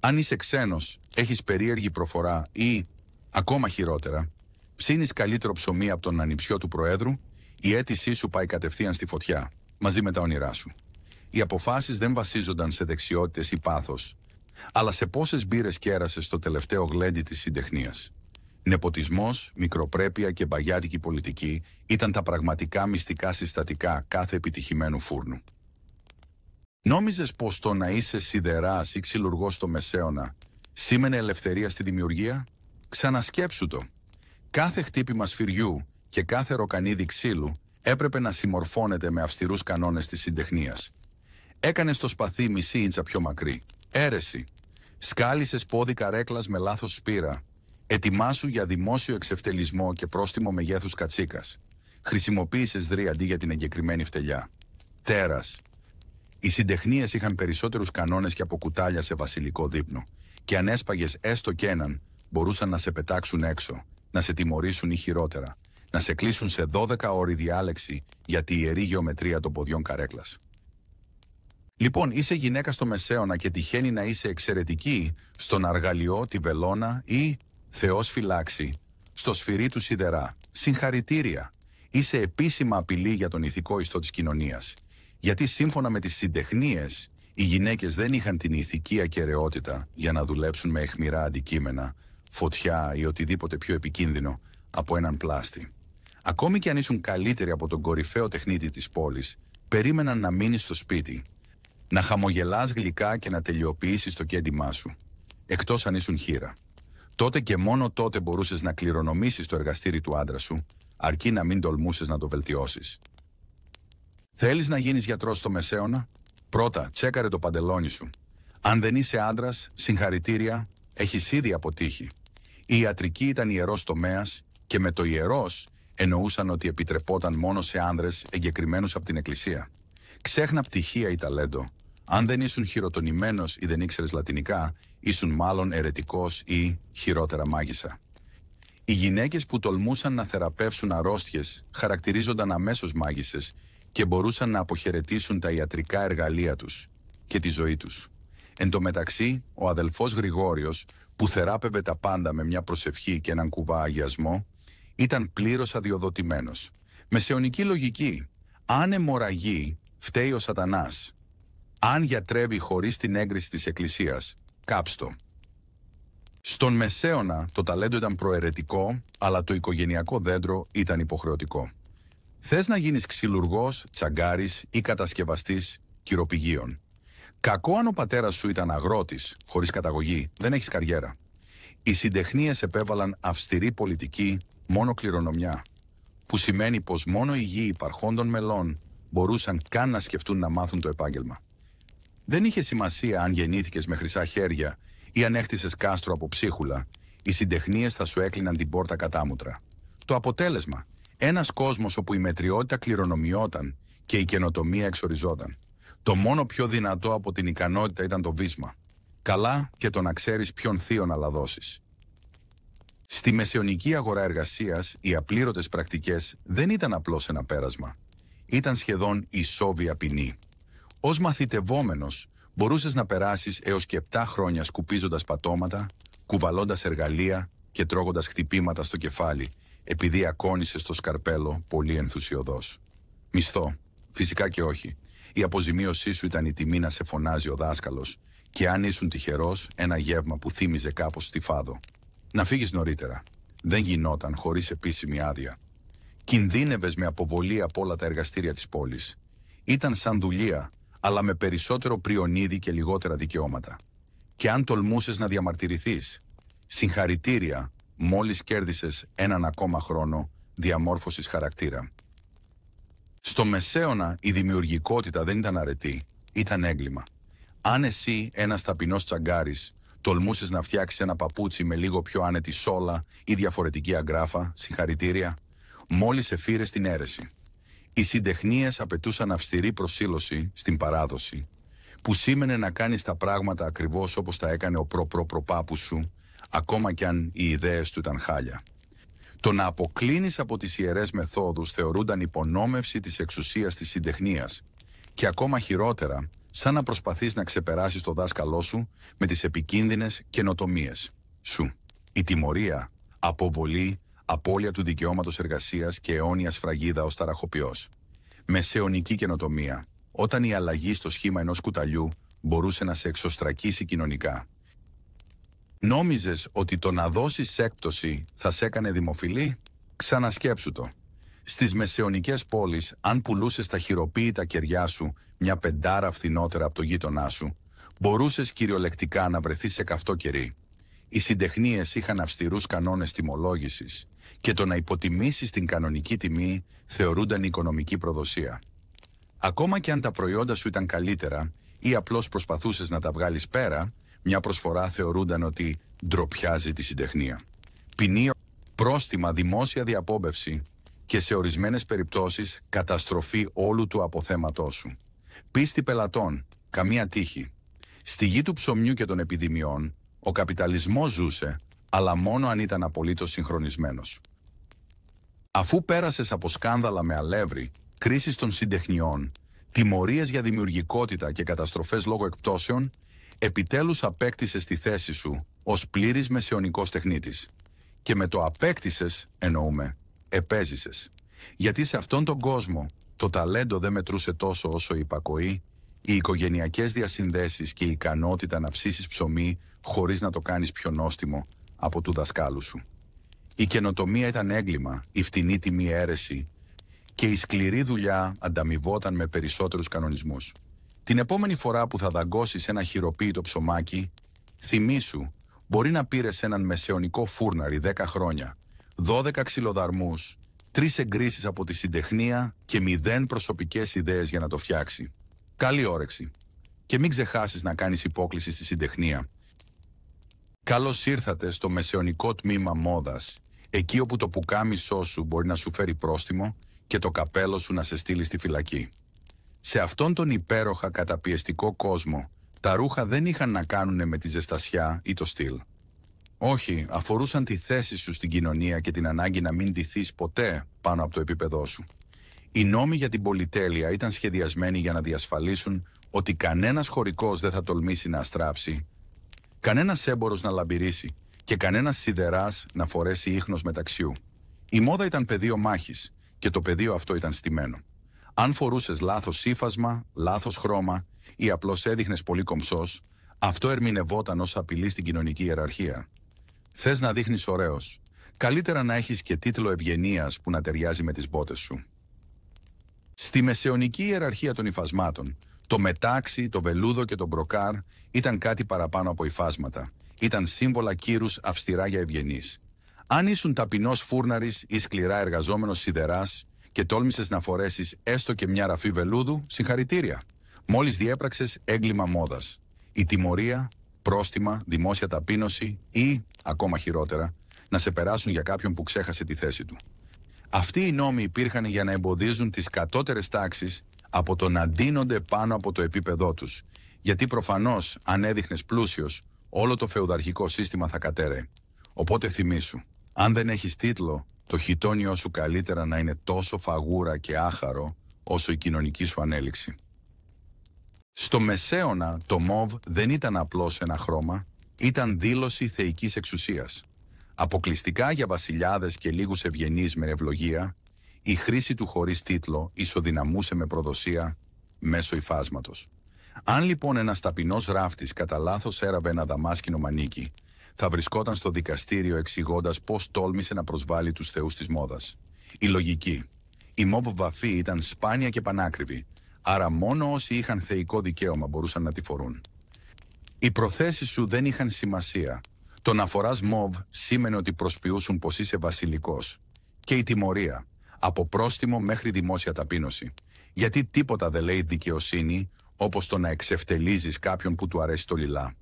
Speaker 1: Αν είσαι ξένος, έχεις περίεργη προφορά ή, ακόμα χειρότερα, ψήνεις καλύτερο ψωμί από τον ανιψιό του Προέδρου, η αίτησή σου πάει κατευθείαν στη φωτιά, μαζί με τα όνειρά σου. Οι αποφάσεις δεν βασίζονταν σε δεξιότητες ή πάθος, αλλά σε πόσες μπύρες κέρασες στο τελευταίο γλέντι της συντεχνίας. Νεποτισμός, μικροπρέπεια και μπαγιάτικη πολιτική ήταν τα πραγματικά μυστικά συστατικά κάθε επιτυχημένου φούρνου. Νόμιζες πως το να είσαι σιδεράς ή ξυλουργός στο Μεσαίωνα σήμαινε ελευθερία στη δημιουργία? Ξανασκέψου το. Κάθε χτύπημα σφυριού και κάθε ροκανίδι ξύλου έπρεπε να συμμορφώνεται με αυστηρούς κανόνες της συντεχνίας. Έκανες το σπαθί μισή ίντσα πιο μακρύ. Έρεση. Σκάλισες πόδι καρέκλας με λάθος σπήρα. Ετοιμάσου για δημόσιο εξευτελισμό και πρόστιμο μεγέθους κατσίκας. Χρησιμοποίησες δρύ αντί για την εγκεκριμένη φτελιά. Τέρας. Οι συντεχνίες είχαν περισσότερους κανόνες και από κουτάλια σε βασιλικό δείπνο. Και αν έσπαγες έστω κι έναν, μπορούσαν να σε πετάξουν έξω, να σε τιμωρήσουν ή χειρότερα, να σε κλείσουν σε 12 ώρη διάλεξη για τη ιερή γεωμετρία των ποδιών καρέκλας. Λοιπόν, είσαι γυναίκα στο Μεσαίωνα και τυχαίνει να είσαι εξαιρετική στον αργαλιό, τη βελόνα ή, Θεός φυλάξει, στο σφυρί του σιδερά. Συγχαρητήρια. Είσαι επίσημα απειλή για τον ηθικό ιστό της κοινωνίας. Γιατί σύμφωνα με τις συντεχνίες, οι γυναίκες δεν είχαν την ηθική ακεραιότητα για να δουλέψουν με αιχμηρά αντικείμενα, φωτιά ή οτιδήποτε πιο επικίνδυνο από έναν πλάστη. Ακόμη και αν ήσουν καλύτεροι από τον κορυφαίο τεχνίτη της πόλης, περίμεναν να μείνεις στο σπίτι, να χαμογελάς γλυκά και να τελειοποιήσεις το κέντημά σου, εκτός αν ήσουν χήρα. Τότε και μόνο τότε μπορούσες να κληρονομήσεις το εργαστήρι του άντρα σου, αρκεί να μην τολμούσες να το βελτιώσεις. Θέλεις να γίνεις γιατρός στο Μεσαίωνα? Πρώτα, τσέκαρε το παντελόνι σου. Αν δεν είσαι άντρας, συγχαρητήρια, έχεις ήδη αποτύχει. Η ιατρική ήταν ιερός τομέας και με το ιερός εννοούσαν ότι επιτρεπόταν μόνο σε άνδρες εγκεκριμένους από την Εκκλησία. Ξέχνα πτυχία ή ταλέντο. Αν δεν ήσουν χειροτονημένος ή δεν ήξερες λατινικά, ήσουν μάλλον αιρετικός ή, χειρότερα, μάγισσα. Οι γυναίκες που τολμούσαν να θεραπεύσουν αρρώστιες χαρακτηρίζονταν αμέσως μάγισσες και μπορούσαν να αποχαιρετήσουν τα ιατρικά εργαλεία τους και τη ζωή τους. Εν τω μεταξύ, ο αδελφός Γρηγόριος, που θεράπευε τα πάντα με μια προσευχή και έναν κουβά αγιασμό, ήταν πλήρως αδειοδοτημένος. Μεσαιωνική λογική. Αν αιμορραγεί, φταίει ο σατανάς. Αν γιατρεύει χωρίς την έγκριση της Εκκλησίας, κάψτο. Στον Μεσαίωνα το ταλέντο ήταν προαιρετικό, αλλά το οικογενειακό δέντρο ήταν υποχρεωτικό. Θες να γίνεις ξυλουργός, τσαγκάρης ή κατασκευαστής κυροπηγείων. Κακό αν ο πατέρας σου ήταν αγρότης, χωρίς καταγωγή, δεν έχεις καριέρα. Οι συντεχνίες επέβαλαν αυστηρή πολιτική, μόνο κληρονομιά, που σημαίνει πως μόνο οι γη υπαρχόντων μελών μπορούσαν καν να σκεφτούν να μάθουν το επάγγελμα. Δεν είχε σημασία αν γεννήθηκες με χρυσά χέρια ή αν έχτισες κάστρο από ψίχουλα, οι συντεχνίες θα σου έκλειναν την πόρτα κατάμουτρα. Το αποτέλεσμα, ένας κόσμος όπου η μετριότητα κληρονομιόταν και η καινοτομία εξοριζόταν. Το μόνο πιο δυνατό από την ικανότητα ήταν το βίσμα. Καλά και το να ξέρεις ποιον θείο να λαδώσεις. Στη μεσαιωνική αγορά εργασίας, οι απλήρωτες πρακτικές δεν ήταν απλώς ένα πέρασμα. Ήταν σχεδόν ισόβια ποινή. Ως μαθητευόμενος, μπορούσες να περάσεις έως και 7 χρόνια σκουπίζοντας πατώματα, κουβαλώντας εργαλεία και τρώγοντας χτυπήματα στο κεφάλι, επειδή ακόνησες το σκαρπέλο πολύ ενθουσιωδώς. Μισθό, φυσικά και όχι. Η αποζημίωσή σου ήταν η τιμή να σε φωνάζει ο δάσκαλος και αν ήσουν τυχερός, ένα γεύμα που θύμιζε κάπως στη φάδο. Να φύγεις νωρίτερα. Δεν γινόταν χωρίς επίσημη άδεια. Κινδύνευες με αποβολή από όλα τα εργαστήρια της πόλης. Ήταν σαν δουλεία, αλλά με περισσότερο πριονίδι και λιγότερα δικαιώματα. Και αν τολμούσες να διαμαρτυρηθείς, συγχαρητήρια, μόλις κέρδισες έναν ακόμα χρόνο διαμόρφωσης χαρακτήρα. Στο Μεσαίωνα η δημιουργικότητα δεν ήταν αρετή, ήταν έγκλημα. Αν εσύ, ένας ταπεινός τσαγκάρης, τολμούσες να φτιάξεις ένα παπούτσι με λίγο πιο άνετη σόλα ή διαφορετική αγκράφα, συγχαρητήρια, μόλις εφήρες την αίρεση. Οι συντεχνίες απαιτούσαν αυστηρή προσήλωση στην παράδοση, που σήμαινε να κάνεις τα πράγματα ακριβώς όπως τα έκανε ο προπάπους σου, ακόμα κι αν οι ιδέες του ήταν χάλια. Το να αποκλίνεις από τις ιερές μεθόδους θεωρούνταν υπονόμευση της εξουσίας της συντεχνίας και ακόμα χειρότερα, σαν να προσπαθείς να ξεπεράσεις το δάσκαλό σου με τις επικίνδυνες καινοτομίες σου. Η τιμωρία, αποβολή, απώλεια του δικαιώματος εργασίας και αιώνια σφραγίδα ως ταραχοποιός. Μεσαιωνική καινοτομία, όταν η αλλαγή στο σχήμα ενός κουταλιού μπορούσε να σε εξωστρακίσει κοινωνικά. Νόμιζες ότι το να δώσεις έκπτωση θα σε έκανε δημοφιλή? Ξανασκέψου το. Στις μεσαιωνικές πόλεις, αν πουλούσες τα χειροποίητα κεριά σου μια πεντάρα φθηνότερα από το γείτονά σου, μπορούσες κυριολεκτικά να βρεθείς σε καυτό κερί. Οι συντεχνίες είχαν αυστηρούς κανόνες τιμολόγησης και το να υποτιμήσεις την κανονική τιμή θεωρούνταν οικονομική προδοσία. Ακόμα και αν τα προϊόντα σου ήταν καλύτερα ή απλώς προσπαθούσες να τα βγάλεις πέρα, μια προσφορά θεωρούνταν ότι ντροπιάζει τη συντεχνία. Ποινή, πρόστιμα, δημόσια διαπόμπευση και σε ορισμένες περιπτώσεις καταστροφή όλου του αποθέματός σου. Πίστη πελατών, καμία τύχη. Στη γη του ψωμιού και των επιδημιών, ο καπιταλισμός ζούσε, αλλά μόνο αν ήταν απολύτως συγχρονισμένος. Αφού πέρασες από σκάνδαλα με αλεύρι, κρίσεις των συντεχνιών, τιμωρίες για δημιουργικότητα και καταστροφές λόγω εκπτώσεων, επιτέλους απέκτησες τη θέση σου ως πλήρης μεσαιωνικός τεχνίτης. Και με το απέκτησες, εννοούμε, επέζησες. Γιατί σε αυτόν τον κόσμο το ταλέντο δεν μετρούσε τόσο όσο η υπακοή, οι οικογενειακές διασυνδέσεις και η ικανότητα να ψήσεις ψωμί χωρίς να το κάνεις πιο νόστιμο από του δασκάλου σου. Η καινοτομία ήταν έγκλημα, η φτηνή τιμή αίρεση και η σκληρή δουλειά ανταμοιβόταν με περισσότερους κανονισμούς. Την επόμενη φορά που θα δαγκώσεις ένα χειροποίητο ψωμάκι, θυμήσου, μπορεί να πήρες έναν μεσαιωνικό φούρναρι 10 χρόνια, 12 ξυλοδαρμούς, 3 εγκρίσεις από τη συντεχνία και 0 προσωπικές ιδέες για να το φτιάξει. Καλή όρεξη. Και μην ξεχάσεις να κάνεις υπόκληση στη συντεχνία. Καλώς ήρθατε στο μεσαιωνικό τμήμα μόδας, εκεί όπου το πουκάμισό σου μπορεί να σου φέρει πρόστιμο και το καπέλο σου να σε στείλει στη φυλακή. Σε αυτόν τον υπέροχα καταπιεστικό κόσμο, τα ρούχα δεν είχαν να κάνουν με τη ζεστασιά ή το στυλ. Όχι, αφορούσαν τη θέση σου στην κοινωνία και την ανάγκη να μην ντυθείς ποτέ πάνω από το επίπεδό σου. Οι νόμοι για την πολυτέλεια ήταν σχεδιασμένοι για να διασφαλίσουν ότι κανένας χωρικός δεν θα τολμήσει να αστράψει, κανένας έμπορος να λαμπυρίσει και κανένας σιδεράς να φορέσει ίχνος μεταξιού. Η μόδα ήταν πεδίο μάχης και το πεδίο αυτό ήταν στημένο. Αν φορούσες λάθος ύφασμα, λάθος χρώμα ή απλώς έδειχνες πολύ κομψός, αυτό ερμηνευόταν ως απειλή στην κοινωνική ιεραρχία. Θες να δείχνεις ωραίος. Καλύτερα να έχεις και τίτλο ευγενίας που να ταιριάζει με τις μπότες σου. Στη μεσαιωνική ιεραρχία των υφασμάτων, το μετάξι, το βελούδο και το μπροκάρ ήταν κάτι παραπάνω από υφάσματα. Ήταν σύμβολα κύρους αυστηρά για ευγενείς. Αν ήσουν ταπεινός φούρναρης ή σκληρά εργαζόμενος σιδεράς και τόλμησες να φορέσεις έστω και μια ραφή βελούδου, συγχαρητήρια. Μόλις διέπραξες έγκλημα μόδας. Η τιμωρία, πρόστιμα, δημόσια ταπείνωση ή, ακόμα χειρότερα, να σε περάσουν για κάποιον που ξέχασε τη θέση του. Αυτοί οι νόμοι υπήρχαν για να εμποδίζουν τις κατώτερες τάξεις από το να ντύνονται πάνω από το επίπεδό τους. Γιατί προφανώς, αν έδειχνες πλούσιος, όλο το φεουδαρχικό σύστημα θα κατέρεε. Οπότε θυμήσου, αν δεν έχεις τίτλο, το χιτόνιό σου καλύτερα να είναι τόσο φαγούρα και άχαρο όσο η κοινωνική σου ανέλυξη. Στο Μεσαίωνα το μοβ δεν ήταν απλώς ένα χρώμα, ήταν δήλωση θεϊκής εξουσίας. Αποκλειστικά για βασιλιάδες και λίγους ευγενείς με ευλογία, η χρήση του χωρίς τίτλο ισοδυναμούσε με προδοσία μέσω υφάσματος. Αν λοιπόν ένας ταπεινός ράφτης κατά λάθος έραβε ένα δαμάσκηνο μανίκι, θα βρισκόταν στο δικαστήριο εξηγώντας πώς τόλμησε να προσβάλλει τους θεούς της μόδας. Η λογική. Η μοβ βαφή ήταν σπάνια και πανάκριβη, άρα μόνο όσοι είχαν θεϊκό δικαίωμα μπορούσαν να τη φορούν. Οι προθέσεις σου δεν είχαν σημασία. Το να φοράς μοβ σήμαινε ότι προσποιούσουν πως είσαι βασιλικός. Και η τιμωρία, από πρόστιμο μέχρι δημόσια ταπείνωση. Γιατί τίποτα δεν λέει δικαιοσύνη όπως το να εξευτελίζεις κάποιον που του αρέσει το λιλά.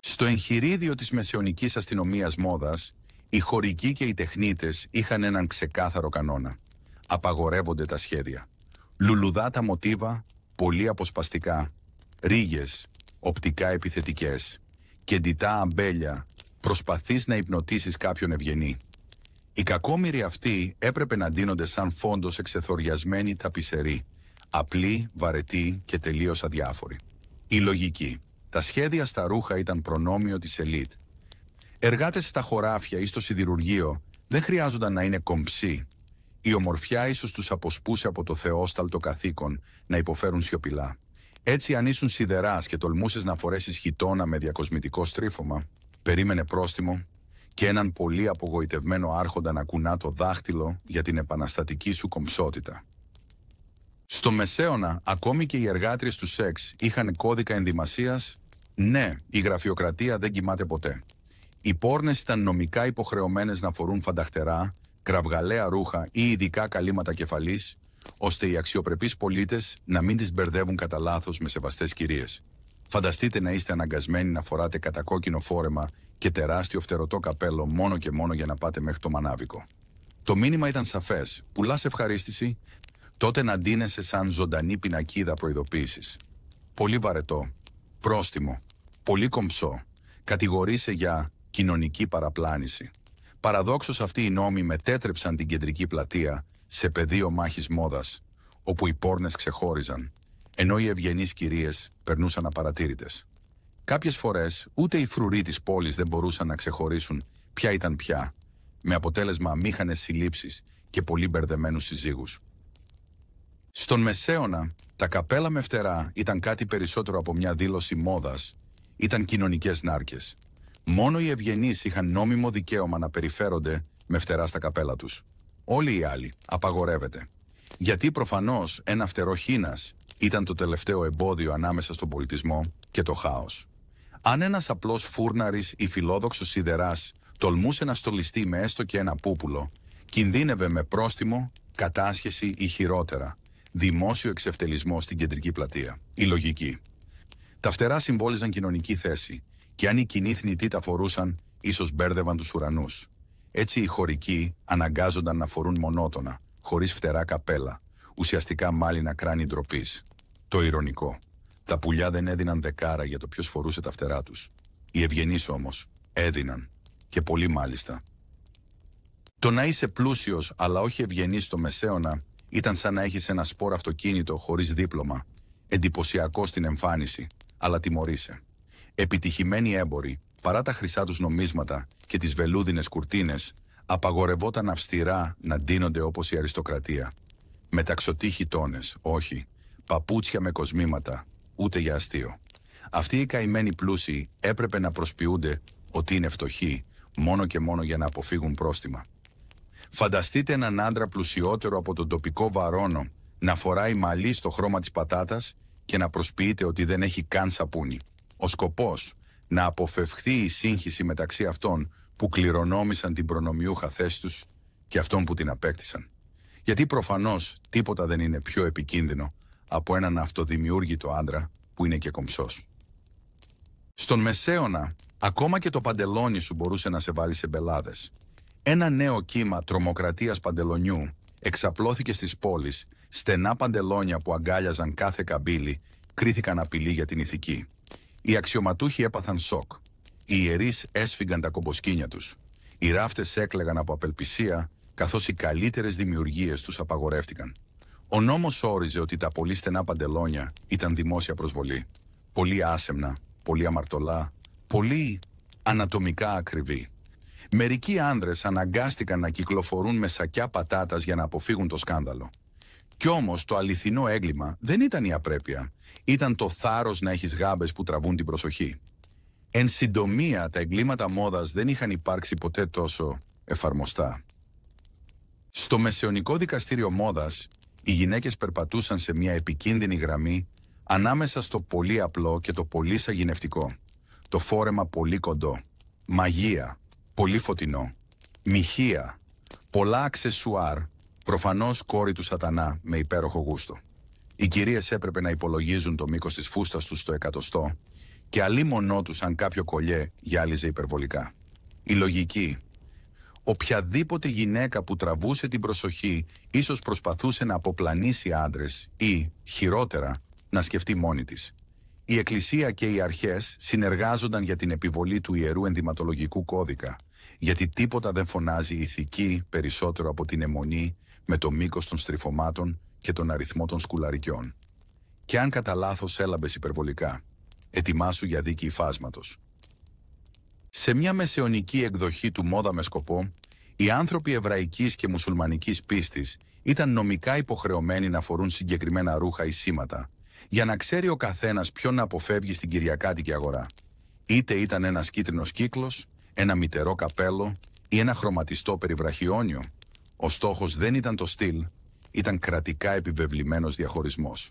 Speaker 1: Στο εγχειρίδιο της μεσαιωνικής αστυνομίας μόδας, οι χωρικοί και οι τεχνίτες είχαν έναν ξεκάθαρο κανόνα. Απαγορεύονται τα σχέδια. Λουλουδά τα μοτίβα, πολύ αποσπαστικά. Ρίγες, οπτικά επιθετικές. Και ντυτά αμπέλια, προσπαθείς να υπνοτίσεις κάποιον ευγενή. Οι κακόμοιροι αυτοί έπρεπε να ντύνονται σαν φόντος εξεθοριασμένοι ταπισεροί. Απλοί, βαρετοί και τελείως αδιάφοροι. Η λογική. Τα σχέδια στα ρούχα ήταν προνόμιο της ελίτ. Εργάτες στα χωράφια ή στο σιδηρουργείο δεν χρειάζονταν να είναι κομψοί. Η ομορφιά ίσως τους αποσπούσε από το θεόσταλτο καθήκον να υποφέρουν σιωπηλά. Έτσι, αν ήσουν σιδεράς και τολμούσες να φορέσεις χιτώνα με διακοσμητικό στρίφωμα, περίμενε πρόστιμο και έναν πολύ απογοητευμένο άρχοντα να κουνά το δάχτυλο για την επαναστατική σου κομψότητα. Στο Μεσαίωνα, ακόμη και οι εργάτριες του σεξ είχαν κώδικα ενδυμασίας. Ναι, η γραφειοκρατία δεν κοιμάται ποτέ. Οι πόρνες ήταν νομικά υποχρεωμένες να φορούν φανταχτερά, κραυγαλαία ρούχα ή ειδικά καλύματα κεφαλής, ώστε οι αξιοπρεπείς πολίτες να μην τις μπερδεύουν κατά λάθος με σεβαστές κυρίες. Φανταστείτε να είστε αναγκασμένοι να φοράτε κατακόκκινο φόρεμα και τεράστιο φτερωτό καπέλο μόνο και μόνο για να πάτε μέχρι το μανάβικο. Το μήνυμα ήταν σαφές. Πουλάς ευχαρίστηση, τότε να ντύνεσαι σαν ζωντανή πινακίδα προειδοποίησης. Πολύ βαρετό, πρόστιμο, πολύ κομψό. Κατηγορείσαι για κοινωνική παραπλάνηση. Παραδόξως αυτοί οι νόμοι μετέτρεψαν την κεντρική πλατεία σε πεδίο μάχης μόδας, όπου οι πόρνες ξεχώριζαν, ενώ οι ευγενείς κυρίες περνούσαν απαρατήρητες. Κάποιες φορές ούτε οι φρουροί της πόλης δεν μπορούσαν να ξεχωρίσουν ποια ήταν ποια, με αποτέλεσμα αμήχανες συλλήψεις και πολύ μπερδεμένους συζύγους. Στον Μεσαίωνα, τα καπέλα με φτερά ήταν κάτι περισσότερο από μια δήλωση μόδας, ήταν κοινωνικές νάρκες. Μόνο οι ευγενείς είχαν νόμιμο δικαίωμα να περιφέρονται με φτερά στα καπέλα τους. Όλοι οι άλλοι απαγορεύεται. Γιατί προφανώς ένα φτερό χήνας ήταν το τελευταίο εμπόδιο ανάμεσα στον πολιτισμό και το χάος. Αν ένας απλός φούρναρης ή φιλόδοξος σιδεράς τολμούσε να στολιστεί με έστω και ένα πούπουλο, κινδύνευε με πρόστιμο, κατάσχεση ή χειρότερα, δημόσιο εξευτελισμό στην κεντρική πλατεία. Η λογική. Τα φτερά συμβόλιζαν κοινωνική θέση και αν οι κοινοί θνητοί τα φορούσαν, ίσως μπέρδευαν τους ουρανούς. Έτσι οι χωρικοί αναγκάζονταν να φορούν μονότονα, χωρίς φτερά καπέλα, ουσιαστικά μάλινα κράνη ντροπής. Το ηρωνικό. Τα πουλιά δεν έδιναν δεκάρα για το ποιος φορούσε τα φτερά τους. Οι ευγενείς όμως έδιναν, και πολύ μάλιστα. Το να είσαι πλούσιος αλλά όχι ευγενής στο Μεσαίωνα ήταν σαν να έχεις ένα σπορ αυτοκίνητο χωρίς δίπλωμα, εντυπωσιακό στην εμφάνιση, αλλά τιμωρείσαι. Επιτυχημένοι έμποροι, παρά τα χρυσά τους νομίσματα και τις βελούδινες κουρτίνες, απαγορευόταν αυστηρά να ντύνονται όπως η αριστοκρατία. Μεταξωτοί χιτώνες, όχι, παπούτσια με κοσμήματα, ούτε για αστείο. Αυτοί οι καημένοι πλούσιοι έπρεπε να προσποιούνται ότι είναι φτωχοί, μόνο και μόνο για να αποφύγουν πρόστιμα. Φανταστείτε έναν άντρα πλουσιότερο από τον τοπικό βαρώνο να φοράει μαλλί στο χρώμα της πατάτας και να προσποιείται ότι δεν έχει καν σαπούνι. Ο σκοπός, να αποφευχθεί η σύγχυση μεταξύ αυτών που κληρονόμησαν την προνομιούχα θέση τους και αυτών που την απέκτησαν. Γιατί προφανώς τίποτα δεν είναι πιο επικίνδυνο από έναν αυτοδημιούργητο άντρα που είναι και κομψός. Στον Μεσαίωνα, ακόμα και το παντελόνι σου μπορούσε να σε βάλει σε μπελάδες. Ένα νέο κύμα τρομοκρατίας παντελονιού εξαπλώθηκε στις πόλεις, στενά παντελόνια που αγκάλιαζαν κάθε καμπύλη κρίθηκαν απειλή για την ηθική. Οι αξιωματούχοι έπαθαν σοκ. Οι ιερείς έσφυγαν τα κομποσκίνια τους. Οι ράφτες έκλαιγαν από απελπισία, καθώς οι καλύτερες δημιουργίες τους απαγορεύτηκαν. Ο νόμος όριζε ότι τα πολύ στενά παντελόνια ήταν δημόσια προσβολή. Πολύ άσεμνα, πολύ αμαρτωλά, πολύ ανατομικά ακριβή. Μερικοί άνδρες αναγκάστηκαν να κυκλοφορούν με σακιά πατάτας για να αποφύγουν το σκάνδαλο. Κι όμως το αληθινό έγκλημα δεν ήταν η απρέπεια. Ήταν το θάρρος να έχεις γάμπες που τραβούν την προσοχή. Εν συντομία, τα εγκλήματα μόδας δεν είχαν υπάρξει ποτέ τόσο εφαρμοστά. Στο μεσαιωνικό δικαστήριο μόδας, οι γυναίκες περπατούσαν σε μια επικίνδυνη γραμμή ανάμεσα στο πολύ απλό και το πολύ σαγηνευτικό. Το φόρεμα πολύ κοντό, μαγεία, πολύ φωτεινό, μοιχεία, πολλά αξεσουάρ, προφανώς κόρη του σατανά με υπέροχο γούστο. Οι κυρίες έπρεπε να υπολογίζουν το μήκος της φούστας τους στο εκατοστό και αλίμονό τους αν κάποιο κολλιέ γυάλιζε υπερβολικά. Η λογική. Οποιαδήποτε γυναίκα που τραβούσε την προσοχή ίσως προσπαθούσε να αποπλανήσει άντρες ή, χειρότερα, να σκεφτεί μόνη της. Η Εκκλησία και οι αρχές συνεργάζονταν για την επιβολή του Ιερού Ενδυματολογικού Κώδικα, γιατί τίποτα δεν φωνάζει ηθική περισσότερο από την αιμονή με το μήκος των στριφωμάτων και τον αριθμό των σκουλαρικιών. Και αν κατά λάθος έλαμπες υπερβολικά, ετοιμάσου για δίκη υφάσματος. Σε μια μεσαιωνική εκδοχή του Μόδα με σκοπό, οι άνθρωποι εβραϊκής και μουσουλμανικής πίστης ήταν νομικά υποχρεωμένοι να φορούν συγκεκριμένα ρούχα ή σήματα, για να ξέρει ο καθένας ποιον να αποφεύγει στην κυριακάτικη αγορά. Είτε ήταν ένας κίτρινος κύκλος, ένα μυτερό καπέλο ή ένα χρωματιστό περιβραχιόνιο. Ο στόχος δεν ήταν το στυλ, ήταν κρατικά επιβεβλημένος διαχωρισμός.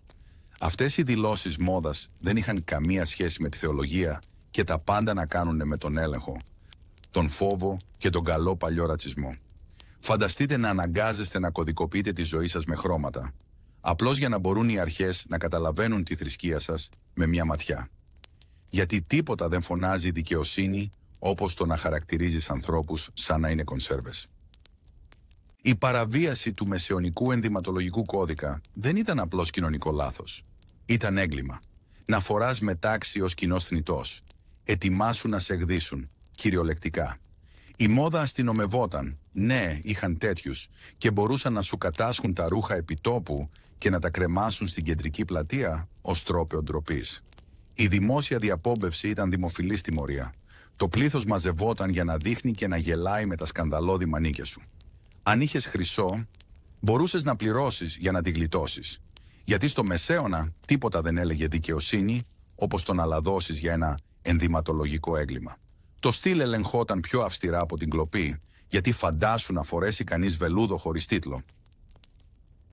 Speaker 1: Αυτές οι δηλώσεις μόδας δεν είχαν καμία σχέση με τη θεολογία και τα πάντα να κάνουν με τον έλεγχο, τον φόβο και τον καλό παλιό ρατσισμό. Φανταστείτε να αναγκάζεστε να κωδικοποιείτε τη ζωή σας με χρώματα, απλώς για να μπορούν οι αρχές να καταλαβαίνουν τη θρησκεία σας με μια ματιά. Γιατί τίποτα δεν φωνάζει δικαιοσύνη όπως το να χαρακτηρίζεις ανθρώπους σαν να είναι κονσέρβες. Η παραβίαση του μεσαιωνικού ενδυματολογικού κώδικα δεν ήταν απλώς κοινωνικό λάθος. Ήταν έγκλημα. Να φοράς μετάξι ως κοινός θνητός. Ετοιμάσου να σε εκδίσουν, κυριολεκτικά. Η μόδα αστυνομευόταν, ναι, είχαν τέτοιους, και μπορούσαν να σου κατάσχουν τα ρούχα επιτόπου και να τα κρεμάσουν στην κεντρική πλατεία ως τρόπαιο ντροπής. Η δημόσια διαπόμπευση ήταν δημοφιλής τιμωρία. Το πλήθος μαζευόταν για να δείχνει και να γελάει με τα σκανδαλώδη μανίκια σου. Αν είχες χρυσό, μπορούσες να πληρώσεις για να τη γλιτώσεις. Γιατί στο Μεσαίωνα τίποτα δεν έλεγε δικαιοσύνη, όπως το να λαδώσεις για ένα ενδυματολογικό έγκλημα. Το στυλ ελεγχόταν πιο αυστηρά από την κλοπή, γιατί φαντάσου να φορέσει κανείς βελούδο χωρίς τίτλο.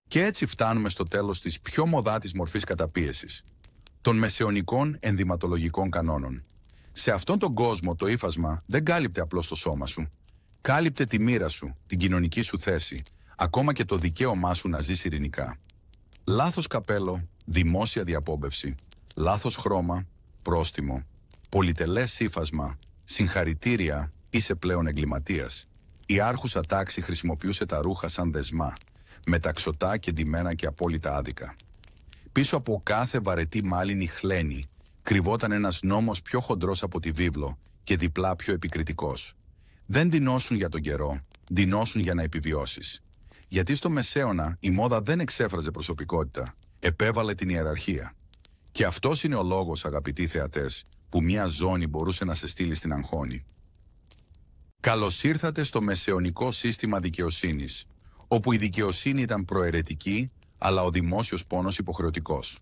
Speaker 1: Και έτσι φτάνουμε στο τέλος της πιο μοδάτης μορφής καταπίεσης, των μεσαιωνικών ενδυματολογικών κανόνων. Σε αυτόν τον κόσμο το ύφασμα δεν κάλυπτε απλώς το σώμα σου. Κάλυπτε τη μοίρα σου, την κοινωνική σου θέση, ακόμα και το δικαίωμά σου να ζεις ειρηνικά. Λάθος καπέλο, δημόσια διαπόμπευση, λάθος χρώμα, πρόστιμο, πολυτελές ύφασμα, συγχαρητήρια, είσαι πλέον εγκληματίας. Η άρχουσα τάξη χρησιμοποιούσε τα ρούχα σαν δεσμά, μεταξωτά και ντυμένα και απόλυτα άδικα. Πίσω από κάθε βαρετή μάλινη χλένη κρυβόταν ένας νόμος πιο χοντρός από τη βίβλο και διπλά πιο επικριτικός. Δεν ντυνώσουν για τον καιρό, ντυνώσουν για να επιβιώσεις. Γιατί στο Μεσαίωνα η μόδα δεν εξέφραζε προσωπικότητα, επέβαλε την ιεραρχία. Και αυτός είναι ο λόγος, αγαπητοί θεατές, που μια ζώνη μπορούσε να σε στείλει στην αγχώνη. Καλώς ήρθατε στο μεσαιωνικό σύστημα δικαιοσύνης, όπου η δικαιοσύνη ήταν προαιρετική, αλλά ο δημόσιος πόνος υποχρεωτικός.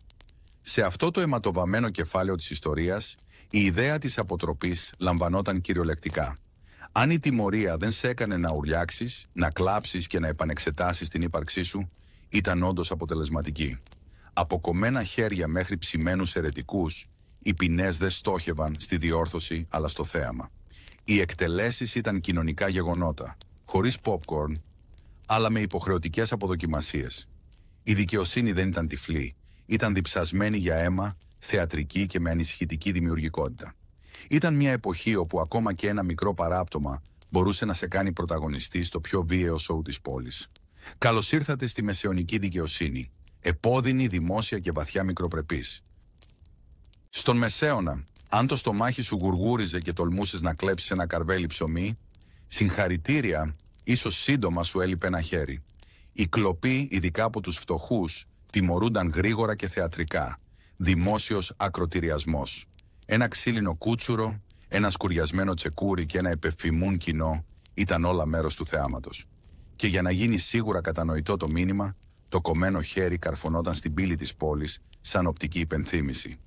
Speaker 1: Σε αυτό το αιματοβαμμένο κεφάλαιο της ιστορίας, η ιδέα της αποτροπής λαμβανόταν κυριολεκτικά. Αν η τιμωρία δεν σε έκανε να ουρλιάξεις, να κλάψεις και να επανεξετάσεις την ύπαρξή σου, ήταν όντως αποτελεσματική. Από κομμένα χέρια μέχρι ψημένους αιρετικούς, οι ποινές δεν στόχευαν στη διόρθωση αλλά στο θέαμα. Οι εκτελέσεις ήταν κοινωνικά γεγονότα, χωρίς popcorn, αλλά με υποχρεωτικές αποδοκιμασίες. Η δικαιοσύνη δεν ήταν τυφλή, ήταν διψασμένη για αίμα, θεατρική και με ανησυχητική δημιουργικότητα. Ήταν μια εποχή όπου ακόμα και ένα μικρό παράπτωμα μπορούσε να σε κάνει πρωταγωνιστή στο πιο βίαιο σοου της πόλης. Καλώς ήρθατε στη μεσαιωνική δικαιοσύνη, επώδυνη, δημόσια και βαθιά μικροπρεπής. Στον Μεσαίωνα, αν το στομάχι σου γουργούριζε και τολμούσες να κλέψεις ένα καρβέλι ψωμί, συγχαρητήρια, ίσως σύντομα σου έλειπε ένα χέρι. Οι κλοποί, ειδικά από τους φτωχούς, τιμωρούνταν γρήγορα και θεατρικά. Δημόσιος ακροτηριασμός. Ένα ξύλινο κούτσουρο, ένα σκουριασμένο τσεκούρι και ένα επεφημούν κοινό ήταν όλα μέρος του θεάματος. Και για να γίνει σίγουρα κατανοητό το μήνυμα, το κομμένο χέρι καρφωνόταν στην πύλη της πόλης σαν οπτική υπενθύμηση.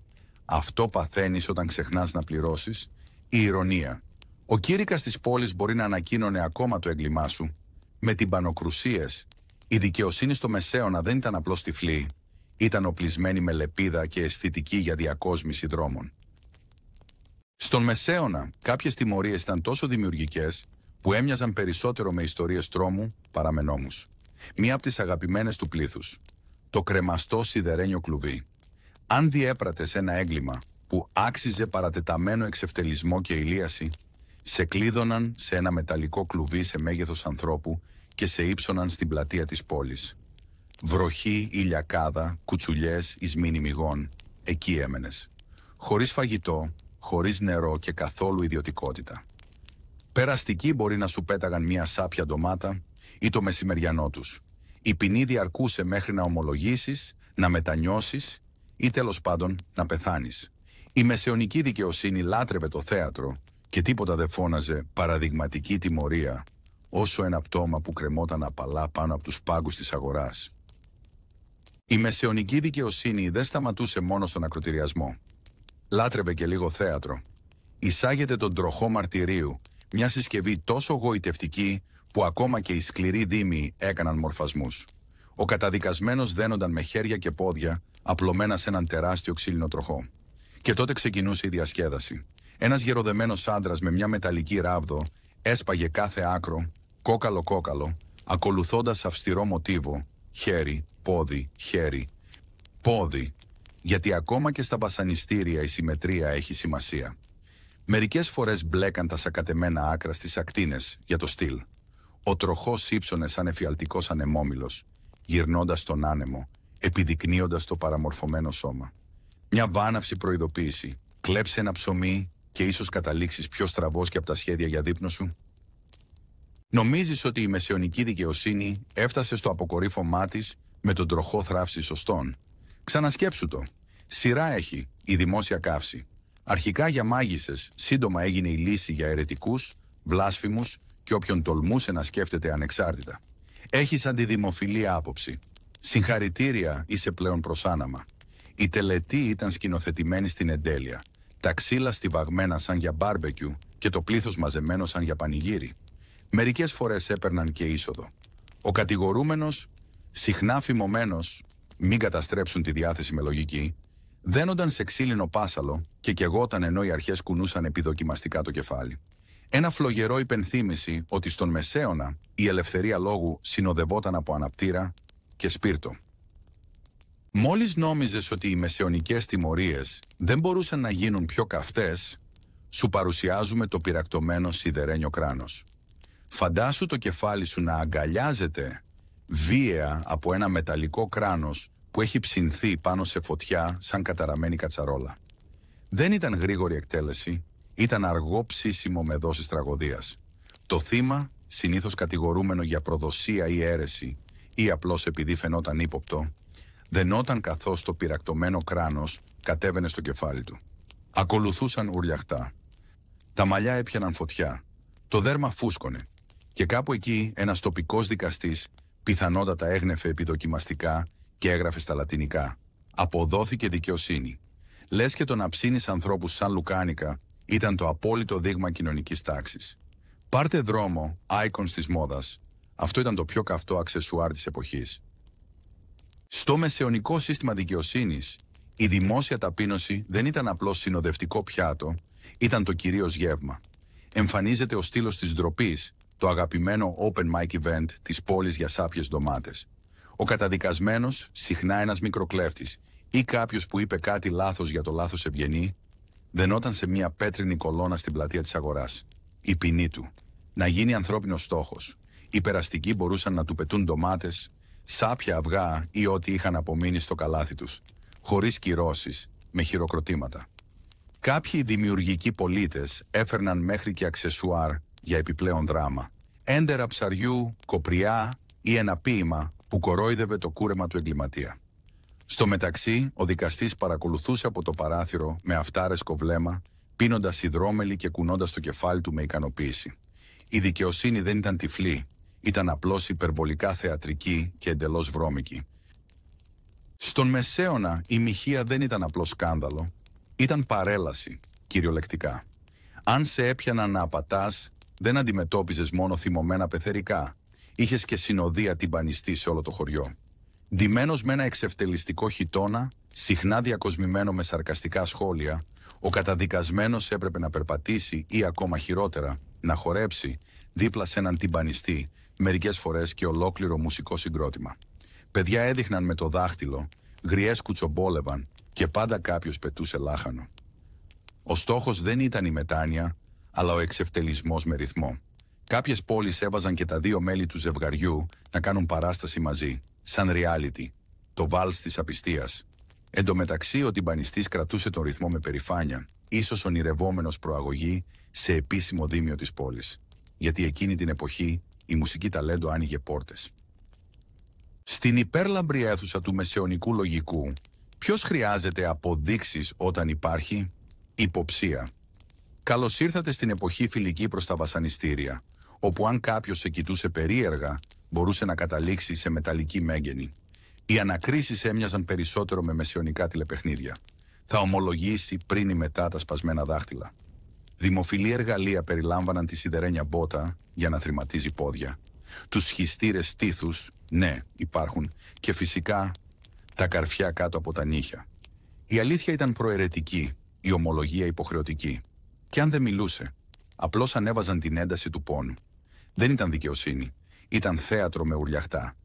Speaker 1: Αυτό παθαίνεις όταν ξεχνάς να πληρώσεις. Η ηρωνία. Ο κήρυκας της πόλης μπορεί να ανακοίνωνε ακόμα το έγκλημά σου, με τυμπανοκρουσίες, η δικαιοσύνη στο Μεσαίωνα δεν ήταν απλώς τυφλή, ήταν οπλισμένη με λεπίδα και αισθητική για διακόσμηση δρόμων. Στον Μεσαίωνα, κάποιες τιμωρίες ήταν τόσο δημιουργικές που έμοιαζαν περισσότερο με ιστορίες τρόμου παρά με νόμους. Μία από τις αγαπημένες του πλήθους, το κρεμαστό σιδερένιο κλουβί. Αν διέπρατες ένα έγκλημα που άξιζε παρατεταμένο εξευτελισμό και ηλίαση, σε κλείδωναν σε ένα μεταλλικό κλουβί σε μέγεθος ανθρώπου και σε ύψωναν στην πλατεία της πόλης. Βροχή, ηλιακάδα, κουτσουλιές, ισμήνη μυγών, εκεί έμενες. Χωρίς φαγητό, χωρίς νερό και καθόλου ιδιωτικότητα. Περαστικοί μπορεί να σου πέταγαν μία σάπια ντομάτα ή το μεσημεριανό τους. Η ποινή διαρκούσε μέχρι να ομολογήσεις, να μετανιώσεις ή τέλος πάντων να πεθάνεις. Η μεσαιωνική δικαιοσύνη λάτρευε το θέατρο και τίποτα δεν φώναζε παραδειγματική τιμωρία όσο ένα πτώμα που κρεμόταν απαλά πάνω από τους πάγκους της αγοράς. Η μεσαιωνική δικαιοσύνη δεν σταματούσε μόνο στον ακροτηριασμό. Λάτρευε και λίγο θέατρο. Εισάγεται τον τροχό μαρτυρίου, μια συσκευή τόσο γοητευτική που ακόμα και οι σκληροί δήμοι έκαναν μορφασμούς. Ο καταδικασμένος δένονταν με χέρια και πόδια, απλωμένα σε έναν τεράστιο ξύλινο τροχό. Και τότε ξεκινούσε η διασκέδαση. Ένας γεροδεμένος άντρας με μια μεταλλική ράβδο έσπαγε κάθε άκρο, κόκαλο-κόκαλο, ακολουθώντας αυστηρό μοτίβο, χέρι, πόδι, χέρι, πόδι, γιατί ακόμα και στα βασανιστήρια η συμμετρία έχει σημασία. Μερικές φορές μπλέκαν τα σακατεμένα άκρα στις ακτίνες για το στυλ. Ο τροχός ύψωνε σαν εφιαλτικός ανεμόμυλος, γυρνώντας τον άνεμο, επιδεικνύοντας το παραμορφωμένο σώμα. Μια βάναυση προειδοποίηση, κλέψε ένα ψωμί και ίσως καταλήξεις πιο στραβός και από τα σχέδια για δείπνο σου. Νομίζεις ότι η μεσαιωνική δικαιοσύνη έφτασε στο αποκορύφωμά της με τον τροχό θράψη σωστών? Ξανασκέψου το. Σειρά έχει η δημόσια καύση. Αρχικά για μάγισσες, σύντομα έγινε η λύση για αιρετικούς, βλάσφημους και όποιον τολμούσε να σκέφτεται ανεξάρτητα. Έχεις αντιδημοφιλή άποψη. Συγχαρητήρια, είσαι πλέον προσάναμα. Η τελετή ήταν σκηνοθετημένη στην εντέλεια. Τα ξύλα στιβαγμένα σαν για μπάρμπεκιου και το πλήθος μαζεμένο σαν για πανηγύρι. Μερικές φορές έπαιρναν και είσοδο. Ο κατηγορούμενος, συχνά φημωμένος, μην καταστρέψουν τη διάθεση με λογική, δένονταν σε ξύλινο πάσαλο και καιγόταν ενώ οι αρχές κουνούσαν επιδοκιμαστικά το κεφάλι. Ένα φλογερό υπενθύμηση ότι στον Μεσαίωνα η ελευθερία λόγου συνοδευόταν από αναπτήρα και σπίρτο. Μόλις νόμιζες ότι οι μεσαιωνικές τιμωρίες δεν μπορούσαν να γίνουν πιο καυτές, σου παρουσιάζουμε το πυρακτωμένο σιδερένιο κράνος. Φαντάσου το κεφάλι σου να αγκαλιάζεται βίαια από ένα μεταλλικό κράνος που έχει ψινθεί πάνω σε φωτιά σαν καταραμένη κατσαρόλα. Δεν ήταν γρήγορη εκτέλεση, ήταν αργό ψήσιμο με δόσεις τραγωδίας. Το θύμα, συνήθως κατηγορούμενο για προδοσία ή αίρεση ή απλώς επειδή φαινόταν ύποπτο, δενόταν καθώς το πυρακτωμένο κράνος κατέβαινε στο κεφάλι του. Ακολουθούσαν ουρλιαχτά. Τα μαλλιά έπιαναν φωτιά, το δέρμα φούσκωνε και κάπου εκεί ένας τοπικός δικαστής πιθανότατα έγνεφε επιδοκιμαστικά και έγραφε στα λατινικά «Αποδόθηκε δικαιοσύνη». Λες και το να ψήνεις ανθρώπους σαν λουκάνικα ήταν το απόλυτο δείγμα κοινωνικής τάξης. Πάρτε δρόμο, icons της μόδας. Αυτό ήταν το πιο καυτό αξεσουάρ της εποχής. Στο μεσαιωνικό σύστημα δικαιοσύνης, η δημόσια ταπείνωση δεν ήταν απλώς συνοδευτικό πιάτο, ήταν το κυρίως γεύμα. Εμφανίζεται ο στήλος της ντροπής, το αγαπημένο open mic event της πόλης για σάπιες ντομάτες. Ο καταδικασμένος, συχνά ένας μικροκλέφτης ή κάποιος που είπε κάτι λάθος για το λάθος ευγενή, δενόταν σε μια πέτρινη κολόνα στην πλατεία της αγοράς. Η ποινή του. Να γίνει ανθρώπινος στόχος. Οι περαστικοί μπορούσαν να του πετούν ντομάτες, σάπια αυγά ή ό,τι είχαν απομείνει στο καλάθι τους, χωρίς κυρώσεις, με χειροκροτήματα. Κάποιοι δημιουργικοί πολίτες έφερναν μέχρι και αξεσουάρ για επιπλέον δράμα. Έντερα ψαριού, κοπριά ή ένα ποίημα που κορόιδευε το κούρεμα του εγκληματία. Στο μεταξύ, ο δικαστής παρακολουθούσε από το παράθυρο με αυτάρεσκο βλέμμα, πίνοντας υδρόμελι και κουνώντας το κεφάλι του με ικανοποίηση. Η δικαιοσύνη δεν ήταν τυφλή, ήταν απλώς υπερβολικά θεατρική και εντελώς βρώμικη. Στον Μεσαίωνα η μοιχεία δεν ήταν απλώς σκάνδαλο, ήταν παρέλαση, κυριολεκτικά. Αν σε έπιαναν να απατάς, δεν αντιμετώπιζες μόνο θυμωμένα πεθερικά. είχες και συνοδεία τυμπανιστή σε όλο το χωριό. Ντυμένος με ένα εξευτελιστικό χιτώνα, συχνά διακοσμημένο με σαρκαστικά σχόλια, ο καταδικασμένος έπρεπε να περπατήσει ή ακόμα χειρότερα, να χορέψει δίπλα σε έναν τυμπανιστή, μερικές φορές και ολόκληρο μουσικό συγκρότημα. Παιδιά έδειχναν με το δάχτυλο, γριές κουτσομπόλευαν και πάντα κάποιος πετούσε λάχανο. Ο στόχος δεν ήταν η μετάνοια, αλλά ο εξευτελισμός με ρυθμό. Κάποιες πόλεις έβαζαν και τα δύο μέλη του ζευγαριού να κάνουν παράσταση μαζί, σαν reality, το βάλς της απιστίας. Εν τω μεταξύ, ο τυμπανιστής κρατούσε τον ρυθμό με περηφάνεια, ίσως ονειρευόμενος προαγωγή σε επίσημο δήμιο της πόλης. Γιατί εκείνη την εποχή η μουσική ταλέντο άνοιγε πόρτες. Στην υπέρλαμπρη αίθουσα του μεσαιωνικού λογικού, ποιος χρειάζεται αποδείξεις όταν υπάρχει? Υποψία. Καλώς ήρθατε στην εποχή φιλική προς τα βασανιστήρια, όπου αν κάποιος σε κοιτούσε περίεργα, μπορούσε να καταλήξει σε μεταλλική μέγενη. Οι ανακρίσεις έμοιαζαν περισσότερο με μεσαιωνικά τηλεπαιχνίδια. Θα ομολογήσει πριν ή μετά τα σπασμένα δάχτυλα. Δημοφιλή εργαλεία περιλάμβαναν τη σιδερένια μπότα για να θρηματίζει πόδια. Τους σχιστήρες στήθους, ναι, υπάρχουν, και φυσικά τα καρφιά κάτω από τα νύχια. Η αλήθεια ήταν προαιρετική, η ομολογία υποχρεωτική. Και αν δεν μιλούσε, απλώς ανέβαζαν την ένταση του πόνου. Δεν ήταν δικαιοσύνη, ήταν θέατρο με ουρλιαχτά.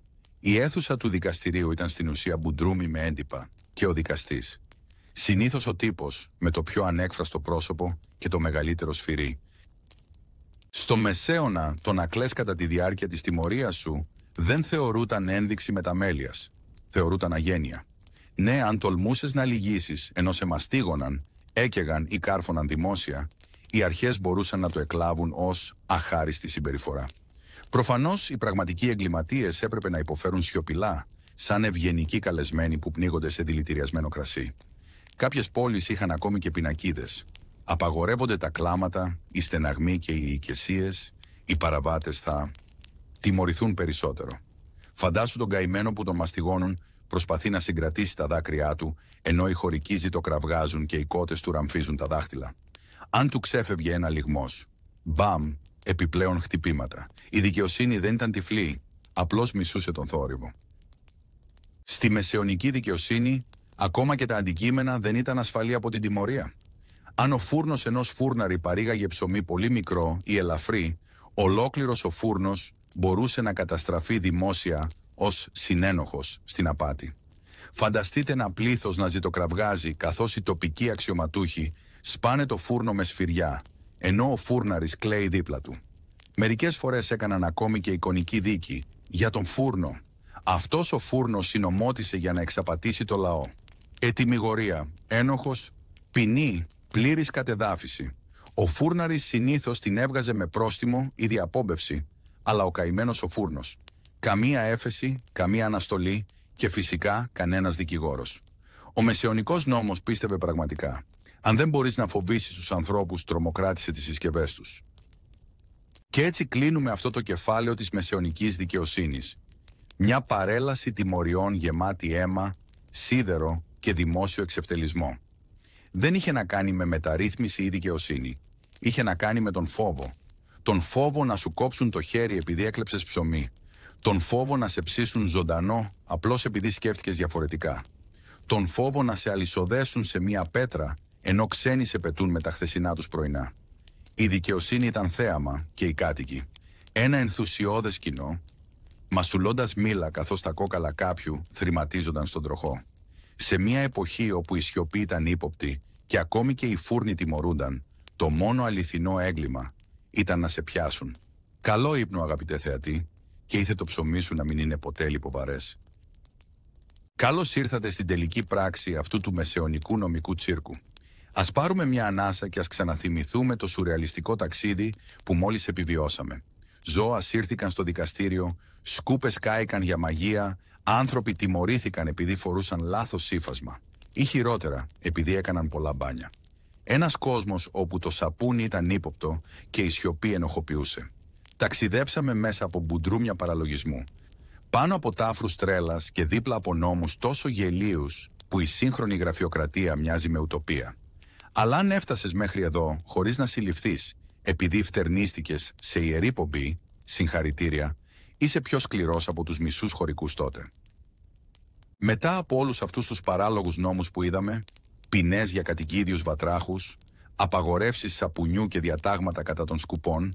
Speaker 1: Η αίθουσα του δικαστηρίου ήταν στην ουσία μπουντρούμι με έντυπα και ο δικαστής. Συνήθως ο τύπος με το πιο ανέκφραστο πρόσωπο και το μεγαλύτερο σφυρί. Στο μεσαίωνα, το να κλαις κατά τη διάρκεια της τιμωρίας σου δεν θεωρούταν ένδειξη μεταμέλειας. Θεωρούταν αγένεια. Ναι, αν τολμούσες να λυγίσεις ενώ σε μαστίγωναν, έκαιγαν ή κάρφωναν δημόσια, οι αρχές μπορούσαν να το εκλάβουν ως αχάριστη συμπεριφορά. Προφανώς οι πραγματικοί εγκληματίες έπρεπε να υποφέρουν σιωπηλά, σαν ευγενικοί καλεσμένοι που πνίγονται σε δηλητηριασμένο κρασί. Κάποιες πόλεις είχαν ακόμη και πινακίδες. Απαγορεύονται τα κλάματα, οι στεναγμοί και οι οικεσίες, οι παραβάτες θα τιμωρηθούν περισσότερο. Φαντάσου τον καημένο που τον μαστιγώνουν, προσπαθεί να συγκρατήσει τα δάκρυά του, ενώ οι χωρικίζοι το κραυγάζουν και οι κότες του ραμφίζουν τα δάχτυλα. Αν του ξέφευγε ένα λιγμός, μπαμ, επιπλέον χτυπήματα. Η δικαιοσύνη δεν ήταν τυφλή, απλώς μισούσε τον θόρυβο. Στη μεσαιωνική δικαιοσύνη, ακόμα και τα αντικείμενα δεν ήταν ασφαλή από την τιμωρία. Αν ο φούρνος ενός φούρναρη παρήγαγε ψωμί πολύ μικρό ή ελαφρύ, ολόκληρος ο φούρνος μπορούσε να καταστραφεί δημόσια ως συνένοχος στην απάτη. Φανταστείτε ένα πλήθος να ζητοκραυγάζει καθώς οι τοπικοί αξιωματούχοι σπάνε το φούρνο με σφυριά, ενώ ο φούρναρης κλαίει δίπλα του. Μερικές φορές έκαναν ακόμη και εικονική δίκη για τον φούρνο. Αυτός ο φούρνος συνομώτησε για να εξαπατήσει το λαό. Ετυμηγορία, ένοχος, ποινή, πλήρης κατεδάφιση. Ο φούρναρης συνήθως την έβγαζε με πρόστιμο ή διαπόμπευση, αλλά ο καημένος ο φούρνος. Καμία έφεση, καμία αναστολή και φυσικά κανένας δικηγόρος. Ο μεσαιωνικός νόμος πίστευε πραγματικά. Αν δεν μπορείς να φοβήσεις τους ανθρώπους, τρομοκράτησε τις συσκευές τους. Και έτσι κλείνουμε αυτό το κεφάλαιο της μεσαιωνικής δικαιοσύνης. Μια παρέλαση τιμωριών γεμάτη αίμα, σίδερο και δημόσιο εξευτελισμό. Δεν είχε να κάνει με μεταρρύθμιση ή δικαιοσύνη. Είχε να κάνει με τον φόβο. Τον φόβο να σου κόψουν το χέρι επειδή έκλεψες ψωμί. Τον φόβο να σε ψήσουν ζωντανό απλώς επειδή σκέφτηκες διαφορετικά. Τον φόβο να σε αλυσοδέσουν σε μία πέτρα ενώ ξένοι σε πετούν με τα χθεσινά τους πρωινά. Η δικαιοσύνη ήταν θέαμα και οι κάτοικοι. Ένα ενθουσιώδες κοινό, μασουλώντας μήλα καθώς τα κόκαλα κάποιου θρηματίζονταν στον τροχό. Σε μια εποχή όπου η σιωπή ήταν ύποπτη και ακόμη και οι φούρνοι τιμωρούνταν, το μόνο αληθινό έγκλημα ήταν να σε πιάσουν. Καλό ύπνο, αγαπητέ θεατή, και ήθε το ψωμί σου να μην είναι ποτέ λιποβαρές. Καλώς ήρθατε στην τελική πράξη αυτού του μεσαιωνικού νομικού τσίρκου. Ας πάρουμε μια ανάσα και ας ξαναθυμηθούμε το σουρεαλιστικό ταξίδι που μόλις επιβιώσαμε. Ζώα σύρθηκαν στο δικαστήριο, σκούπες κάηκαν για μαγεία, άνθρωποι τιμωρήθηκαν επειδή φορούσαν λάθος ύφασμα ή χειρότερα επειδή έκαναν πολλά μπάνια. Ένας κόσμος όπου το σαπούνι ήταν ύποπτο και η σιωπή ενοχοποιούσε. Ταξιδέψαμε μέσα από μπουντρούμια παραλογισμού, πάνω από τάφρους τρέλας και δίπλα από νόμους τόσο γελίους που η σύγχρονη γραφειοκρατία μοιάζει με ουτοπία. Αλλά αν έφτασες μέχρι εδώ χωρίς να συλληφθείς επειδή φτερνίστηκες σε ιερή πομπή, συγχαρητήρια, είσαι πιο σκληρός από τους μισούς χωρικούς τότε. Μετά από όλους αυτούς τους παράλογους νόμους που είδαμε, ποινές για κατοικίδιους βατράχους, απαγορεύσεις σαπουνιού και διατάγματα κατά των σκουπών,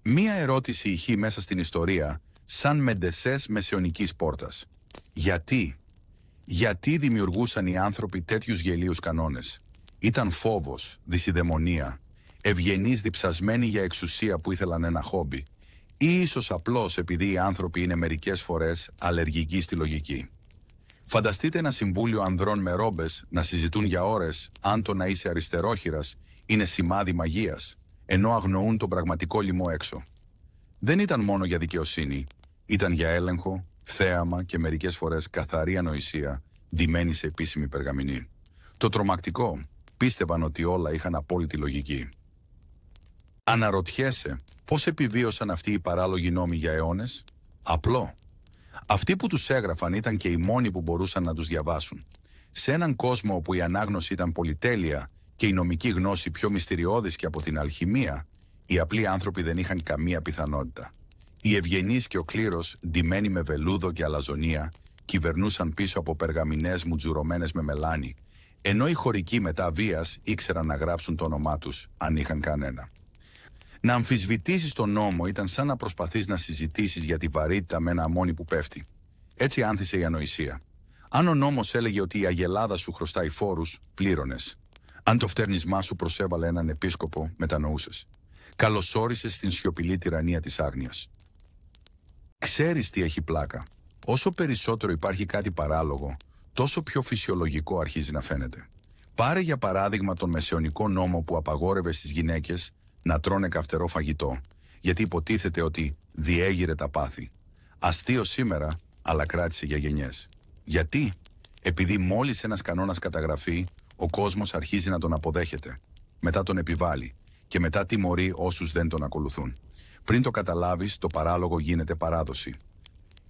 Speaker 1: μία ερώτηση ηχεί μέσα στην ιστορία σαν μεντεσές μεσαιωνικής πόρτας. Γιατί δημιουργούσαν οι άνθρωποι τέτοιους γελίους κανόνες? Ήταν φόβος, δυσιδαιμονία, ευγενείς διψασμένοι για εξουσία που ήθελαν ένα χόμπι, ή ίσως απλώς επειδή οι άνθρωποι είναι μερικές φορές αλλεργικοί στη λογική? Φανταστείτε ένα συμβούλιο ανδρών με ρόμπες να συζητούν για ώρες αν το να είσαι αριστερόχειρας είναι σημάδι μαγείας, ενώ αγνοούν τον πραγματικό λοιμό έξω. Δεν ήταν μόνο για δικαιοσύνη, ήταν για έλεγχο, θέαμα και μερικές φορές καθαρή ανοησία, ντυμένη σε επίσημη περγαμηνή. Το τρομακτικό, πίστευαν ότι όλα είχαν απόλυτη λογική. Αναρωτιέσαι πώς επιβίωσαν αυτοί οι παράλογοι νόμοι για αιώνες? Απλό. Αυτοί που τους έγραφαν ήταν και οι μόνοι που μπορούσαν να τους διαβάσουν. Σε έναν κόσμο όπου η ανάγνωση ήταν πολυτέλεια και η νομική γνώση πιο μυστηριώδης και από την αλχημία, οι απλοί άνθρωποι δεν είχαν καμία πιθανότητα. Οι ευγενείς και ο κλήρος, ντυμένοι με βελούδο και αλαζονία, κυβερνούσαν πίσω από περγαμηνές μουτζουρωμένες με μελάνι, ενώ οι χωρικοί μετά βίας ήξεραν να γράψουν το όνομά τους, αν είχαν κανένα. Να αμφισβητήσεις τον νόμο ήταν σαν να προσπαθείς να συζητήσεις για τη βαρύτητα με ένα αμμόνι που πέφτει. Έτσι άνθησε η ανοησία. Αν ο νόμος έλεγε ότι η αγελάδα σου χρωστάει φόρους, πλήρωνες. Αν το φτέρνισμά σου προσέβαλε έναν επίσκοπο, μετανοούσες. Καλωσόρισες στην σιωπηλή τυραννία της άγνοιας. Ξέρεις τι έχει πλάκα? Όσο περισσότερο υπάρχει κάτι παράλογο, τόσο πιο φυσιολογικό αρχίζει να φαίνεται. Πάρε για παράδειγμα τον μεσαιωνικό νόμο που απαγόρευε στις γυναίκες να τρώνε καυτερό φαγητό, γιατί υποτίθεται ότι διέγειρε τα πάθη. Αστείο σήμερα, αλλά κράτησε για γενιές. Γιατί? Επειδή μόλις ένας κανόνας καταγραφεί, ο κόσμος αρχίζει να τον αποδέχεται. Μετά τον επιβάλλει και μετά τιμωρεί όσους δεν τον ακολουθούν. Πριν το καταλάβεις, το παράλογο γίνεται παράδοση.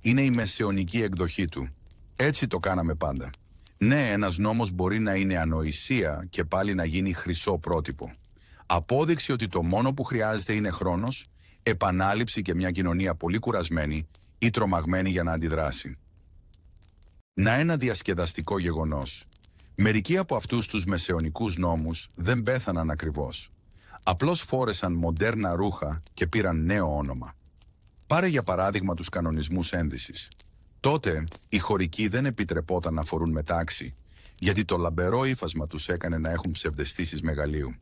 Speaker 1: Είναι η μεσαιωνική εκδοχή του. Έτσι το κάναμε πάντα. Ναι, ένας νόμος μπορεί να είναι ανοησία και πάλι να γίνει χρυσό πρότυπο. Απόδειξη ότι το μόνο που χρειάζεται είναι χρόνος, επανάληψη και μια κοινωνία πολύ κουρασμένη ή τρομαγμένη για να αντιδράσει. Να ένα διασκεδαστικό γεγονός. Μερικοί από αυτούς τους μεσαιωνικούς νόμους δεν πέθαναν ακριβώς. Απλώς φόρεσαν μοντέρνα ρούχα και πήραν νέο όνομα. Πάρε για παράδειγμα τους κανονισμούς ένδυσης. Τότε οι χωρικοί δεν επιτρεπόταν να φορούν μετάξι, γιατί το λαμπερό ύφασμα τους έκανε να έχουν ψευδαισθήσεις μεγαλείου.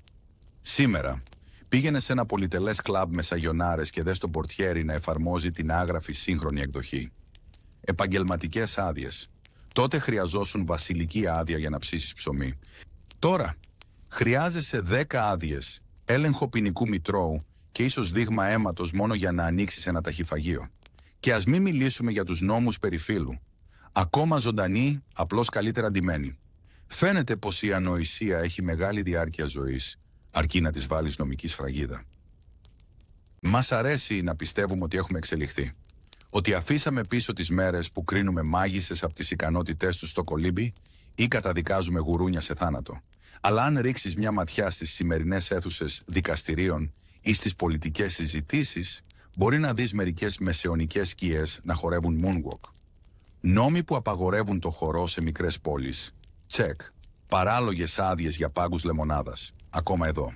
Speaker 1: Σήμερα, πήγαινε σε ένα πολυτελές κλαμπ με σαγιονάρες και δες τον πορτιέρι να εφαρμόζει την άγραφη σύγχρονη εκδοχή. Επαγγελματικές άδειες. Τότε χρειαζόσουν βασιλική άδεια για να ψήσεις ψωμί. Τώρα, χρειάζεσαι 10 άδειες, έλεγχο ποινικού μητρώου και ίσως δείγμα αίματος μόνο για να ανοίξεις ένα ταχυφαγείο. Και ας μην μιλήσουμε για τους νόμους περί φύλου. Ακόμα ζωντανοί, απλώς καλύτερα ντυμένοι. Φαίνεται πως η ανοησία έχει μεγάλη διάρκεια ζωής, αρκεί να της βάλεις νομική σφραγίδα. Μας αρέσει να πιστεύουμε ότι έχουμε εξελιχθεί. Ότι αφήσαμε πίσω τις μέρες που κρίνουμε μάγισσες από τις ικανότητές τους στο κολύμπι ή καταδικάζουμε γουρούνια σε θάνατο. Αλλά αν ρίξεις μια ματιά στις σημερινές αίθουσες δικαστηρίων ή στις πολιτικές συζητήσεις, μπορεί να δεις μερικές μεσαιωνικές σκιές να χορεύουν moonwalk. Νόμοι που απαγορεύουν το χορό σε μικρές πόλεις. Τσεκ. Παράλογες άδειες για πάγκους λεμονάδας. Ακόμα εδώ.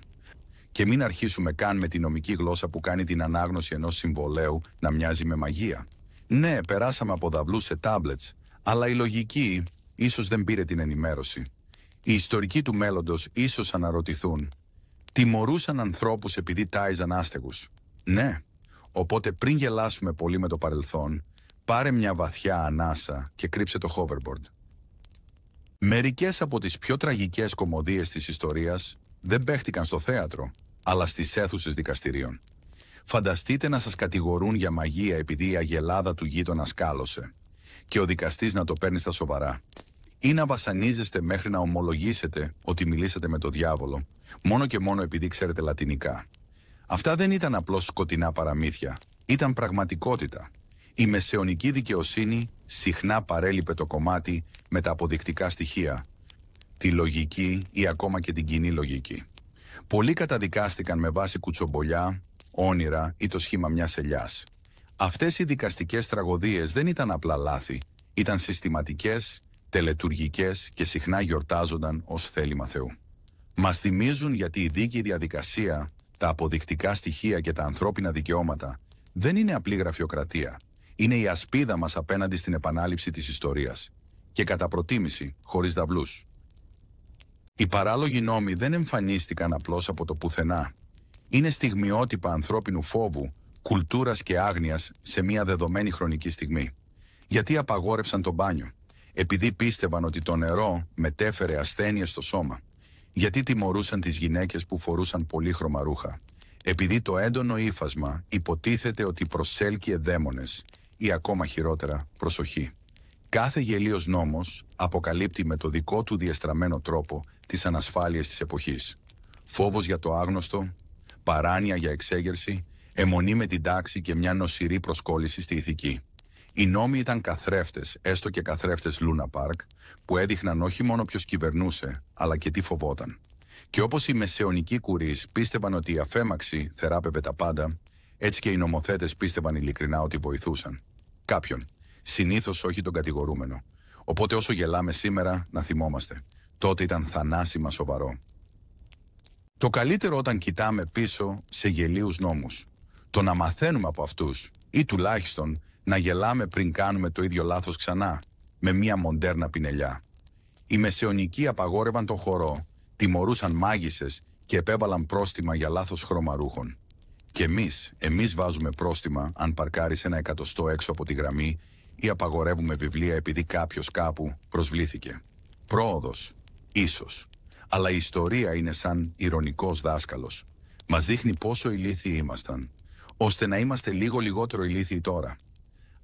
Speaker 1: Και μην αρχίσουμε καν με τη νομική γλώσσα που κάνει την ανάγνωση ενός συμβολέου να μοιάζει με μαγεία. Ναι, περάσαμε από δαυλούς σε τάμπλετς, αλλά η λογική ίσως δεν πήρε την ενημέρωση. Οι ιστορικοί του μέλλοντος ίσως αναρωτηθούν. Τιμωρούσαν ανθρώπους επειδή τάιζαν άστεγους. Ναι, οπότε πριν γελάσουμε πολύ με το παρελθόν, πάρε μια βαθιά ανάσα και κρύψε το hoverboard. Μερικές από τις πιο τραγικές κωμωδίες της ιστορίας δεν παίχτηκαν στο θέατρο, αλλά στις αίθουσες δικαστηρίων. Φανταστείτε να σας κατηγορούν για μαγεία επειδή η αγελάδα του γείτονα σκάλωσε και ο δικαστής να το παίρνει στα σοβαρά. Ή να βασανίζεστε μέχρι να ομολογήσετε ότι μιλήσατε με το διάβολο, μόνο και μόνο επειδή ξέρετε λατινικά. Αυτά δεν ήταν απλώς σκοτεινά παραμύθια, ήταν πραγματικότητα. Η μεσαιωνική δικαιοσύνη συχνά παρέλειπε το κομμάτι με τα αποδεικτικά στοιχεία, τη λογική ή ακόμα και την κοινή λογική. Πολλοί καταδικάστηκαν με βάση κουτσομπολιά, όνειρα ή το σχήμα μιας ελιάς. Αυτές οι δικαστικές τραγωδίες δεν ήταν απλά λάθη, ήταν συστηματικές, τελετουργικές και συχνά γιορτάζονταν ως θέλημα Θεού. Μας θυμίζουν γιατί η δίκαιη διαδικασία, τα αποδεικτικά στοιχεία και τα ανθρώπινα δικαιώματα δεν είναι απλή γραφειοκρατία. Είναι η ασπίδα μας απέναντι στην επανάληψη της ιστορίας και κατά προτίμηση χωρίς δαυλούς. Οι παράλογοι νόμοι δεν εμφανίστηκαν απλώς από το πουθενά. Είναι στιγμιότυπα ανθρώπινου φόβου, κουλτούρας και άγνοιας σε μια δεδομένη χρονική στιγμή. Γιατί απαγόρευσαν το μπάνιο? Επειδή πίστευαν ότι το νερό μετέφερε ασθένειες στο σώμα. Γιατί τιμωρούσαν τις γυναίκες που φορούσαν πολύχρωμα ρούχα? Επειδή το έντονο ύφασμα υποτίθεται ότι προσέλκυε δαίμονες ή ακόμα χειρότερα προσοχή. Κάθε γελίος νόμος αποκαλύπτει με το δικό του διεστραμμένο τρόπο τις ανασφάλειες της εποχής. Φόβος για το άγνωστο, παράνοια για εξέγερση, αιμονή με την τάξη και μια νοσηρή προσκόλληση στη ηθική. Οι νόμοι ήταν καθρέφτες, έστω και καθρέφτες Λούνα Πάρκ, που έδειχναν όχι μόνο ποιος κυβερνούσε, αλλά και τι φοβόταν. Και όπως οι μεσαιωνικοί κουρίς πίστευαν ότι η αφέμαξη θεράπευε τα πάντα, έτσι και οι νομοθέτες πίστευαν ειλικρινά ότι βοηθούσαν. Κάποιον, συνήθως όχι τον κατηγορούμενο. Οπότε όσο γελάμε σήμερα, να θυμόμαστε. Τότε ήταν θανάσιμα σοβαρό. Το καλύτερο όταν κοιτάμε πίσω σε γελίους νόμους. Το να μαθαίνουμε από αυτούς ή τουλάχιστον να γελάμε πριν κάνουμε το ίδιο λάθος ξανά, με μια μοντέρνα πινελιά. Οι μεσαιωνικοί απαγόρευαν το χορό, τιμωρούσαν μάγισσες και επέβαλαν πρόστιμα για λάθος χρώμα ρούχων. Και εμείς βάζουμε πρόστιμα αν παρκάρεις ένα εκατοστό έξω από τη γραμμή ή απαγορεύουμε βιβλία επειδή κάποιος κάπου προσβλήθηκε. Πρόοδος, ίσως. Αλλά η ιστορία είναι σαν ηρωνικός δάσκαλος. Μας δείχνει πόσο ηλίθιοι ήμασταν, ώστε να είμαστε λίγο λιγότερο ηλίθιοι τώρα.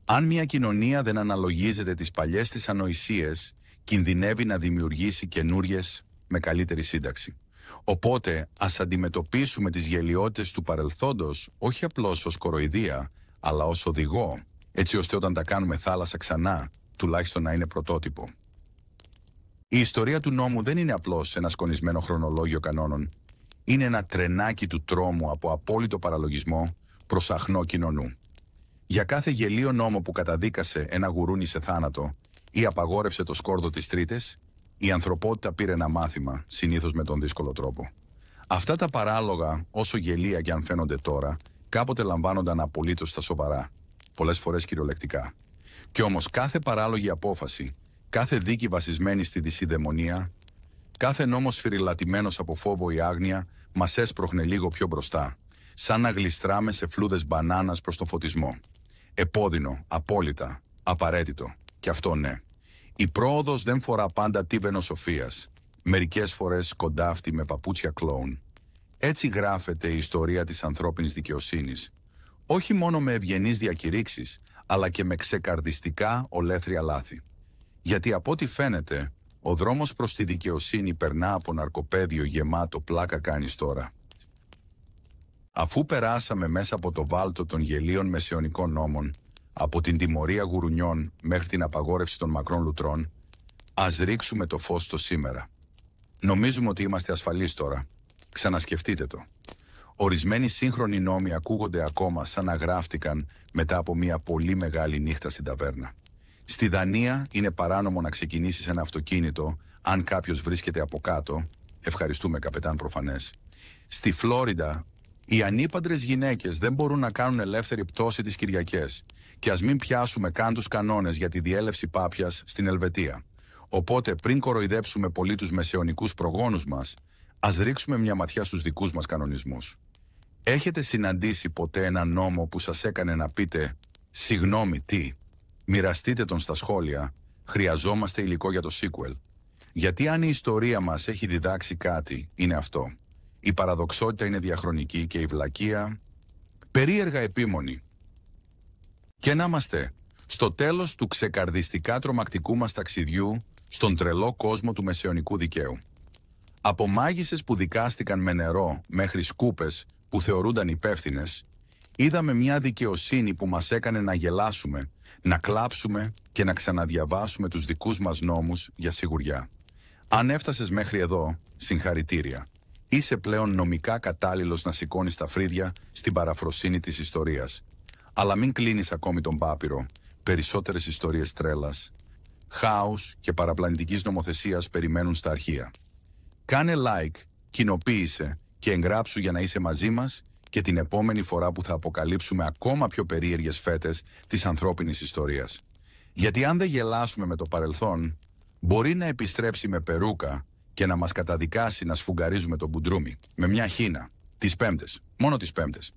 Speaker 1: Αν μια κοινωνία δεν αναλογίζεται τις παλιές της ανοησίες, κινδυνεύει να δημιουργήσει καινούριες με καλύτερη σύνταξη. Οπότε ας αντιμετωπίσουμε τις γελοιότητες του παρελθόντος όχι απλώς ως κοροϊδία, αλλά ως οδηγό, έτσι ώστε όταν τα κάνουμε θάλασσα ξανά, τουλάχιστον να είναι πρωτότυπο. Η ιστορία του νόμου δεν είναι απλώς ένα σκονισμένο χρονολόγιο κανόνων. Είναι ένα τρενάκι του τρόμου από απόλυτο παραλογισμό προς αχνό κοινωνού. Για κάθε γελίο νόμο που καταδίκασε ένα γουρούνι σε θάνατο ή απαγόρευσε το σκόρδο της τρίτης, η ανθρωπότητα πήρε ένα μάθημα, συνήθως με τον δύσκολο τρόπο. Αυτά τα παράλογα, όσο γελία και αν φαίνονται τώρα, κάποτε λαμβάνονταν απολύτως στα σοβαρά, πολλές φορές κυριολεκτικά. Κι όμως κάθε παράλογη απόφαση, κάθε δίκη βασισμένη στη δυσιδαιμονία, κάθε νόμος σφυριλατημένος από φόβο ή άγνοια, μας έσπροχνε λίγο πιο μπροστά, σαν να γλιστράμε σε φλούδες μπανάνας προς το φωτισμό. Επώδυνο, απόλυτα, απαραίτητο. Κι αυτό ναι. Η πρόοδος δεν φορά πάντα τίβενο σοφίας. Μερικές φορές κοντάφτει με παπούτσια κλόουν. Έτσι γράφεται η ιστορία της ανθρώπινης δικαιοσύνης. Όχι μόνο με ευγενείς διακηρύξεις, αλλά και με ξεκαρδιστικά ολέθρια λάθη. Γιατί από ό,τι φαίνεται, ο δρόμος προς τη δικαιοσύνη περνά από ναρκοπαίδιο γεμάτο πλάκα κάνεις τώρα. Αφού περάσαμε μέσα από το βάλτο των γελίων μεσαιωνικών νόμων, από την τιμωρία γουρουνιών μέχρι την απαγόρευση των μακρών λουτρών, ας ρίξουμε το φως στο σήμερα. Νομίζουμε ότι είμαστε ασφαλείς τώρα. Ξανασκεφτείτε το. Ορισμένοι σύγχρονοι νόμοι ακούγονται ακόμα σαν να γράφτηκαν μετά από μια πολύ μεγάλη νύχτα στην ταβέρνα. Στη Δανία είναι παράνομο να ξεκινήσεις ένα αυτοκίνητο αν κάποιος βρίσκεται από κάτω. Ευχαριστούμε, καπετάν προφανές. Στη Φλόριντα, οι ανήπαντρες γυναίκες δεν μπορούν να κάνουν ελεύθερη πτώση τις Κυριακές. Και ας μην πιάσουμε καν τους κανόνες για τη διέλευση πάπιας στην Ελβετία. Οπότε, πριν κοροϊδέψουμε πολύ τους μεσαιωνικούς προγόνους μας, ας ρίξουμε μια ματιά στους δικούς μας κανονισμούς. Έχετε συναντήσει ποτέ ένα νόμο που σας έκανε να πείτε «Συγγνώμη, τι?» Μοιραστείτε τον στα σχόλια. Χρειαζόμαστε υλικό για το sequel. Γιατί αν η ιστορία μας έχει διδάξει κάτι, είναι αυτό. Η παραδοξότητα είναι διαχρονική και η βλακεία περίεργα επίμονη. Και να είμαστε στο τέλος του ξεκαρδιστικά τρομακτικού μας ταξιδιού στον τρελό κόσμο του μεσαιωνικού δικαίου. Από μάγισσες που δικάστηκαν με νερό μέχρι σκούπες που θεωρούνταν υπεύθυνες, είδαμε μια δικαιοσύνη που μας έκανε να γελάσουμε, να κλάψουμε και να ξαναδιαβάσουμε τους δικούς μας νόμους για σιγουριά. Αν έφτασες μέχρι εδώ, συγχαρητήρια. Είσαι πλέον νομικά κατάλληλος να σηκώνεις τα φρύδια στην παραφροσύνη της ιστορίας. Αλλά μην κλείνεις ακόμη τον πάπυρο. Περισσότερες ιστορίες τρέλας, χάους και παραπλανητικής νομοθεσίας περιμένουν στα αρχεία. Κάνε like, κοινοποίησε και εγγράψου για να είσαι μαζί μας και την επόμενη φορά που θα αποκαλύψουμε ακόμα πιο περίεργες φέτες της ανθρώπινης ιστορίας. Γιατί αν δεν γελάσουμε με το παρελθόν, μπορεί να επιστρέψει με περούκα και να μας καταδικάσει να σφουγγαρίζουμε τον μπουντρούμι με μια χίνα τις Πέμπτες, μόνο τις Πέμπτες.